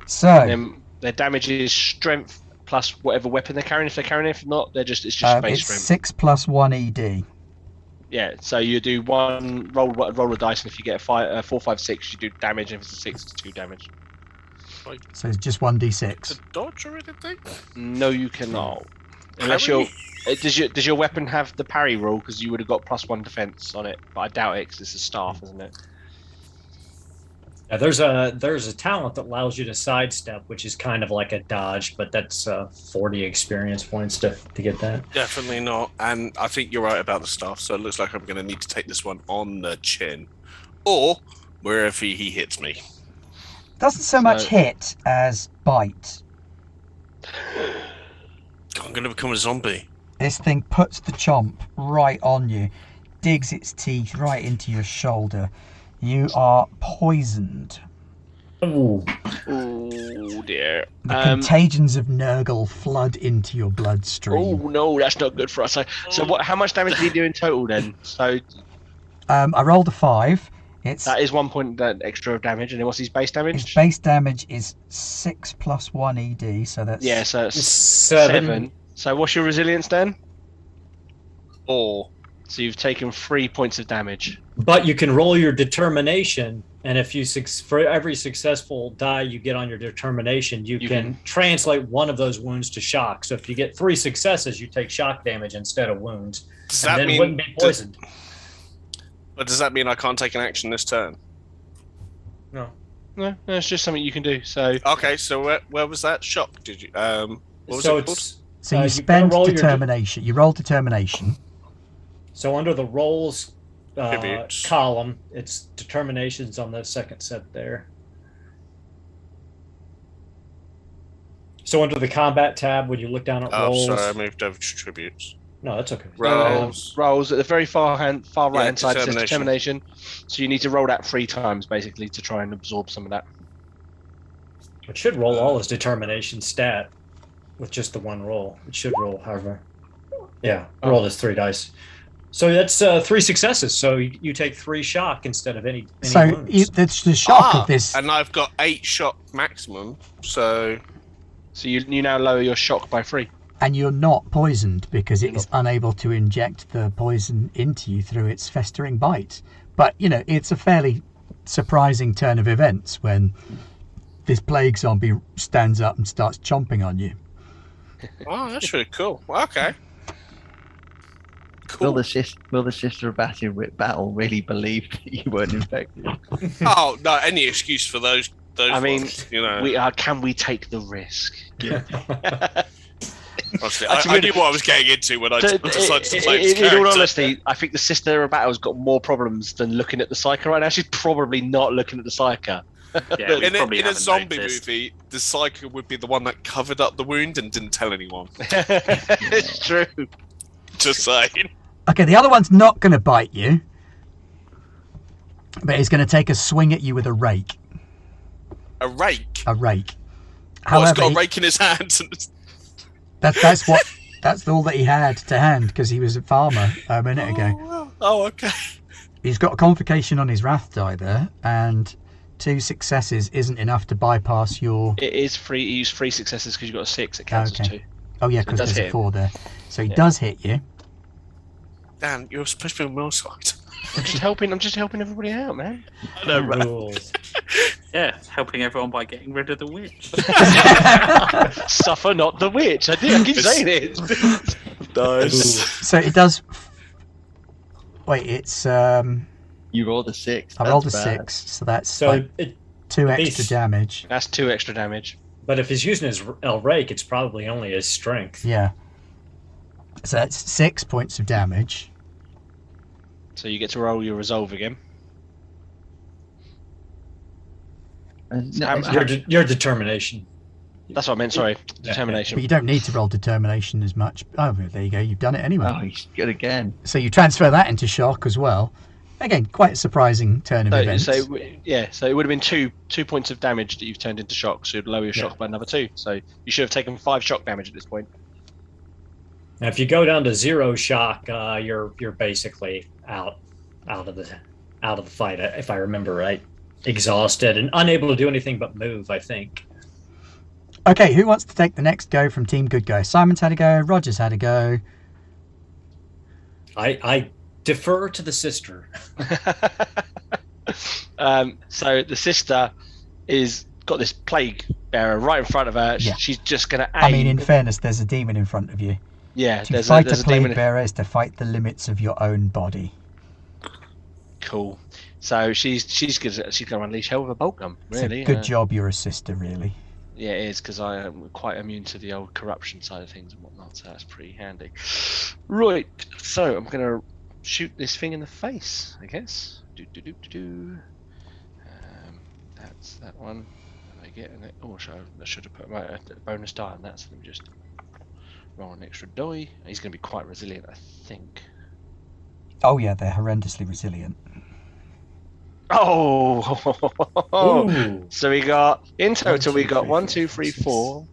So, And their damage is strength plus whatever weapon they're carrying. If they're carrying it, if not, it's just base it's strength. 6 plus 1 ED. Yeah, so you do one roll a dice, and if you get a 4, 5, 6, you do damage. And if it's a 6, it's 2 damage. So it's just 1d6. To dodge or anything? No, you cannot. Unless you're. Does your weapon have the parry rule? Because you would have got +1 defense on it, but I doubt it because it's a staff, isn't it? Yeah, there's a talent that allows you to sidestep, which is kind of like a dodge, but that's 40 experience points to get that. Definitely not. And I think you're right about the staff, so it looks like I'm going to need to take this one on the chin. Or wherever he hits me. Doesn't so much hit as bite. I'm going to become a zombie. This thing puts the chomp right on you, digs its teeth right into your shoulder. You are poisoned. Ooh. Oh dear. The contagions of Nurgle flood into your bloodstream. Oh no, that's not good for us. So what? How much damage did he do in total then? So I rolled a 5. that is 1 point extra of damage, and then what's his base damage? His base damage is 6 plus 1 ED, so that's... Yeah, so it's 7. So what's your resilience then? 4. So you've taken 3 points of damage. But you can roll your determination, and if you for every successful die you get on your determination, you can translate one of those wounds to shock. So if you get 3 successes, you take shock damage instead of wounds. Does that then mean wouldn't be poisoned? But does that mean I can't take an action this turn? No. No, it's just something you can do. So Okay, so where was that shock? Did you what was So it called? it's So you you spend roll your determination. You roll determination. so under the rolls Tributes. column, it's determinations on the second set there. So under the combat tab, when you look down at Oh, rolls, sorry, I moved over to tributes. no, that's okay. Rolls. at the very far right hand side it says determination. determination. So you need to roll that 3 times basically to try and absorb some of that. It should roll all his determination stat with just the one roll. It should roll, however. Yeah, roll his 3 dice. So that's 3 successes. So you take 3 shock instead of any So wounds. that's the shock of this. And I've got 8 shock maximum, so you now lower your shock by 3. And you're not poisoned because it is unable to inject the poison into you through its festering bite. But, it's a fairly surprising turn of events when this plague zombie stands up and starts chomping on you. oh, that's really cool. Okay. Will Cool. the sister of battle really believe that you weren't infected? Oh no, any excuse for those I mean, ones, you know. can we take the risk? Honestly, I knew what I was getting into when I decided to play this In all character. honesty, I think the sister of battle's got more problems than looking at the Psyker right now. She's probably not looking at the Psyker. Yeah, we in probably a haven't zombie noticed. movie, the psycho would be the one that covered up the wound and didn't tell anyone. It's true. Just saying. Okay, the other one's not going to bite you, but he's going to take a swing at you with a rake. A rake. A rake. Well, he's However, got a rake in his hand. that's all that he had to hand because he was a farmer a minute ago. Oh, okay. He's got a complication on his wrath die there, and 2 successes isn't enough to bypass your... It is free. You use 3 successes because you've got a 6. It counts as 2. Oh yeah, So it because does there's hit a him. 4 there. So he Yeah. does hit you. Dan, you're supposed to be on my side. I'm just helping everybody out, man. I know, right? Rules. Yeah, helping everyone by getting rid of the witch. Suffer not the witch. I keep saying it. Nice. So it does... Wait, it's... You rolled a 6. I rolled a That's bad. 6, so that's So, like 2 extra base- damage. That's 2 extra damage. but if he's using his rake, it's probably only his strength. Yeah. So that's 6 points of damage. So you get to roll your resolve again. No, How- it's- Your determination. That's what I meant. Sorry, But determination. you don't need to roll determination as much. Oh, there you go. You've done it anyway. oh, he's good again. So you transfer that into shock as well. Again, quite a surprising turn of events. So it would have been 2 points of damage that you've turned into shock. So you'd lower your shock by another 2. So you should have taken 5 shock damage at this point. Now, if you go down to 0 shock, you're basically out of the fight. If I remember right, exhausted and unable to do anything but move. I think. Okay, who wants to take the next go from Team Good Guy? Simon's had a go. Roger's had a go. I defer to the sister. So the sister is got this plague bearer right in front of her. Yeah. She's just going to aim. I mean, in fairness, there's a demon in front of you. yeah, To there's fight a a plague demon. bearer is to fight the limits of your own body. Cool. So she's going to unleash hell with a bolt gun. It's Really, a good job you're a sister, really. Yeah, it is, because I am quite immune to the old corruption side of things and whatnot, so that's pretty handy. Right, so I'm going to shoot this thing in the face, I guess. That's that one. And I get an... Oh, I should have put a bonus die on that, so let me just roll an extra die. He's going to be quite resilient, I think. Oh yeah, they're horrendously resilient. Oh, Ooh. so we got in total. 1, 2, We got 3, 1, 4, 2, 3, 4,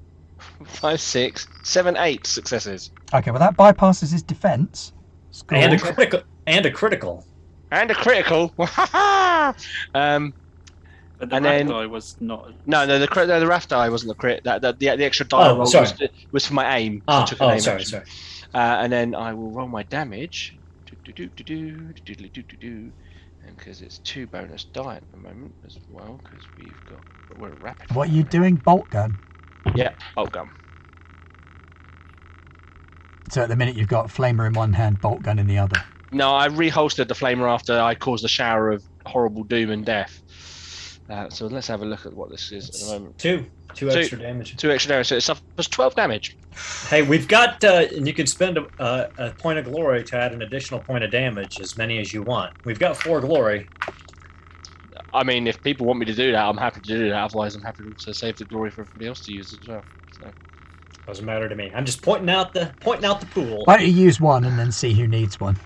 5, 6, 7, 8 successes. Okay, well that bypasses his defense. Score. And a critical. And a critical. And a critical. But the And rat then- die was not. No, the RAF die wasn't the crit. The extra die Oh, roll sorry. was for my aim. So I took an aim sorry, action. sorry. And then I will roll my damage. And because it's 2 bonus die at the moment as well, because we're rapid. What are you doing? Bolt gun. Yeah, bolt gun. So at the minute you've got flamer in one hand, bolt gun in the other. No, I reholstered the flamer after I caused a shower of horrible doom and death. So let's have a look at what this is at the moment. Two extra damage. 2 extra damage, so it suffers 12 damage. Hey, we've got, and you can spend a point of glory to add an additional point of damage, as many as you want. We've got 4 glory. I mean, if people want me to do that, I'm happy to do that. Otherwise, I'm happy to also save the glory for everybody else to use as well. So. Doesn't matter to me. I'm just pointing out the pool. Why don't you use one and then see who needs one?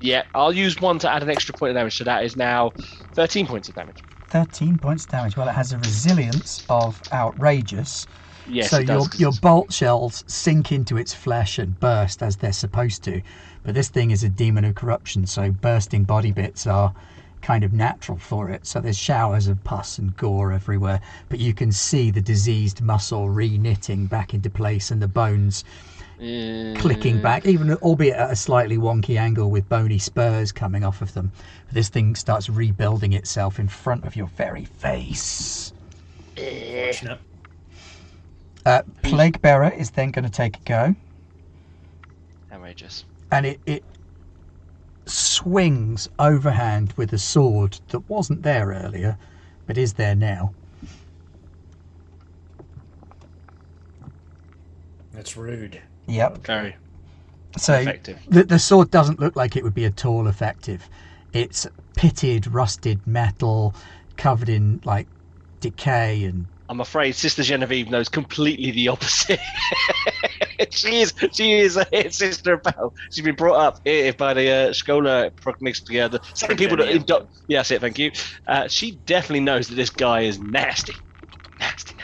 Yeah, I'll use 1 to add an extra point of damage, so that is now 13 points of damage. 13 points damage. Well, it has a resilience of outrageous. Yes, So it does, 'cause your it's- bolt shells sink into its flesh and burst as they're supposed to. But this thing is a demon of corruption, so bursting body bits are kind of natural for it. So there's showers of pus and gore everywhere. But you can see the diseased muscle re-knitting back into place and the bones clicking back, even albeit at a slightly wonky angle with bony spurs coming off of them. This thing starts rebuilding itself in front of your very face. Fortunate. Plague Bearer is then going to take a go. Outrageous. And it swings overhand with a sword that wasn't there earlier, but is there now. That's rude. Yep. Very So effective. the sword doesn't look like it would be at all effective. It's pitted, rusted metal, covered in like decay and. I'm afraid Sister Genevieve knows completely the opposite. she is a hit sister of battle. She's been brought up here by the Schola Prognics together. Same people that yeah, that's it, thank you. She definitely knows that this guy is nasty. Nasty.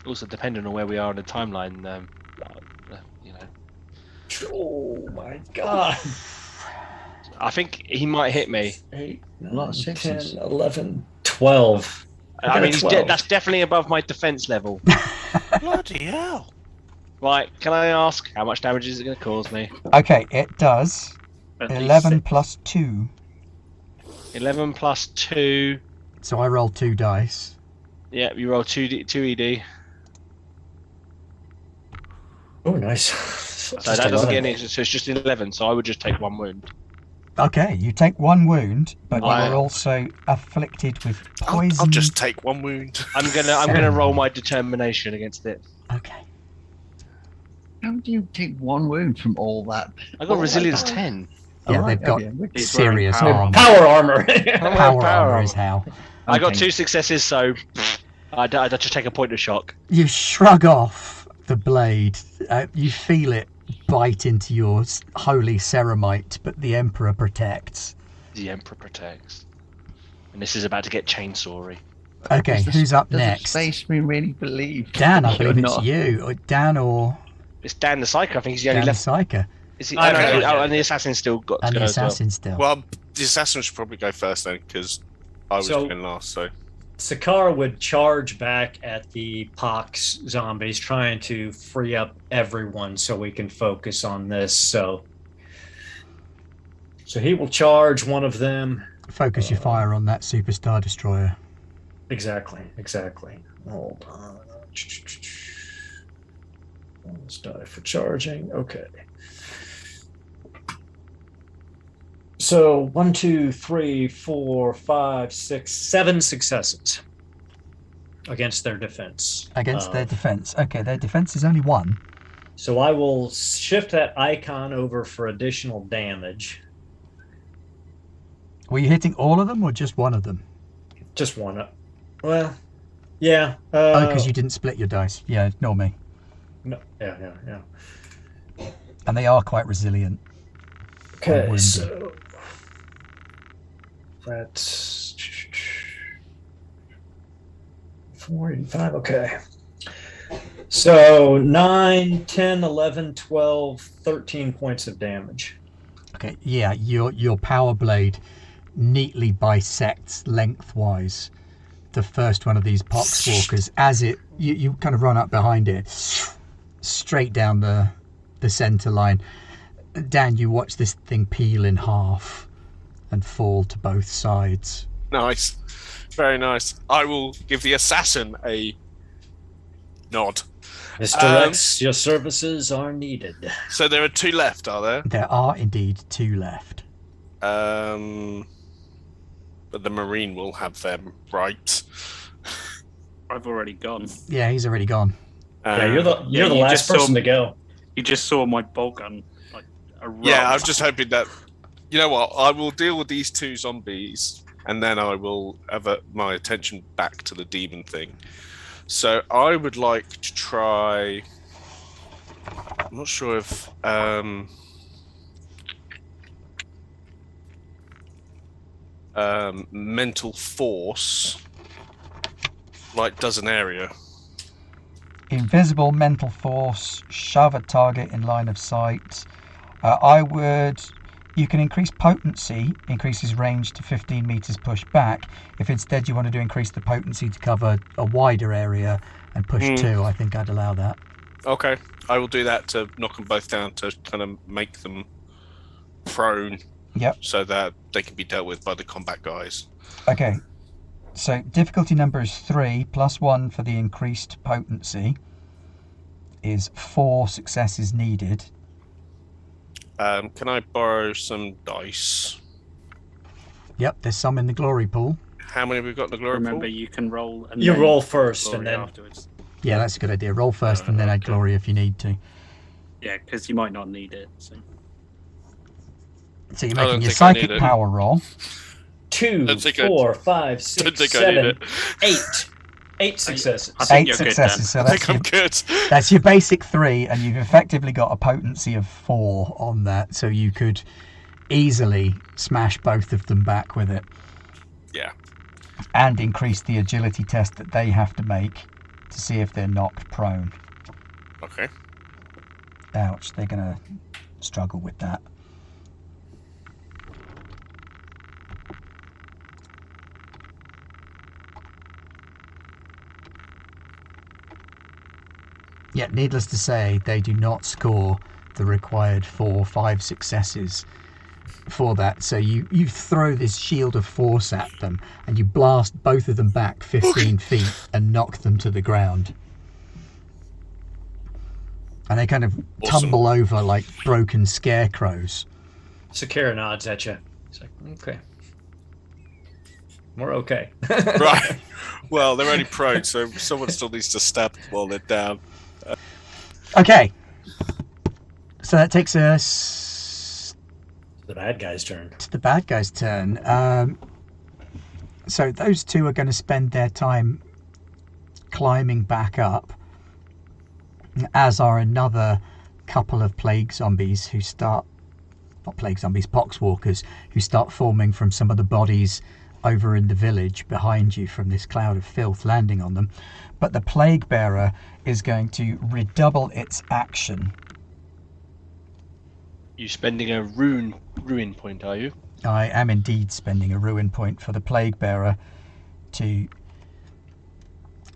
Also, depending on where we are in the timeline, you know. Oh my god. I think he might hit me. 8, A lot of 9, sixes. 10, 11, 12. I mean, got a 12. that's definitely above my defense level. Bloody hell. Right, can I ask how much damage is it going to cause me? Okay, it does At least 11 6. plus 2. 11 plus 2. So I roll 2 dice. Yeah, you roll 2 ED. Oh, nice. So that doesn't get any, so it's just 11, so I would just take 1 wound. Okay, you take 1 wound, but you Right. are also afflicted with poison. I'll just take 1 wound. I'm gonna roll my determination against it. Okay. How do you take 1 wound from all that? I got Oh, resilience my God. 10. Yeah, All right, they've got okay, wicked. He's wearing serious power armor. Power armor. Power armor is how. I got Okay. 2 successes, so I'd just take a point of shock. You shrug off the blade. You feel it bite into your holy ceramite, but the Emperor protects. The Emperor protects. And this is about to get chainsawy. Okay, who's up Does next? the space marine really believe? Dan, I you're believe it's not? you. Or Dan or It's Dan the Psyker, I think he's the only Dan left. Psyker. Is he? I Oh, no, don't know. and the assassin's still got to And go the as well. assassin still. Well, the assassin should probably go first then, because I was So- going last. So Sakara would charge back at the pox zombies, trying to free up everyone so we can focus on this. So he will charge one of them. Focus your fire on that superstar destroyer. Exactly. Hold on. Let's die for charging. Okay. So 1, 2, 3, 4, 5, 6, 7 successes against their defense. Against their defense. Okay, their defense is only 1. So I will shift that icon over for additional damage. Were you hitting all of them or just one of them? Just one. Well, yeah. Oh, because you didn't split your dice. Yeah, ignore me. No, yeah. And they are quite resilient. Okay, wounded. so That's 485. Okay. So 9, 10, 11, 12, 13 points of damage. Okay, yeah, your power blade neatly bisects lengthwise the first one of these poxwalkers as you kind of run up behind it, straight down the center line. Dan, you watch this thing peel in half and fall to both sides. Nice. Very nice. I will give the assassin a nod. Mr. X, your services are needed. So there are 2 left, are there? There are indeed 2 left. But the Marine will have them, right? I've already gone. Yeah, he's already gone. Yeah, you're the last person to go. You just saw my bolt gun erupt. Yeah, I was just hoping that... You know what? I will deal with these 2 zombies, and then I will avert my attention back to the demon thing. So I would like to try... I'm not sure if... mental force does an area. Invisible mental force, shove a target in line of sight. You can increase potency, increases range to 15 meters push back. If instead you wanted to increase the potency to cover a wider area and push 2, I think I'd allow that. Okay, I will do that to knock them both down to kind of make them prone. Yep. So that they can be dealt with by the combat guys. Okay. So difficulty number is 3 plus 1 for the increased potency is 4 successes needed. Can I borrow some dice? Yep, there's some in the glory pool. How many have we got in the glory Remember, pool? you can roll. And You then roll first glory and then... afterwards. Yeah, that's a good idea. Roll first and then add glory if you need to. Yeah, because you might not need it. So you're making your psychic it. power roll. 2, 4, 5, 6, 7, 8. 8 successes. I think 8 you're successes. good, So I think I'm good. that's your basic 3, and you've effectively got a potency of 4 on that, so you could easily smash both of them back with it. Yeah. And increase the agility test that they have to make to see if they're knocked prone. Okay. Ouch, they're going to struggle with that. Yet, needless to say, they do not score the required 4 or 5 successes for that. So you throw this shield of force at them, and you blast both of them back 15 feet and knock them to the ground. And they kind of tumble over like broken scarecrows. Sakira nods at you. He's like, okay. We're okay. Right. Well, they're only prone, so someone still needs to stab them while they're down. Okay. So that takes us... The bad guy's turn. to the bad guy's turn. So those 2 are going to spend their time climbing back up, as are another couple of plague zombies who start... Not plague zombies, poxwalkers, who start forming from some of the bodies over in the village behind you from this cloud of filth landing on them. But the plague bearer is going to redouble its action. You spending a ruin point, are you? I am indeed spending a ruin point for the plague bearer to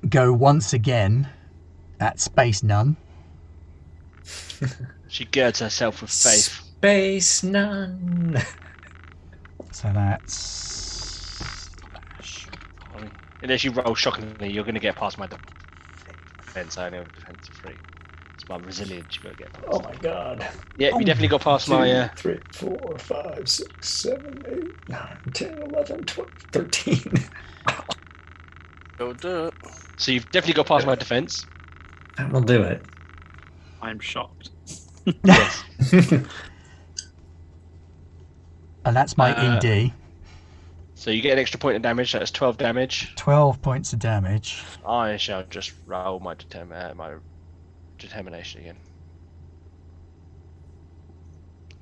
go once again at Space Nun. She girds herself with faith. Space Nun. So that's... Unless you roll shockingly, you're going to get past my defense. I only have defense 3. It's my resilience you've got to get past. Oh my god. Yeah, you definitely got past 2, my... 3, 4, 5, 6, 7, 8, 9, 10, 11, 12, 13. Go do it. So you've definitely got past my defense. That will do it. I'm shocked. Yes. And that's my ED. So you get an extra point of damage. That's 12 damage. 12 points of damage. I shall just roll my determination again.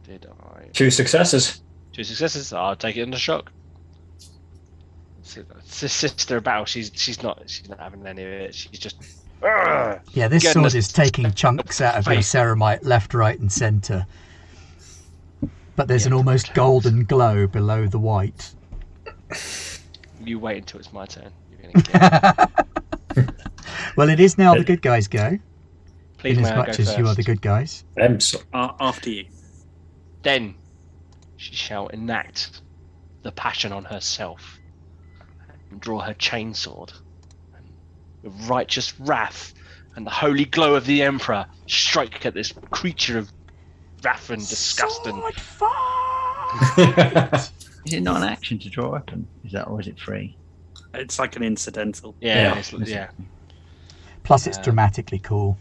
Did I? 2 successes. 2 successes. I'll take it into shock. Sister of Battle. She's not having any of it. She's just. Yeah, this Goodness. sword is taking chunks out of your ceramite left, right, and centre. But there's an almost golden glow below the white. You wait until it's my turn. You're gonna get Well, it is now the good guys go. Please, in may as I much go as you are first? the good guys. After you. Then she shall enact the passion on herself and draw her chainsword. And with righteous wrath and the holy glow of the Emperor strike at this creature of wrath and disgust and Sword fight! Is it not an action to draw a weapon? Or is it free? It's like an incidental. yeah. Plus, it's dramatically cool.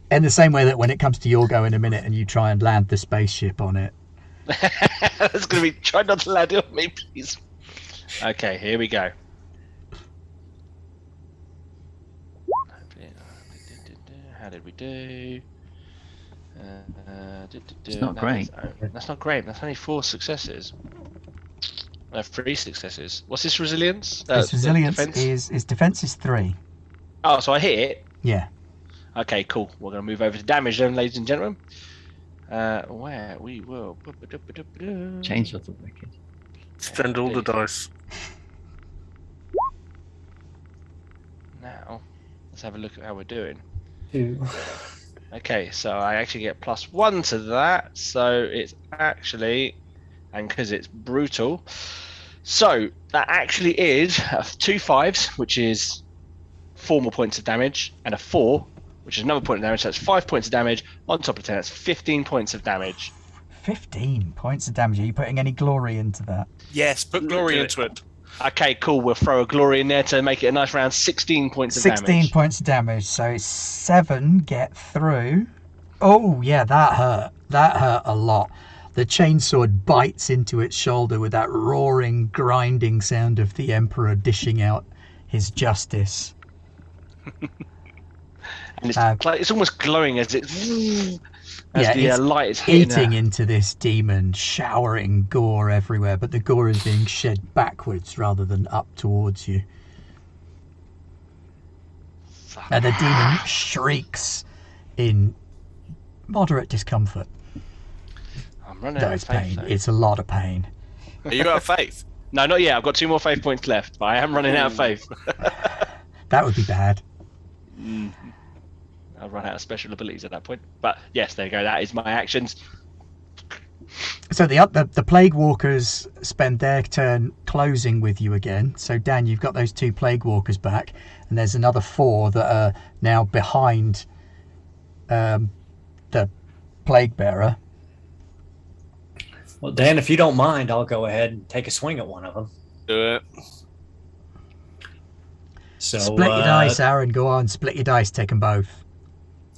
In the same way that when it comes to your go in a minute and you try and land the spaceship on it. That's going to be. Try not to land it on me, please. Okay, here we go. How did we do? It's not great. That's not great. That's only 4 successes. I have 3 successes. What's this resilience? Its resilience defense? is defense is 3. Oh, so I hit it. Yeah. Okay, cool. We're going to move over to damage then, ladies and gentlemen. Where we will. Chainsaws are wicked. Spend all the dice. Now, let's have a look at how we're doing. 2. Okay, so I actually get +1 to that, so it's actually, and because it's brutal, so that actually is 2 5s, which is 4 more points of damage, and a 4, which is another point of damage. So that's 5 points of damage on top of 10. That's 15 points of damage. 15 points of damage. Are you putting any glory into that? Yes, put glory into it. Okay, cool. We'll throw a glory in there to make it a nice round 16 points of 16 damage. points of damage. So 7 get through. Oh, yeah, that hurt. That hurt a lot. The chainsword bites into its shoulder with that roaring, grinding sound of the Emperor dishing out his justice. And it's almost glowing as it as the it's light is hitting eating her. into this demon, showering gore everywhere, but the gore is being shed backwards rather than up towards you. And the demon shrieks in moderate discomfort. I'm running No, out of it's faith, pain. though. It's a lot of pain. Are you out of faith? No, not yet. I've got 2 more faith points left, but I am running out of faith. That would be bad. I'll run out of special abilities at that point. But yes, there you go. That is my actions. So the Plague Walkers spend their turn closing with you again. So Dan, you've got those 2 Plague Walkers back, and there's another 4 that are now behind the Plague Bearer. Well, Dan, if you don't mind, I'll go ahead and take a swing at one of them. Do it. So Split your dice, Aaron. Go on, split your dice. Take them both.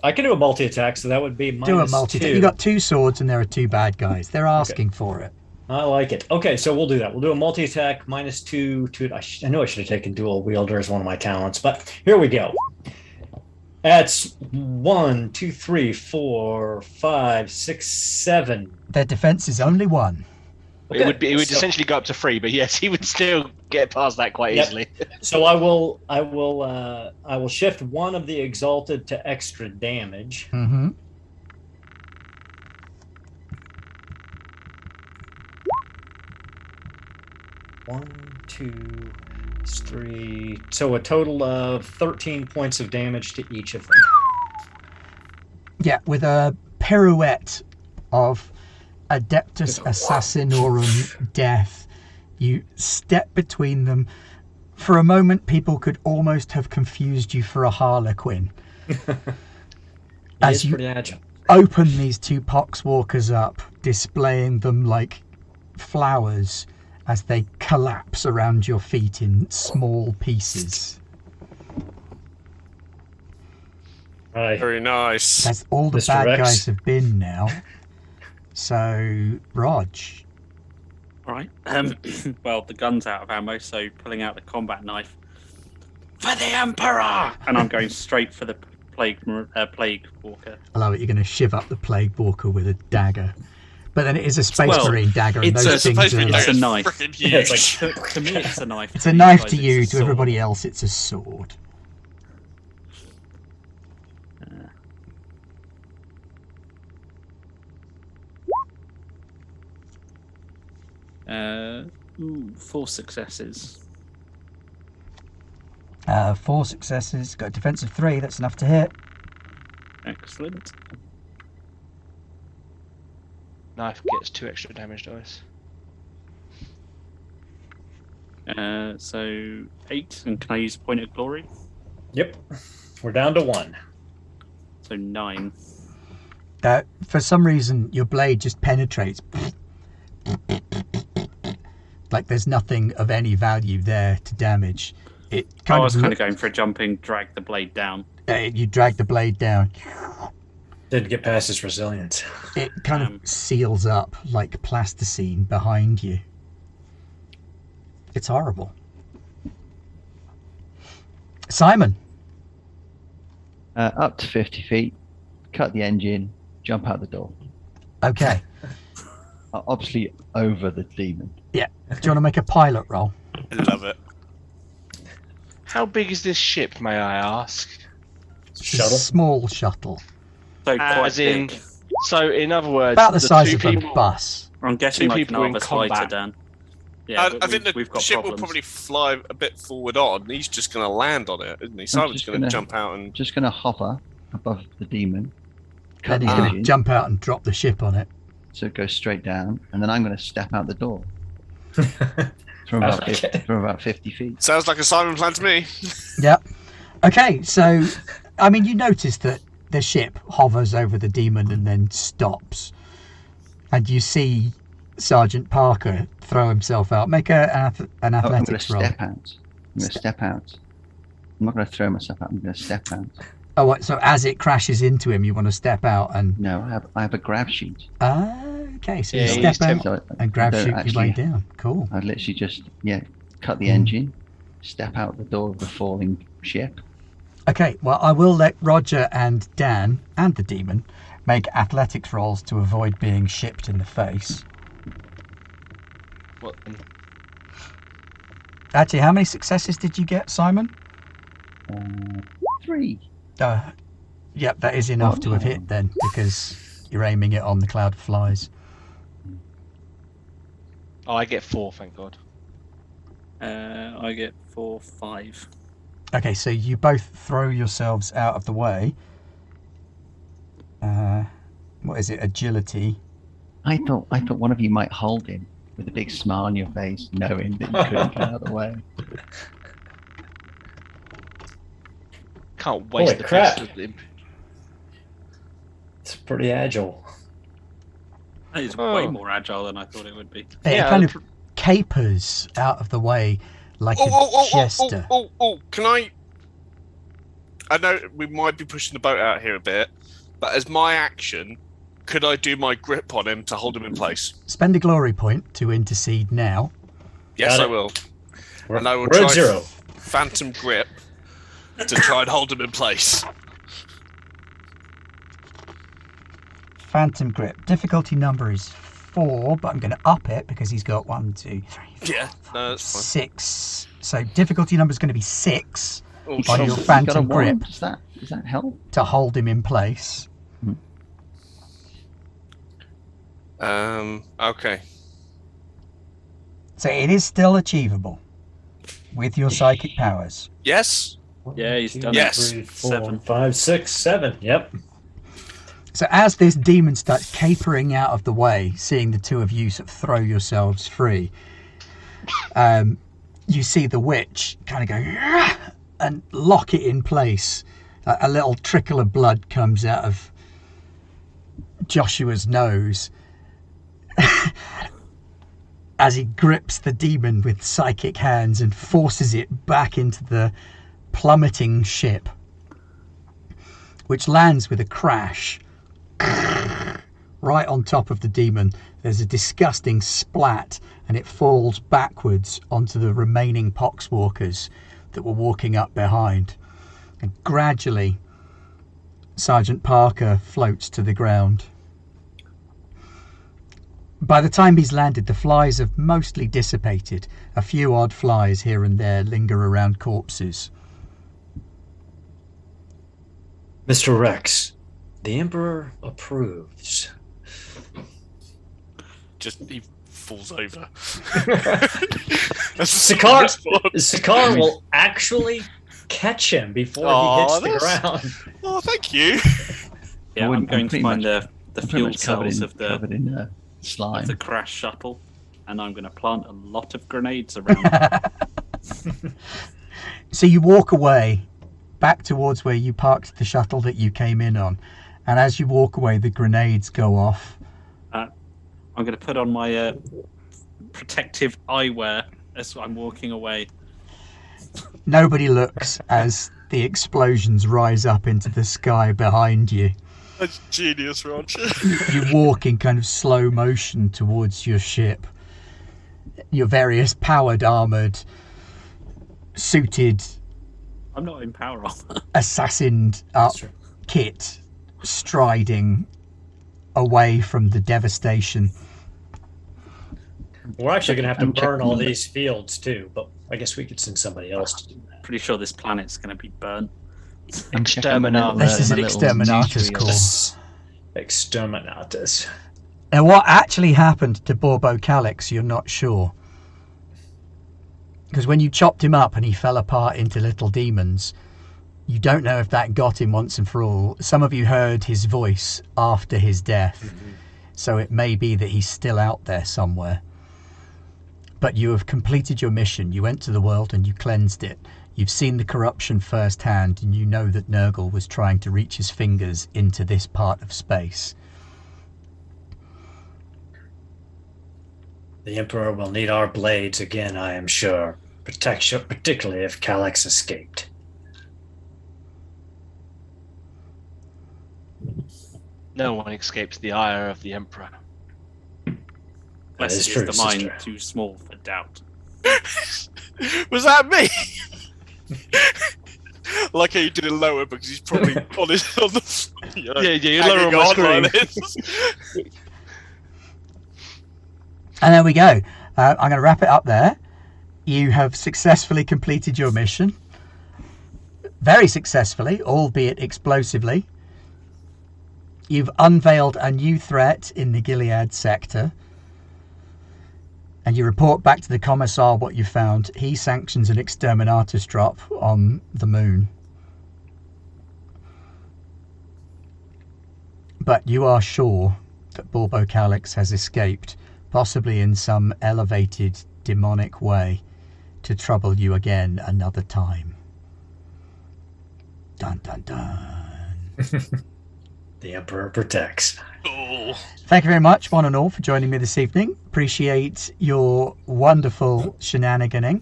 I can do a multi-attack, so that would be Do a multi. -2. You got 2 swords, and there are 2 bad guys. They're asking for it. I like it. Okay, so we'll do that. We'll do a multi-attack -2. I know I should have taken dual wielder as one of my talents, but here we go. That's 1, 2, 3, 4, 5, 6, 7. Their defense is only 1. It would So- essentially go up to 3, but yes, he would still get past that quite Yep. easily. So I will shift one of the exalted to extra damage. Mm-hmm. One, 2, 3. So a total of 13 points of damage to each of them. Yeah, with a pirouette of Adeptus Assassinorum death, you step between them. For a moment, people could almost have confused you for a harlequin. As He's you pretty agile. open these 2 poxwalkers up, displaying them like flowers as they collapse around your feet in small pieces. Right. Very nice. That's all the Mr. bad Vex. guys have been now. So, Rog. All right. Well, the gun's out of ammo, so pulling out the combat knife. For the Emperor! And I'm going straight for the plague walker. I love it, you're going to shiv up the Plague Walker with a dagger. But then it is a Space Well, Marine dagger, and it's those things supposed to are be It's like, a knife. freaking Yeah, it's huge. like To me, it's a knife. it's a knife guys, to it's you, a to sword. everybody else, it's a sword. Ooh, 4 successes. 4 successes, got a defense of 3, that's enough to hit. Excellent. Knife gets 2 extra damage dice. So 8, and can I use point of glory? Yep. We're down to 1. So 9. For some reason, your blade just penetrates. Like there's nothing of any value there to damage. It I was kind look- of going for a jumping, drag the blade down. you drag the blade down. Didn't get past his resilience. It kind of seals up like plasticine behind you. It's horrible. Simon. Up to 50 feet, cut the engine, jump out the door. Okay. Obviously over the demon. Yeah. Do you want to make a pilot roll? I love it. How big is this ship, may I ask? Shuttle. Small shuttle. So quite As in, big. so in other words, About the size two of a people, bus. I'm guessing two like people in Narva's fighter, combat. Dan. Yeah, I think the we've got ship problems. will probably fly a bit forward on. He's just going to land on it, isn't he? Simon's just going to gonna- jump out and. Just going to hover above the demon, cut And the he's going to engine, jump out and drop the ship on it. so it goes straight down, and then I'm going to step out the door from about, Okay. 50, from about 50 feet. Sounds like a Simon plan to me. Yep. Okay, so, I mean, you notice that the ship hovers over the demon and then stops. And you see Sergeant Parker throw himself out. Make an I'm going to athletics roll. step out. I'm going to step out. I'm not going to throw myself out. I'm going to step out. Oh, what, so as it crashes into him, you want to step out and... No, I have a grab sheet. Okay, so Yeah, you he's step out So and grab I don't shoot your way actually- down. Cool. I literally just, cut the engine, step out the door of the falling ship. Okay, well, I will let Roger and Dan and the demon make athletics rolls to avoid being shipped in the face. What? Actually, how many successes did you get, Simon? 3. Yep, that is enough to have hit then, because you're aiming it on the cloud of flies. Oh, I get 4, thank God. I get 4, 5. Okay, so you both throw yourselves out of the way. What is it? Agility. I thought one of you might hold him with a big smile on your face, knowing that you couldn't get out of the way. Can't waste Holy the crap. best of the It's pretty agile. That is Oh. way more agile than I thought it would be. It Yeah, kind of capers out of the way like a jester. Can I know we might be pushing the boat out here a bit, but as my action, could I do my grip on him to hold him in place? Spend a glory point to intercede now. Yes, Got I it. will. We're, And I will we're try at 0. Phantom grip to try and hold him in place. Phantom grip. Difficulty number is 4, but I'm going to up it because he's got 1, 2, 3, 4, Yeah, no, that's fine. 6. So difficulty number is going to be 6 Oh, on shit. your You got a phantom 1. grip Does that help? to hold him in place. Okay. So it is still achievable with your psychic powers. Yes. Yeah, he's done it. Yes. 3, 4, 7. 5, 6, 7. Yep. So as this demon starts capering out of the way, seeing the two of you sort of throw yourselves free, you see the witch kind of go "Rah!" and lock it in place. A little trickle of blood comes out of Joshua's nose as he grips the demon with psychic hands and forces it back into the plummeting ship, which lands with a crash right on top of the demon. There's a disgusting splat and it falls backwards onto the remaining poxwalkers that were walking up behind. And gradually, Sergeant Parker floats to the ground. By the time he's landed, the flies have mostly dissipated. A few odd flies here and there linger around corpses. Mr. Rex, the Emperor approves. Just he falls over. Sakaar will actually catch him before he hits the ground. Oh, thank you. Yeah, I'm going to find the fuel cells of covered in slime. the crash shuttle, and I'm going to plant a lot of grenades around it. So you walk away back towards where you parked the shuttle that you came in on, and as you walk away, the grenades go off. I'm going to put on my protective eyewear as I'm walking away. Nobody looks as the explosions rise up into the sky behind you. That's genius, Roger. You walk in kind of slow motion towards your ship. Your various powered, armoured, suited, I'm not in power armor. assassined up kit striding away from the devastation. We're actually going to have to burn all these fields too, but I guess we could send somebody else to do that. Pretty sure this planet's going to be burnt. Exterminatus. This is an exterminatus call. Exterminatus. Now, what actually happened to Borbo Kallix, you're not sure. Because when you chopped him up and he fell apart into little demons, you don't know if that got him once and for all. Some of you heard his voice after his death, so it may be that he's still out there somewhere. But you have completed your mission. You went to the world and you cleansed it. You've seen the corruption firsthand, and you know that Nurgle was trying to reach his fingers into this part of space. The Emperor will need our blades again, I am sure. Particularly if Kallix escaped. No one escapes the ire of the Emperor. Blessed is is true, the mind sister. too small for doubt. Was that me? Like how you did it lower because he's probably on the. You know, You lower on my screen. like this. And there we go. I'm going to wrap it up there. You have successfully completed your mission. Very successfully, albeit explosively. You've unveiled a new threat in the Gilead sector. And you report back to the Commissar what you found. He sanctions an exterminatus drop on the moon. But you are sure that Borbo Kallix has escaped, possibly in some elevated demonic way, to trouble you again another time. Dun dun dun. The Emperor protects. Oh. Thank you very much, one and all, for joining me this evening. Appreciate your wonderful shenaniganing.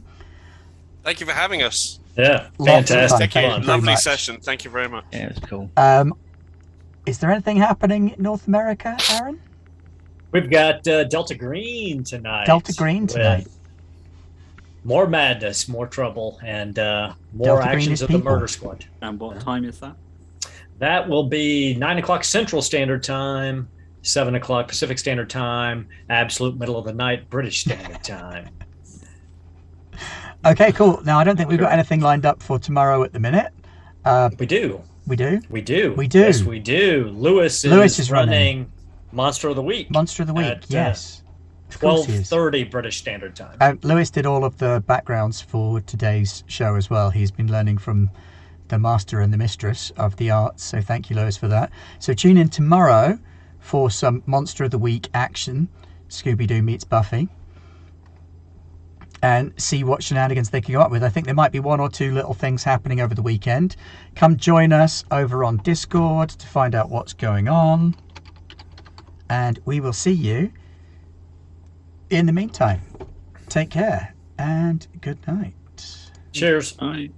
Thank you for having us. Yeah, Lots of fun. fantastic Thank you fun. very Lovely much. session. Thank you very much. Yeah, it was cool. Is there anything happening in North America, Aaron? We've got Delta Green tonight. Delta Green with tonight. More madness, more trouble, and more Delta Green actions is of the people. Murder Squad. And what time is that? That will be 9 o'clock Central Standard Time, 7 o'clock Pacific Standard Time, absolute middle of the night British Standard Time. Okay, cool. Now, I don't think we've got anything lined up for tomorrow at the minute. We do. We do? We do. We do. Yes, we do. Lewis is running Monster of the Week. Monster of the Week, at, yes. Of course he is. 12:30 British Standard Time. Lewis did all of the backgrounds for today's show as well. He's been learning from the master and the mistress of the arts, so thank you, Lewis, for that. So tune in tomorrow for some Monster of the Week action, Scooby-Doo meets Buffy, and see what shenanigans they can come up with. I think there might be one or two little things happening over the weekend. Come join us over on Discord to find out what's going on, and we will see you in the meantime. Take care and good night. Cheers. All right.